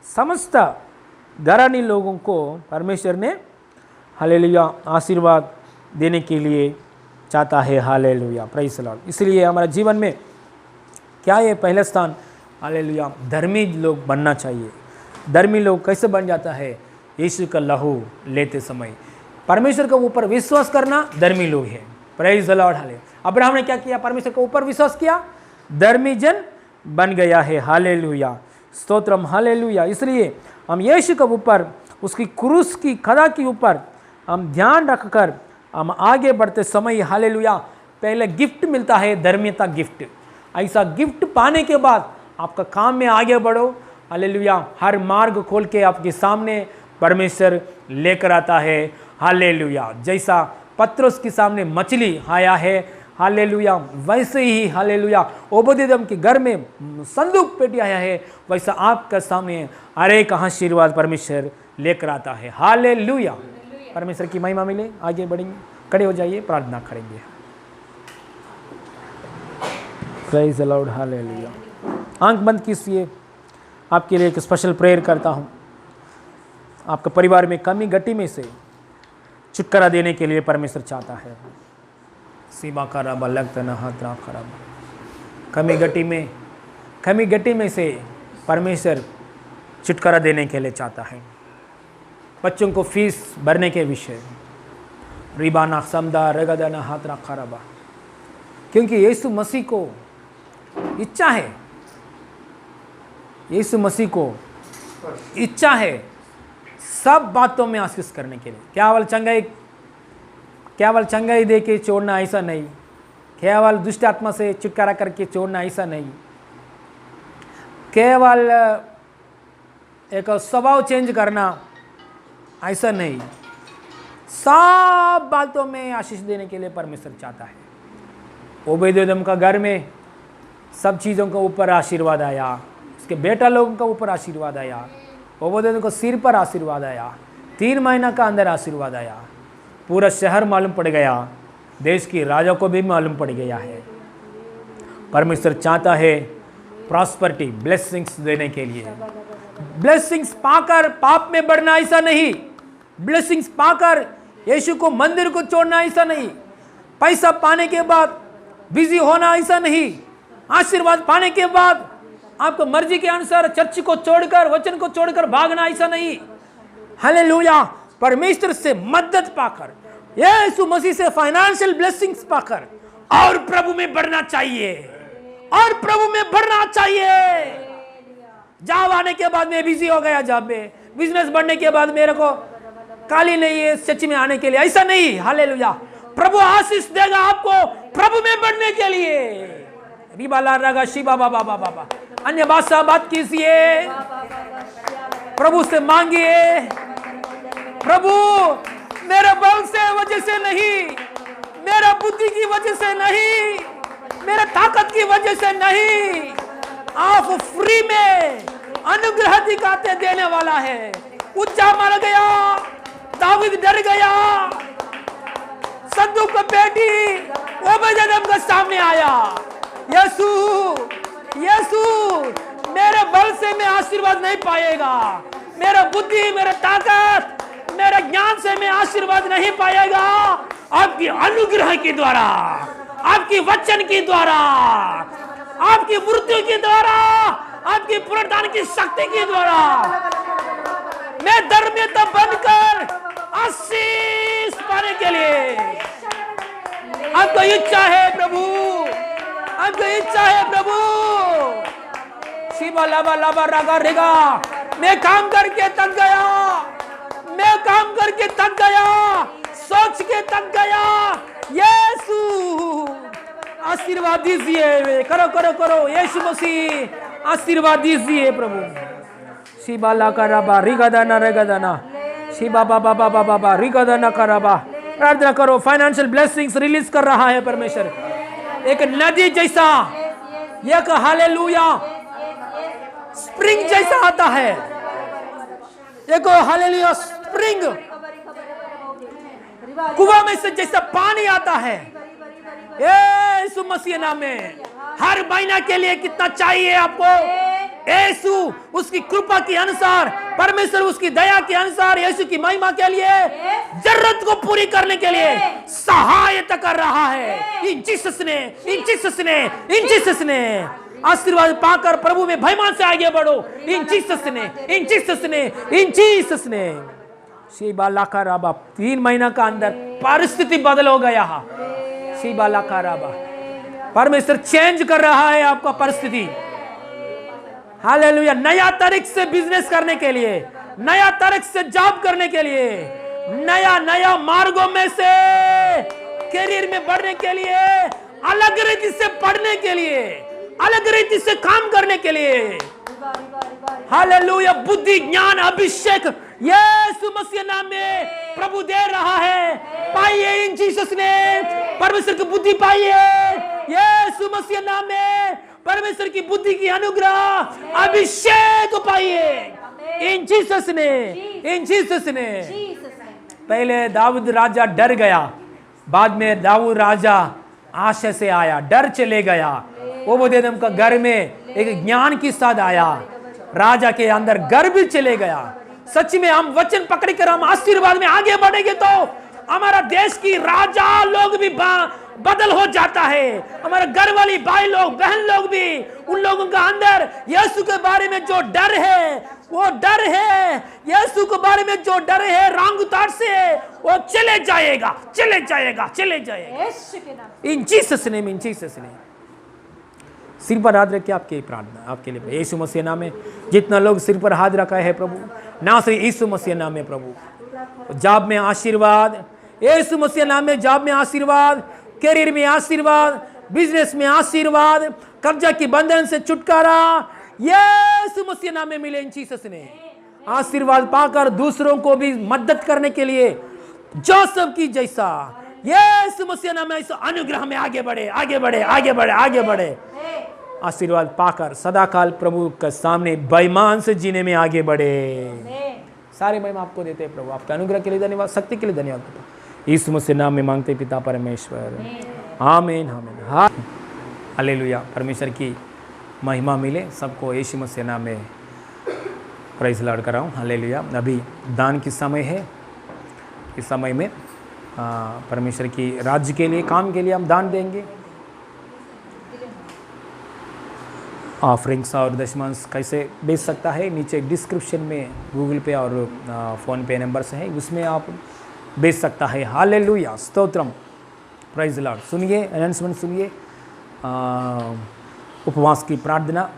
समस्त घरानी लोगों को परमेश्वर ने, हालेलुया, आशीर्वाद देने के लिए चाहता है, हालेलुया, प्रेज़ द लॉर्ड। इसलिए हमारे जीवन में क्या है पहला स्थान, हालेलुया, धर्मी लोग बनना चाहिए। धर्मी लोग कैसे बन जाता है, यीशु का लहू लेते समय, परमेश्वर के ऊपर विश्वास करना धर्मी लोग हैं, praise the lord, hallelujah. Abraham ने क्या किया, परमेश्वर के ऊपर विश्वास किया, धर्मी जन बन गया है, हालेलुया, स्तोत्रम, हालेलुया। इसलिए हम यीशु के ऊपर, उसकी क्रूस की खड़ा के ऊपर हम ध्यान रखकर हम आगे बढ़ते समय, हालेलुया, पहले गिफ्ट मिलता है, धर्मियता गिफ्ट। ऐसा गिफ्ट पाने के बाद आपका काम में आगे बढ़ो, हालेलुया, हर मार्ग खोल के आपके सामने परमेश्वर लेकर आता है, हालेलुया। जैसा पत्रोस के सामने मछली आया है, हालेलुया, वैसे ही, हालेलुया, ओबेदेदोम के घर में संदूक पेटी आया है, वैसा आपका सामने अनेक आशीर्वाद परमेश्वर लेकर आता है, हालेलुया। परमेश्वर की महिमा मिले, आगे बढ़ेंगे, खड़े हो जाइए, प्रार्थना करेंगे। Praise the lord, hallelujah. आंख बंद कीजिए, आपके लिए एक स्पेशल प्रेयर करता हूँ। आपके परिवार में कमी घटी में से छुटकारा देने के लिए परमेश्वर चाहता है। सीमा खराबा लगता न हाथरा खराबा, कमी घटी में से परमेश्वर छुटकारा देने के लिए चाहता है। बच्चों को फीस भरने के विषय रिबाना समदा रगदाना हाथरा खराबा, क्योंकि यीशु मसीह को इच्छा है, यीशु मसीह को इच्छा है सब बातों में आशीष करने के लिए। केवल चंगाई दे के छोड़ना ऐसा नहीं, केवल दुष्ट आत्मा से छुटकारा करके छोड़ना ऐसा नहीं, केवल एक स्वभाव चेंज करना ऐसा नहीं, सब बातों में आशीष देने के लिए परमेश्वर चाहता है। ओबेदेदोम का घर में सब चीज़ों के ऊपर आशीर्वाद आया, उसके बेटा लोगों का ऊपर आशीर्वाद आया, ओबेदेदोम को सिर पर आशीर्वाद आया, 3 महीना का अंदर आशीर्वाद आया, पूरा शहर मालूम पड़ गया, देश की राजा को भी मालूम पड़ गया है। परमेश्वर चाहता है प्रॉस्पेरिटी, ब्लेसिंग्स देने के लिए। ब्लेसिंग्स पाकर पाप में बढ़ना ऐसा नहीं, ब्लेसिंग्स पाकर यीशु को मंदिर को छोड़ना ऐसा नहीं, पैसा पाने के बाद बिजी होना ऐसा नहीं, आशीर्वाद पाने के बाद आपको मर्जी के अनुसार चर्च को छोड़कर वचन को छोड़कर भागना ऐसा नहीं। हालेलुया। परमेश्वर से मदद पाकर, यीशु मसीह से फाइनेंशियल ब्लेसिंग्स पाकर और प्रभु में बढ़ना चाहिए, और प्रभु में बढ़ना चाहिए। जॉब आने के बाद मैं बिजी हो गया, जॉब में बिजनेस बढ़ने के बाद मेरे को काली नहीं है चर्च में आने के लिए, ऐसा नहीं। हालेलुया। प्रभु आशीष देगा आपको प्रभु में बढ़ने के लिए। रिबाला रगा शिबा बाबा बाबा, अन्य भाषा बात कीजिए, प्रभु से मांगिए। प्रभु मेरे बल से वजह से नहीं, मेरा बुद्धि की वजह से नहीं, मेरा ताकत की वजह से नहीं, आप फ्री में अनुग्रह दिखाते देने वाला है। उच्चा मर गया, दाऊद डर गया, सद्दू का बेटी ओबेदेदोम के सामने आया, यीशु यीशु मेरे बल से मैं आशीर्वाद नहीं पाएगा, मेरा बुद्धि, मेरा ताकत, मेरे ज्ञान से मैं आशीर्वाद नहीं पाएगा, आपकी अनुग्रह के द्वारा, आपकी वचन के द्वारा, आपकी मृत्यु के द्वारा, आपकी पुनरुत्थान की शक्ति के द्वारा मैं धर्मियता बनकर आशीष पाने के लिए। आपको इच्छा है प्रभु, आपको इच्छा है प्रभु। शिवा लाबा लाबा रागा रेगा, मैं काम करके थक गया, मैं काम करके थक गया, सोच के थक गया। यीशु आशीर्वाद दीजिए, करो करो करो, यीशु मसीह आशीर्वाद दीजिए प्रभु। शिवा ला कराबा रिगादाना रेगादाना, शिवा बाबा बाबा बाबा रिगादाना कराबा। प्रार्थना करो, फाइनेंशियल ब्लेसिंग्स रिलीज कर रहा है परमेश्वर, एक नदी जैसा, एक हालेलुया स्प्रिंग जैसा आता है, एक हालेलुया स्प्रिंग कुआं में से जैसा पानी आता है। यीशु मसीह नाम में हर महीना के लिए कितना चाहिए आपको? यीशु उसकी कृपा के अनुसार, परमेश्वर उसकी दया के अनुसार, यीशु की महिमा के लिए, जरूरत को पूरी करने के लिए सहायता कर रहा है। इन जीसस ने, इन जीसस ने, इन जीसस ने आशीर्वाद पाकर प्रभु में भयमान से आगे बढ़ो। इन जीसस ने, इन जीसस ने, इन जीसस ने। शिबा लाका राबा, 3 महीना का अंदर परिस्थिति बदल हो गया। शिबा लाका राबा, परमेश्वर चेंज कर रहा है आपका परिस्थिति। हालेलुया। नया तरीके से बिजनेस करने के लिए, नया तरीके से जॉब करने के लिए, नया नया मार्गों में से करियर में बढ़ने के लिए, अलग रीति से पढ़ने के लिए, अलग रीति से काम करने के लिए। हालेलुया। बुद्धि, ज्ञान, अभिषेक यीशु मसीह नाम में प्रभु दे रहा है। पाइए इन जीसस ने, परमेश्वर की बुद्धि पाइए यीशु मसीह नाम में। परमेश्वर की बुद्धि की अनुग्रह, अभिषेक पाइए इन जीसस ने, इन जीसस ने। पहले दाऊद राजा डर गया, बाद में दाऊद राजा आशा से आया, डर चले गया। ओबेदेदोम का घर में एक ज्ञान के साथ आया, राजा के अंदर गर्व चले गया। सच में हम वचन पकड़कर हम आशीर्वाद में आगे बढ़ेंगे तो हमारा देश की राजा लोग भी बदल हो जाता है। हमारे घर वाली भाई लोग बहन लोग भी, उन लोगों का अंदर यीशु के बारे में जो डर है, वो डर है यीशु के बारे में जो डर है रंग उतार से, वो चले जाएगा, चले जाएगा, चले जाएगा। यीशु के नाम इन Jesus name, in Jesus name. सिर पर हाथ रख के आपके प्रार्थना आपके लिए यीशु मसीह नाम में। जितना लोग सिर पर हाथ रखा है प्रभु, नासरी यीशु मसीह नाम में प्रभु, जॉब में आशीर्वाद, यीशु मसीह नाम में जॉब में आशीर्वाद, करियर में आशीर्वाद, बिजनेस में आशीर्वाद, कर्जा की बंधन से छुटकारा यीशु मसीह नाम में मिले इन जीसस ने। आशीर्वाद पाकर दूसरों को भी मदद करने के लिए जोसेफ की जैसा यीशु मसीह नाम में इस अनुग्रह में आगे बढ़े, आगे बढ़े, आगे बढ़े, आगे बढ़े। आशीर्वाद पाकर सदाकाल प्रभु के सामने बेईमान से जीने में आगे बढ़े। सारे महिमा आपको देते हैं प्रभु, आपके अनुग्रह के लिए धन्यवाद, शक्ति के लिए धन्यवाद। यीशु मसीह नाम में मांगते पिता परमेश्वर, आमीन, आमीन, हाँ, हालेलुया। परमेश्वर की महिमा मिले सबको, यीशु मसीह नाम में प्राइज लॉर्ड कर रहा हूँ, हालेलुया। अभी दान की समय है, इस समय में परमेश्वर की राज्य के लिए, काम के लिए हम दान देंगे। ऑफरिंग्स और दशमांश कैसे बेच सकता है, नीचे डिस्क्रिप्शन में गूगल पे और फ़ोन पे नंबर्स है, उसमें आप बेच सकता है। हालेलुया, स्तोत्रम, प्राइज लॉर्ड। सुनिए अनाउंसमेंट सुनिए। उपवास की प्रार्थना,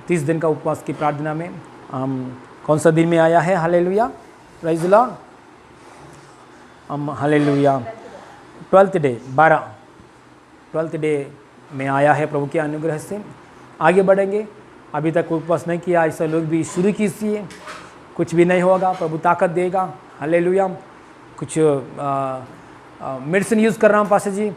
30 दिन का उपवास की प्रार्थना में हम कौन सा दिन में आया है? Hallelujah, praise lord. हम hallelujah 12th day 12th day में आया है प्रभु के अनुग्रह से। आगे बढ़ेंगे। अभी तक उपवास नहीं किया ऐसे लोग भी शुरू कीजिए, कुछ भी नहीं होगा, प्रभु ताकत देगा। हालेलुया। कुछ मेडिसिन यूज़ कर रहा हूँ पास्टर जी,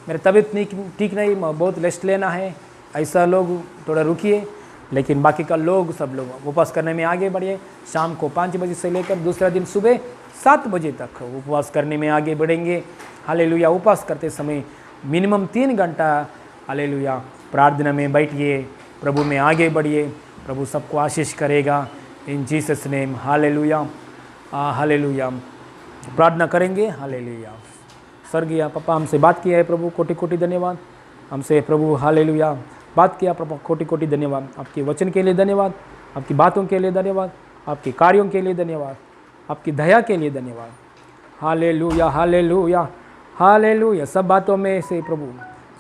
मेरी तबीयत ठीक नहीं, बहुत रेस्ट लेना है, ऐसा लोग थोड़ा रुकिए। लेकिन बाकी का लोग सब लोग उपवास करने में आगे बढ़िए। शाम को 5 बजे से लेकर दूसरा दिन सुबह 7 बजे तक उपवास करने में आगे बढ़ेंगे। हालेलुया। उपवास करते समय मिनिमम 3 घंटा हालेलुया प्रार्थना में बैठिए, प्रभु में आगे बढ़िए, प्रभु सबको आशीष करेगा इन जीसस नेम। Hallelujah, hallelujah. प्रार्थना करेंगे। हालेलुया। स्वर्गीय पापा, हमसे बात किया है प्रभु, कोटि कोटि धन्यवाद। हमसे प्रभु हालेलुया बात किया प्रभु, कोटि कोटि धन्यवाद। आपके वचन के लिए धन्यवाद, आपकी बातों के लिए धन्यवाद, आपके कार्यों के लिए धन्यवाद, आपकी दया के लिए धन्यवाद। Hallelujah, hallelujah, hallelujah. सब बातों में से प्रभु,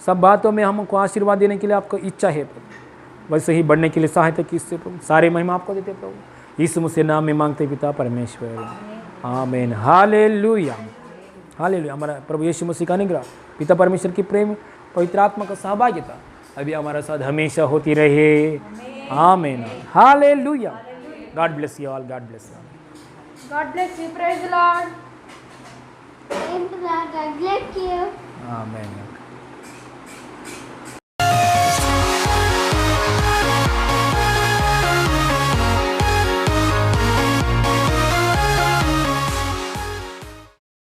सब बातों में हमको आशीर्वाद देने के लिए आपको इच्छा है प्रभु, वैसे ही बढ़ने के लिए सहायता कीजिए प्रभु। सारे महिमा आपको देते प्रभु, यीशु मसीह नाम में मांगते पिता परमेश्वर, आमीन। Hallelujah, hallelujah. हमारा प्रभु यीशु मसीह का अनुग्रह, पिता परमेश्वर की प्रेम, पवित्र आत्मा का सहभागिता अभी हमारा साथ हमेशा होती रहे। आमीन। Hallelujah. God bless you all, God bless you all. God bless you. Praise the Lord. God bless you. आमीन।